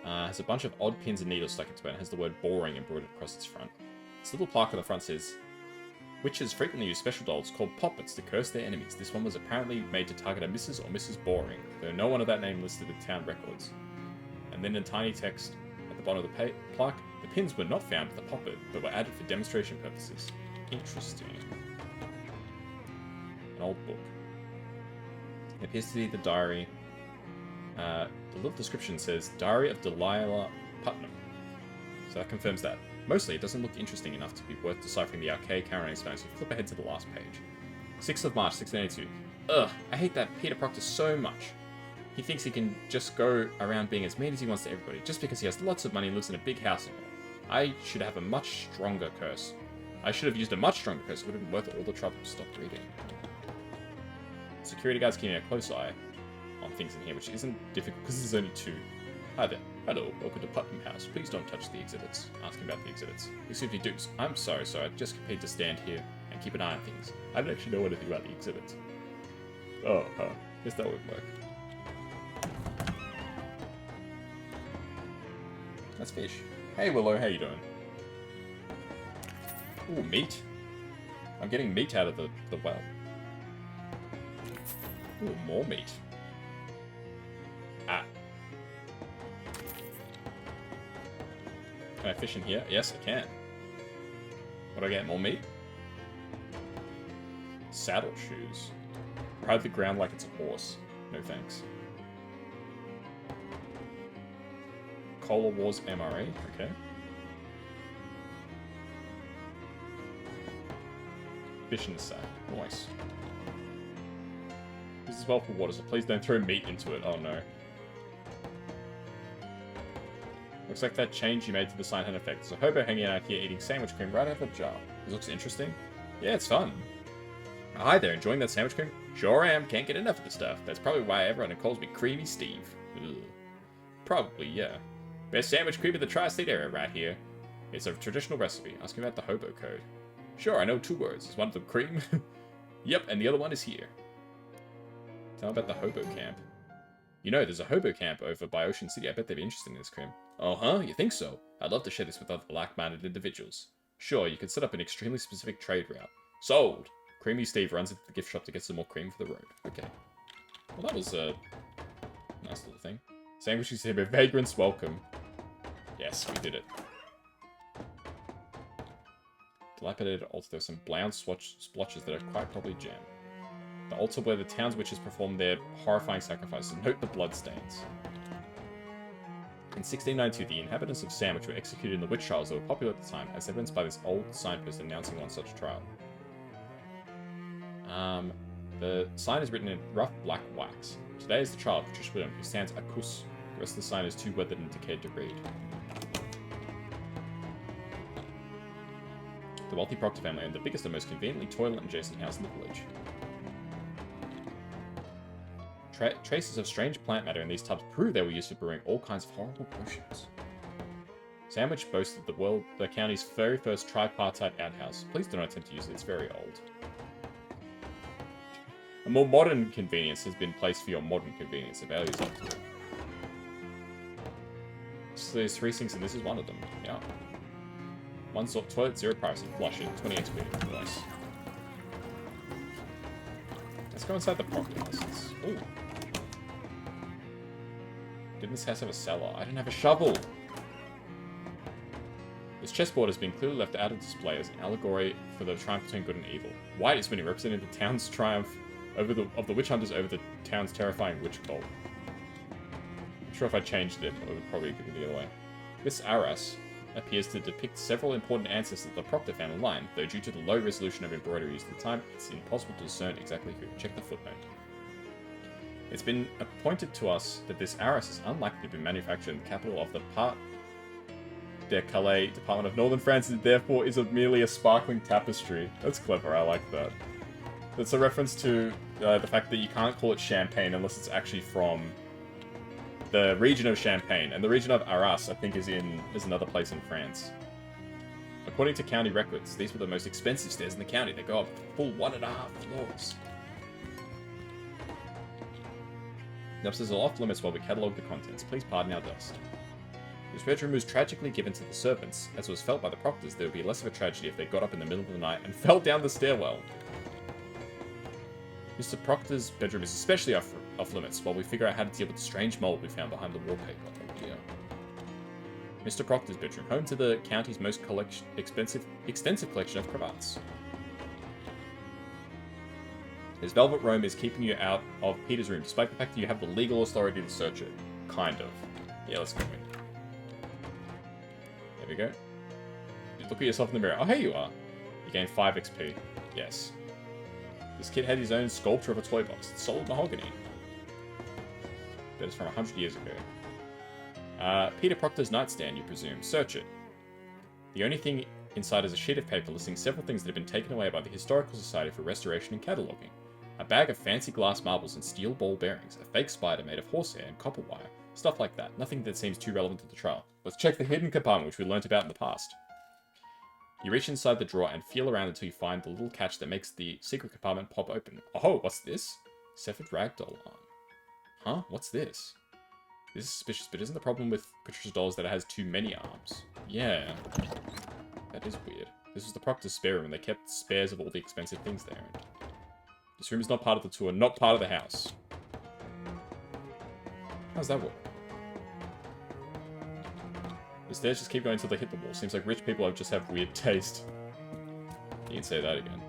Has a bunch of odd pins and needles stuck into it and has the word boring embroidered across its front. This little plaque on the front says, witches frequently use special dolls called poppets to curse their enemies. This one was apparently made to target a Mrs. or Mrs. Boring, though no one of that name listed in town records. And then in tiny text at the bottom of the plaque, the pins were not found with the poppet, but were added for demonstration purposes. Interesting. An old book. It appears to be the diary. The little description says, Diary of Delilah Putnam. So that confirms that. Mostly, it doesn't look interesting enough to be worth deciphering the archaic Kuroneko Spanish, so flip ahead to the last page. 6th of March, 1682. Ugh, I hate that Peter Proctor so much. He thinks he can just go around being as mean as he wants to everybody, just because he has lots of money and lives in a big house and all. I should have a much stronger curse. I should have used a much stronger curse. It would have been worth all the trouble to stop reading. Security guards keeping a close eye on things in here, which isn't difficult because there's only 2. Hi there. Hello, welcome to Putnam House. Please don't touch the exhibits. Asking about the exhibits. You simply do. I'm sorry, sir. I just paid to stand here and keep an eye on things. I don't actually know anything about the exhibits. Oh, guess that would work. That's fish. Hey, Willow, how you doing? Ooh, meat. I'm getting meat out of the well. Ooh, more meat. Ah. Can I fish in here? Yes, I can. What do I get? More meat? Saddle shoes. Ride the ground like it's a horse. No thanks. Cola Wars MRE. Okay. Fish in the sack. Nice. This is well for water, so please don't throw meat into it. Oh no. Looks like that change you made to the sign had an effect. There's a hobo hanging out here eating sandwich cream right out of a jar. This looks interesting. Yeah, it's fun. Hi there, enjoying that sandwich cream? Sure am, can't get enough of the stuff. That's probably why everyone calls me Creamy Steve. Ugh. Probably, yeah. Best sandwich cream in the tri-state area right here. It's a traditional recipe. Asking about the hobo code. Sure, I know 2 words. Is one of them cream? Yep, and the other one is here. Tell me about the hobo camp. You know, there's a hobo camp over by Ocean City. I bet they'd be interested in this cream. Oh, you think so? I'd love to share this with other like-minded individuals. Sure, you could set up an extremely specific trade route. Sold! Creamy Steve runs into the gift shop to get some more cream for the road. Okay. Well, that was a nice little thing. Sandwiches here, but vagrants welcome. Yes, we did it. Dilapidated altar. There's some brown splotches that are quite probably jam. The altar where the town's witches perform their horrifying sacrifices. Note the bloodstains. In 1692, the inhabitants of Sandwich were executed in the witch trials that were popular at the time, as evidenced by this old signpost announcing one such trial. The sign is written in rough black wax. Today is the trial of Patricia William, who stands accused. The rest of the sign is too weathered and decayed to read. The wealthy Proctor family owned the biggest and most conveniently toilet adjacent house in the village. Traces of strange plant matter in these tubs prove they were used for brewing all kinds of horrible potions. Sandwich boasted the county's very first tripartite outhouse. Please do not attempt to use it, it's very old. A more modern convenience has been placed for your modern convenience. The value is up to it. So there's 3 sinks and this is one of them. Yeah. 1 sort toilet, 0 privacy, flush it, 28 square. Nice. Let's go inside the Proctor house. Ooh. Didn't this house have a cellar? I didn't have a shovel! This chessboard has been clearly left out of display as an allegory for the triumph between good and evil. White is spinning, representing the town's triumph of the witch hunters over the town's terrifying witch cult. I'm sure if I changed it, it would probably go the other way. This arras appears to depict several important ancestors of the Proctor family line, though due to the low resolution of embroidery used at the time, it's impossible to discern exactly who. Check the footnote. It's been pointed to us that this arras is unlikely to be manufactured in the capital of the Pas-de-Calais department of northern France, and therefore is merely a sparkling tapestry. That's clever, I like that. That's a reference to the fact that you can't call it champagne unless it's actually from the region of Champagne, and the region of Arras, I think, is another place in France. According to county records, these were the most expensive stairs in the county. They go up full 1.5 floors. The upstairs are off limits while we catalogue the contents. Please pardon our dust. This bedroom was tragically given to the servants, as was felt by the Proctors. There would be less of a tragedy if they got up in the middle of the night and fell down the stairwell. Mr. Proctor's bedroom is especially off limits while we figure out how to deal with the strange mold we found behind the wallpaper. Oh dear. Mr. Proctor's bedroom, home to the county's most extensive collection of cravats. His velvet robe is keeping you out of Peter's room, despite the fact that you have the legal authority to search it. Kind of. Yeah, let's go in. There we we go. You look at yourself in the mirror. Oh, here you are. You gain 5 XP. Yes. This kid had his own sculpture of a toy box. It's solid mahogany. That is from 100 years ago. Peter Proctor's nightstand, you presume. Search it. The only thing inside is a sheet of paper listing several things that have been taken away by the Historical Society for Restoration and Cataloguing. A bag of fancy glass marbles and steel ball bearings, a fake spider made of horsehair and copper wire, stuff like that. Nothing that seems too relevant to the trial. Let's check the hidden compartment which we learnt about in the past. You reach inside the drawer and feel around until you find the little catch that makes the secret compartment pop open. Oh, what's this? Severed ragdoll arm. Huh? What's this? This is suspicious, but isn't the problem with Patricia's dolls that it has too many arms? Yeah. That is weird. This was the Proctor's spare room, and they kept spares of all the expensive things there. This room is not part of the tour, not part of the house. How's that work? The stairs just keep going until they hit the wall. Seems like rich people just have weird taste. You can say that again.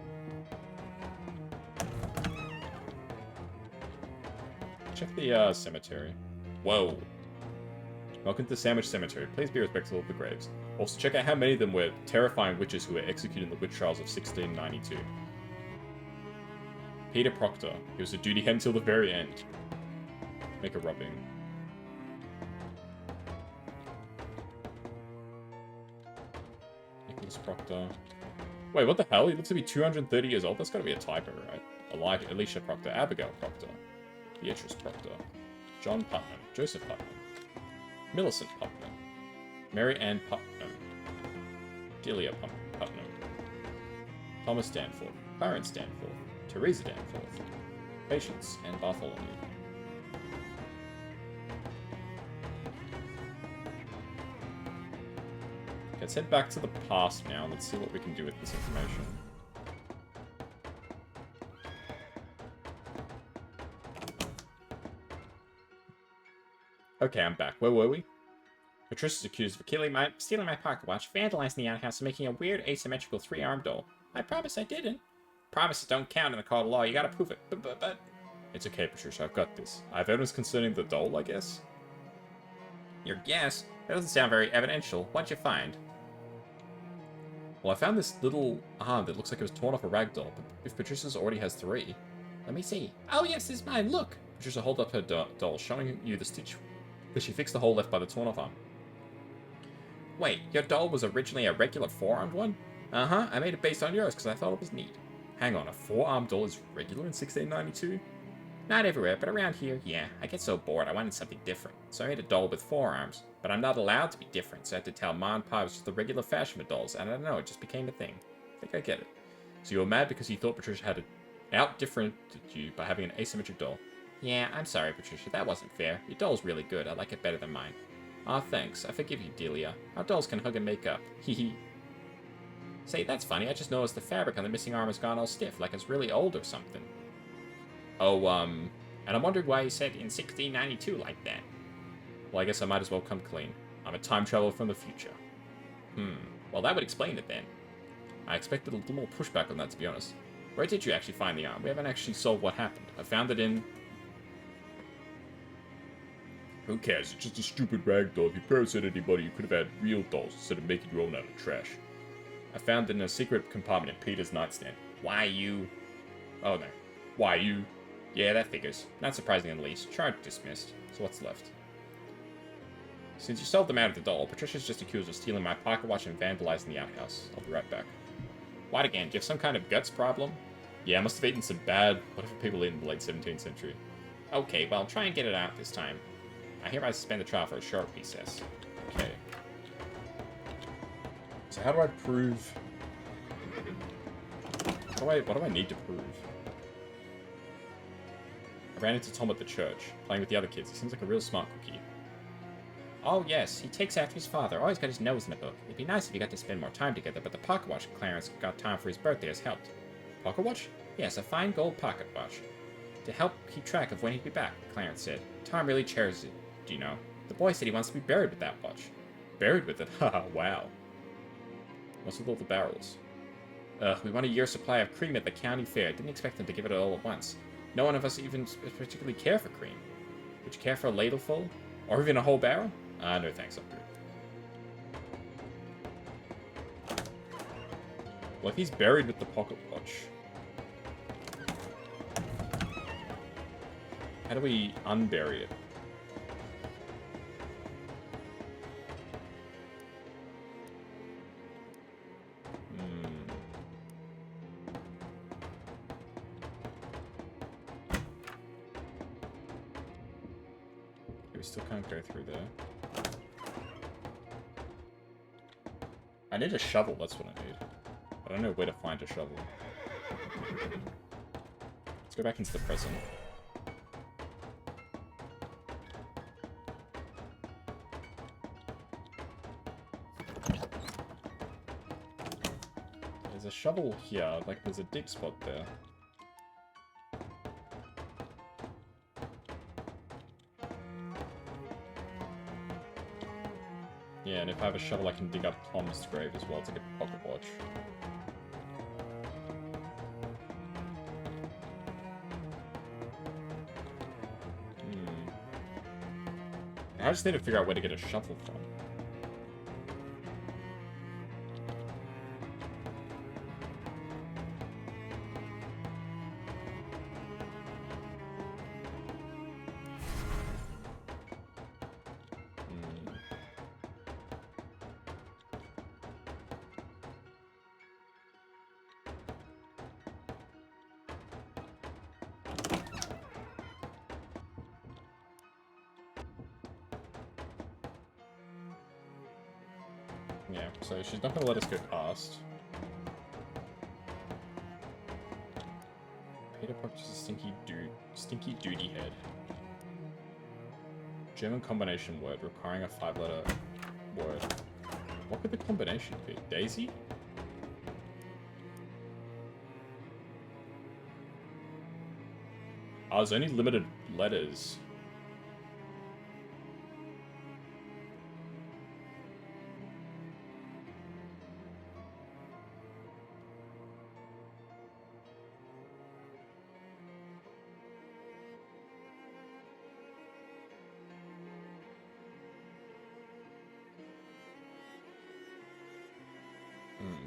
Check the cemetery. Whoa. Welcome to the Sandwich Cemetery. Please be respectful of the graves. Also, check out how many of them were terrifying witches who were executed in the witch trials of 1692. Peter Proctor. He was a duty head until the very end. Make a rubbing. Nicholas Proctor. Wait, what the hell? He looks to be 230 years old. That's gotta be a typo, right? Alicia Proctor. Abigail Proctor. Beatrice Proctor. John Putnam. Joseph Putnam. Millicent Putnam. Mary Ann Putnam. Delia Putnam. Thomas Danforth. Clarence Danforth. Teresa Danforth. Patience and Bartholomew. Let's head back to the past now. Let's see what we can do with this information. Okay, I'm back. Where were we? Patricia's accused of stealing my pocket watch, vandalizing the outhouse, and making a weird asymmetrical 3-armed doll. I promise I didn't. Promises don't count in the court of law. You gotta prove it. But... It's okay, Patricia. I've got this. I have evidence concerning the doll, I guess? Your guess? That doesn't sound very evidential. What'd you find? Well, I found this little arm that looks like it was torn off a rag doll, but if Patricia's already has 3... Let me see. Oh, yes, this is mine. Look! Patricia holds up her doll, showing you the stitch that she fixed the hole left by the torn off arm. Wait, your doll was originally a regular 4-armed one? Uh-huh, I made it based on yours because I thought it was neat. Hang on, a 4-armed doll is regular in 1692? Not everywhere, but around here, yeah. I get so bored, I wanted something different. So I made a doll with 4 arms. But I'm not allowed to be different, so I had to tell Ma and Pa it was just the regular fashion with dolls, and I don't know, it just became a thing. I think I get it. So you were mad because you thought Patricia had out-differented you by having an asymmetric doll. Yeah, I'm sorry, Patricia, that wasn't fair. Your doll's really good, I like it better than mine. Aw, thanks, I forgive you, Delia. Our dolls can hug and make up. Hehe. Say, that's funny, I just noticed the fabric on the missing arm has gone all stiff, like it's really old or something. Oh, and I'm wondering why you said in 1692 like that. Well, I guess I might as well come clean. I'm a time traveler from the future. Well, that would explain it then. I expected a little more pushback on that, to be honest. Where did you actually find the arm? We haven't actually solved what happened. I found it in... Who cares? It's just a stupid rag doll. If your parents had anybody, you could have had real dolls instead of making your own out of trash. I found it in a secret compartment in Peter's nightstand. Why you? Oh no. Why you? Yeah, that figures. Not surprising in the least. Charge dismissed. So what's left? Since you sold them out of the doll, Patricia's just accused of stealing my pocket watch and vandalizing the outhouse. I'll be right back. What again? Do you have some kind of guts problem? Yeah, I must have eaten some bad whatever people ate in the late 17th century. Okay, well, try and get it out this time. I hereby suspend the trial for a short recess. Okay. So how do I prove... What do I need to prove? I ran into Tom at the church, playing with the other kids. He seems like a real smart cookie. Oh yes, he takes after his father. Always got his nose in the book. It'd be nice if you got to spend more time together, but the pocket watch Clarence got time for his birthday has helped. Pocket watch? Yes, a fine gold pocket watch. To help keep track of when he'd be back, Clarence said. Tom really cherishes it, do you know? The boy said he wants to be buried with that watch. Buried with it? Haha, wow. What's with all the barrels? We won a year's supply of cream at the county fair. Didn't expect them to give it all at once. No one of us even particularly care for cream. Would you care for a ladleful? Or even a whole barrel? No thanks, I'm good. Like, he's buried with the pocket watch. How do we unbury it? We still can't go through there. I need a shovel, that's what I need. I don't know where to find a shovel. Let's go back into the present. There's a shovel here, like there's a deep spot there. Yeah, and if I have a shovel, I can dig up Tom's grave as well to get the pocket watch. I just need to figure out where to get a shovel from. Yeah, so she's not going to let us go past. Peter purchases stinky duty head. German combination word requiring a 5-letter word. What could the combination be? Daisy? Oh, there's only limited letters.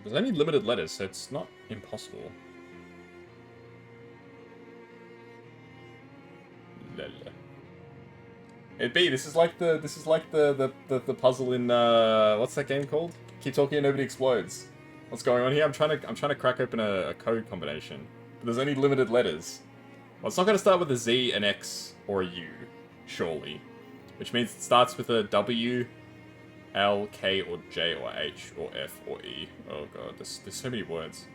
There's only limited letters, so it's not impossible. Lele. It'd be. This is like the puzzle in what's that game called? Keep talking and nobody explodes. What's going on here? I'm trying to crack open a code combination, but there's only limited letters. Well, it's not going to start with a Z, an X, or a U, surely, which means it starts with a W, L, K, or J, or H, or F, or E. Oh god, there's so many words.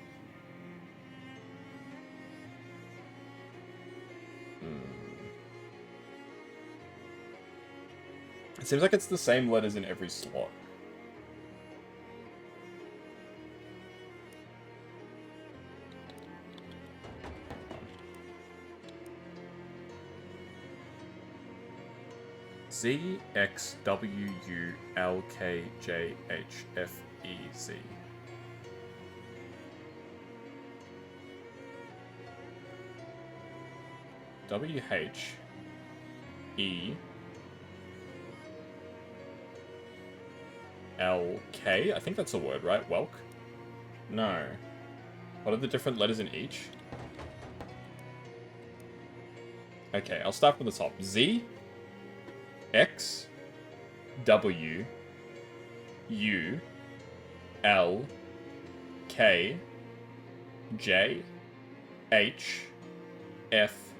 It seems like it's the same letters in every slot. Z, X, W, U, L, K, J, H, F, E, Z. W, H, E, L, K? I think that's a word, right? Welk? No. What are the different letters in each? Okay, I'll start from the top. Z, X, W, U, L, K, J, H, F,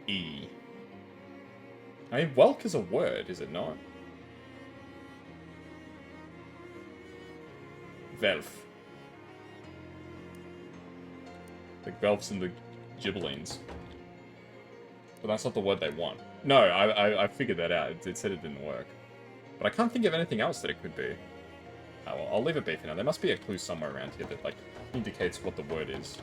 E. I mean, Welk is a word, is it not? Velf. Like Velfs and the Gibellines. But that's not the word they want. No, I figured that out. It said it didn't work. But I can't think of anything else that it could be. Oh, well, I'll leave it be for now. There must be a clue somewhere around here that, like, indicates what the word is.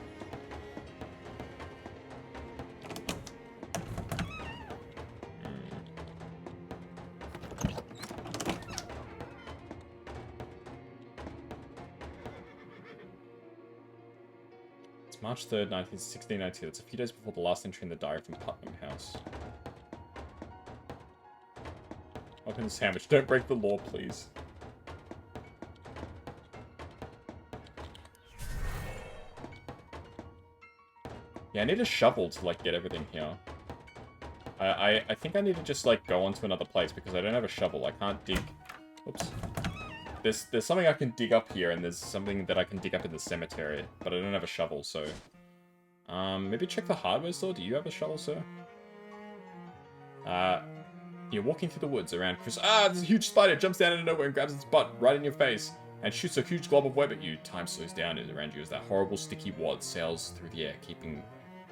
It's March 3rd, 1692. That's a few days before the last entry in the diary from Putnam House. Open the sandwich. Don't break the law, please. Yeah, I need a shovel to, like, get everything here. I think I need to just, like, go on to another place because I don't have a shovel. I can't dig... Oops. There's something I can dig up here, and there's something that I can dig up in the cemetery, but I don't have a shovel, so... maybe check the hardware store? Do you have a shovel, sir? You're walking through the woods around Chris... Ah, there's a huge spider! Jumps down out of nowhere and grabs its butt right in your face, and shoots a huge glob of web at you. Time slows down around you as that horrible sticky wad sails through the air, keeping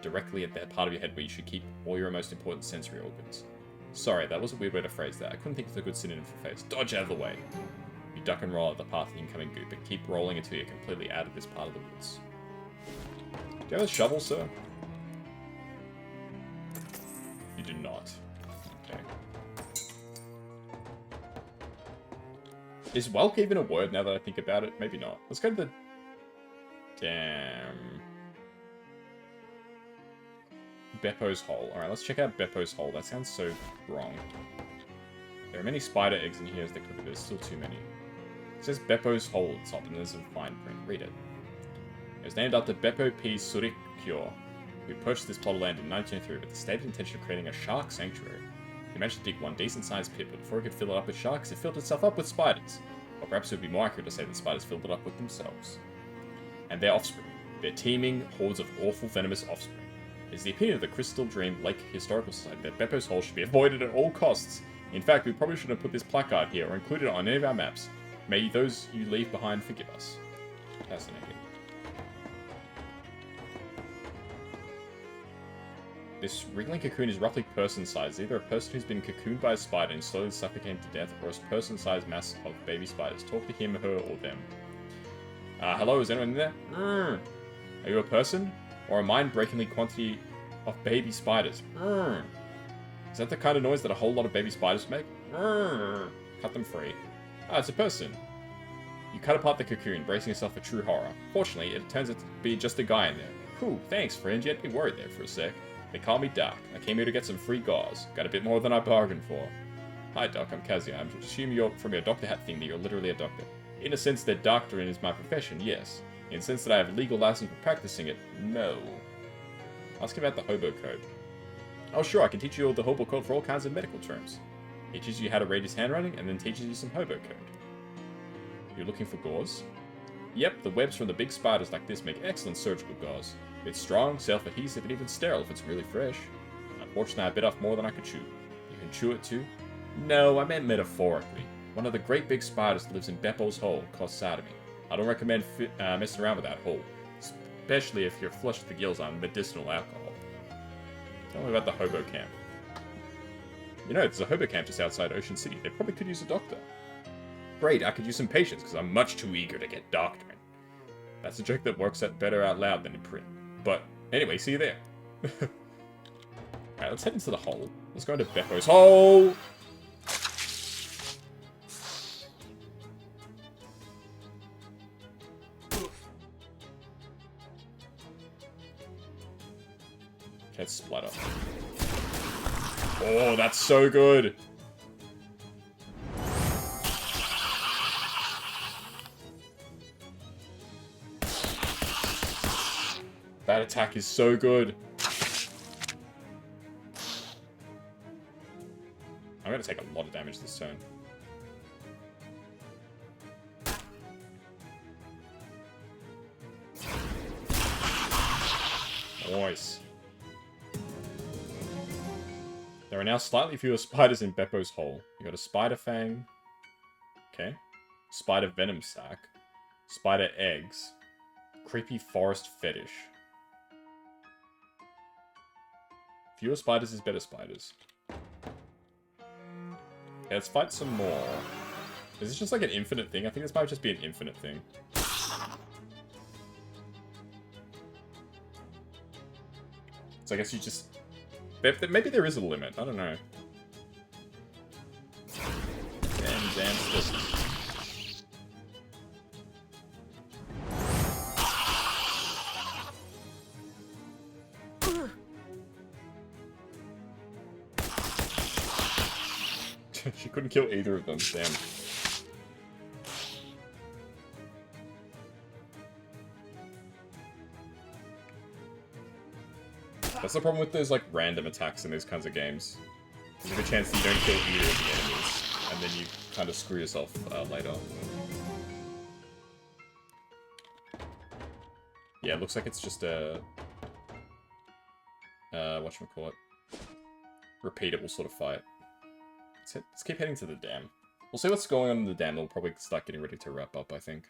directly at that part of your head where you should keep all your most important sensory organs. Sorry, that was a weird way to phrase that. I couldn't think of a good synonym for face. Dodge out of the way. You duck and roll at the path of the incoming goop, and keep rolling until you're completely out of this part of the woods. Do you have a shovel, sir? You do not. Okay. Is Welk even a word now that I think about it? Maybe not. Let's go to the... Damn... Beppo's Hole. Alright, let's check out Beppo's Hole. That sounds so wrong. There are many spider eggs in here as there could be. There's still too many. It says Beppo's Hole at the top, and there's a fine print. Read it. It was named after Beppo P. Surikyo, who purchased this plot of land in 1903 with the stated intention of creating a shark sanctuary. He managed to dig one decent-sized pit, but before he could fill it up with sharks, it filled itself up with spiders. Or perhaps it would be more accurate to say that spiders filled it up with themselves. And their offspring. Their teeming hordes of awful venomous offspring. It is the opinion of the Crystal Dream Lake Historical Society that Beppo's Hole should be avoided at all costs. In fact, we probably shouldn't have put this placard here or included it on any of our maps. May those you leave behind forgive us. Fascinating. This wriggling cocoon is roughly person-sized, either a person who's been cocooned by a spider and slowly suffocated to death, or a person-sized mass of baby spiders. Talk to him, her, or them. Hello, is anyone in there? Are you a person? Or a mind-breakingly quantity of baby spiders? Is that the kind of noise that a whole lot of baby spiders make? Cut them free. Ah, it's a person. You cut apart the cocoon, bracing yourself for true horror. Fortunately, it turns out to be just a guy in there. Whew, thanks, friend. You had me worried there for a sec. They call me Doc. I came here to get some free gauze. Got a bit more than I bargained for. Hi, Doc. I'm Kazuya. I'm assuming you're from your doctor hat thing that you're literally a doctor. In a sense that doctoring is my profession, yes. In the sense that I have a legal license for practicing it, no. Ask about the hobo code. Oh sure, I can teach you all the hobo code for all kinds of medical terms. Teaches you how to read his handwriting, and then teaches you some hobo code. You're looking for gauze? Yep, the webs from the big spiders like this make excellent surgical gauze. It's strong, self-adhesive, and even sterile if it's really fresh. Unfortunately, I bit off more than I could chew. You can chew it too? No, I meant metaphorically. One of the great big spiders that lives in Beppo's Hole caused sodomy. I don't recommend messing around with that hole, especially if you're flushed to the gills on medicinal alcohol. Tell me about the hobo camp. You know, there's a hobo camp just outside Ocean City. They probably could use a doctor. Great, I could use some patience, because I'm much too eager to get doctoring. That's a joke that works out better out loud than in print. But, anyway, see you there. Alright, let's head into the hole. Let's go into Beppo's Hole! Let's splatter. Oh, that's so good! That attack is so good. I'm gonna take a lot of damage this turn. Nice. There are now slightly fewer spiders in Beppo's Hole. You got a spider fang. Okay. Spider venom sac. Spider eggs. Creepy forest fetish. Fewer spiders is better spiders. Okay, let's fight some more. Is this just like an infinite thing? I think this might just be an infinite thing. So I guess you just... Maybe there is a limit. I don't know. Damn stick. She couldn't kill either of them. Damn. That's the problem with those, like, random attacks in these kinds of games. There's a good chance that you don't kill either of the enemies, and then you kind of screw yourself later. Yeah, it looks like it's just a... whatchamacallit? Repeatable sort of fight. Let's keep heading to the dam. We'll see what's going on in the dam. We'll probably start getting ready to wrap up, I think.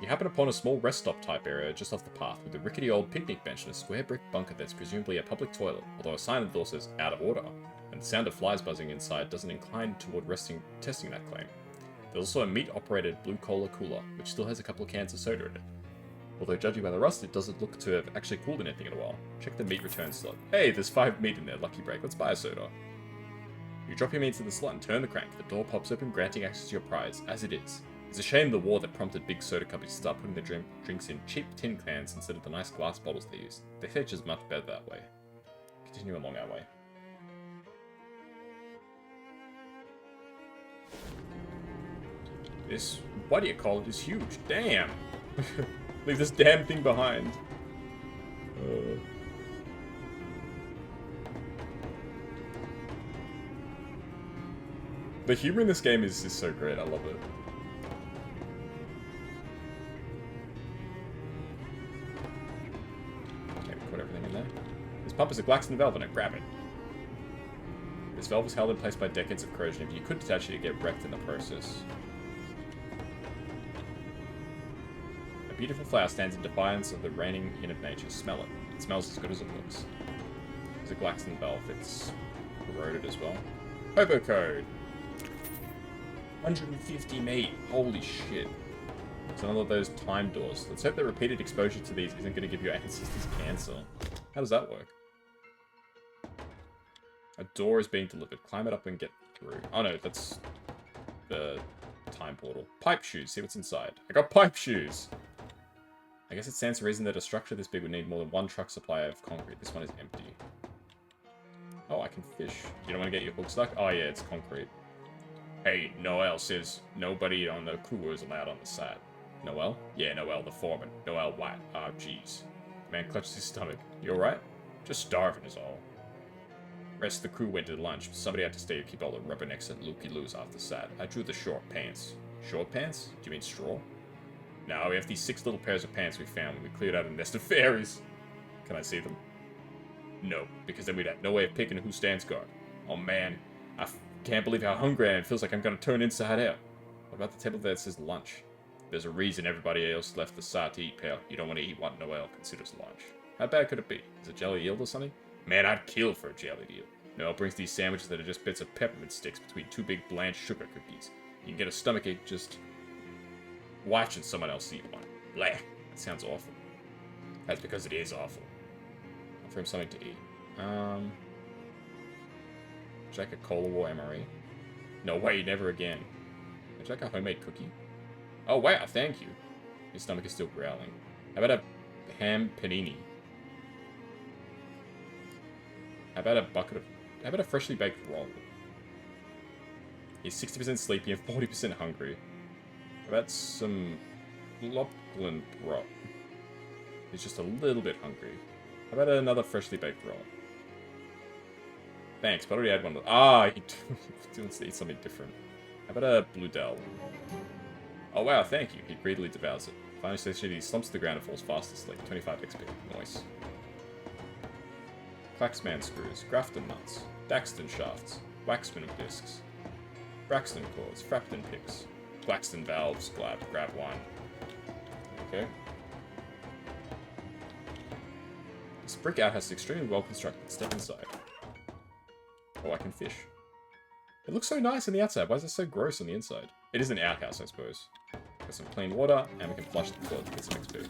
You happen upon a small rest stop type area just off the path with a rickety old picnic bench and a square brick bunker that's presumably a public toilet, although a sign at the door says out of order, and the sound of flies buzzing inside doesn't incline toward testing that claim. There's also a meat-operated blue-collar cooler, which still has a couple of cans of soda in it. Although judging by the rust, it doesn't look to have actually cooled anything in a while. Check the meat return slot. Hey, there's 5 meat in there, lucky break, let's buy a soda. You drop your meat into the slot and turn the crank. The door pops open, granting access to your prize, as it is. It's a shame the war that prompted big soda companies to start putting their drinks in cheap tin cans instead of the nice glass bottles they use. They fetch is much better that way. Continue along our way. This, what do you call it, is huge. Damn! Leave this damn thing behind. The humor in this game is so great, I love it. Pump is a Glaxton valve on it. Grab it. This valve is held in place by decades of corrosion. If you could detach it, you'd get wrecked in the process. A beautiful flower stands in defiance of the reigning in of nature. Smell it. It smells as good as it looks. There's a Glaxton valve. It's corroded as well. Hobo code. 150 meat. Holy shit. It's another of those time doors. Let's hope that repeated exposure to these isn't going to give your ancestors cancer. How does that work? A door is being delivered. Climb it up and get through. Oh no, that's the time portal. Pipe shoes. See what's inside. I got pipe shoes! I guess it stands to reason that a structure this big would need more than one truck supply of concrete. This one is empty. Oh, I can fish. You don't want to get your hook stuck? Oh yeah, it's concrete. Hey, Noel says nobody on the crew is allowed on the side. Noel? Yeah, Noel, the foreman. Noel White. Ah, jeez. Man clutches his stomach. You alright? Just starving is all. Rest of the crew went to lunch, but somebody had to stay to keep all the rubbernecks and looky-loos off the side. I drew the short pants. Short pants? Do you mean straw? No, we have these 6 little pairs of pants we found when we cleared out a nest of fairies. Can I see them? No, because then we'd have no way of picking who stands guard. Oh man, I can't believe how hungry I am. It feels like I'm gonna turn inside out. What about the table that says lunch? There's a reason everybody else left the side to eat, pal. You don't want to eat what Noel considers lunch. How bad could it be? Is it jelly eel or something? Man, I'd kill for a jelly eel. Noel brings these sandwiches that are just bits of peppermint sticks between 2 big blanched sugar cookies. You can get a stomachache just watching someone else eat one. Blah. That sounds awful. That's because it is awful. Offer him something to eat. Jack a Cola War MRE? No way, never again. Jack a homemade cookie? Oh wow, thank you. His stomach is still growling. How about a ham panini? How about a freshly baked roll? He's 60% sleepy and 40% hungry. How about some Lopglin broth? He's just a little bit hungry. How about another freshly baked roll? Thanks, but I already had one. Ah, he wants to eat something different. How about a Blue Dell? Oh wow, thank you. He greedily devours it. Finally satiated, he slumps to the ground and falls fast asleep. 25 XP. Nice. Claxman screws, Grafton nuts, Daxton shafts, Waxman discs, Braxton cords, Frapton picks, Claxton valves, grab one. Okay. This brick outhouse is extremely well constructed. Step inside. Oh, I can fish. It looks so nice on the outside. Why is it so gross on the inside? It is an outhouse, I suppose. Got some clean water, and we can flush the toilet to get some XP.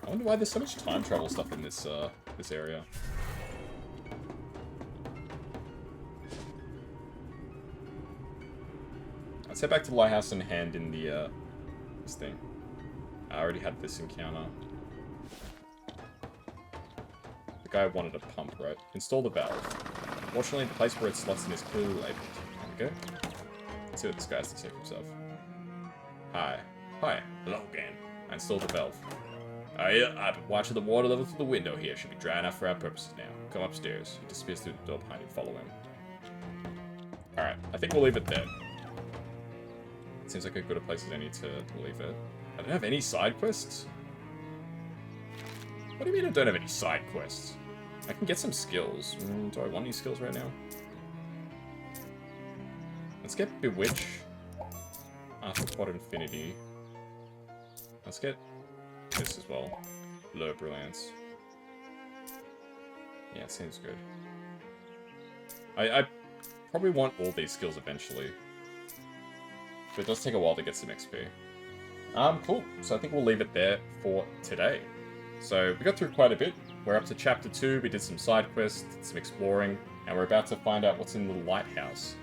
I wonder why there's so much time travel stuff in this this area. Let's head back to the lighthouse and hand in the this thing. I already had this encounter. The guy wanted a pump, right? Install the valve. Fortunately, the place where it slots in is clearly labeled. There we go. Let's see what this guy has to say for himself. Hi. Hi. Hello again. I installed the valve. I've been watching the water level through the window here. Should be dry enough for our purposes now. Come upstairs. He disappears through the door behind you. Follow him. Alright, I think we'll leave it there. Seems like a good a place as any to leave it. I don't have any side quests? What do you mean I don't have any side quests? I can get some skills. Do I want any skills right now? Let's get Bewitch. After Quad Infinity. Let's get this as well. Blur Brilliance. Yeah, it seems good. I probably want all these skills eventually. But it does take a while to get some XP. Cool. So I think we'll leave it there for today. So we got through quite a bit. We're up to Chapter 2, we did some side quests, did some exploring, and we're about to find out what's in the lighthouse.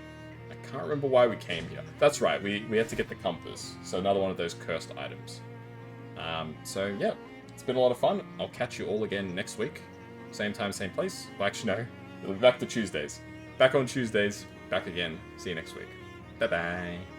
I can't remember why we came here. That's right, we had to get the compass. So another one of those cursed items. So yeah, it's been a lot of fun. I'll catch you all again next week. Same time, same place. Well, actually, no. It'll be back to Tuesdays. Back on Tuesdays. Back again. See you next week. Bye-bye.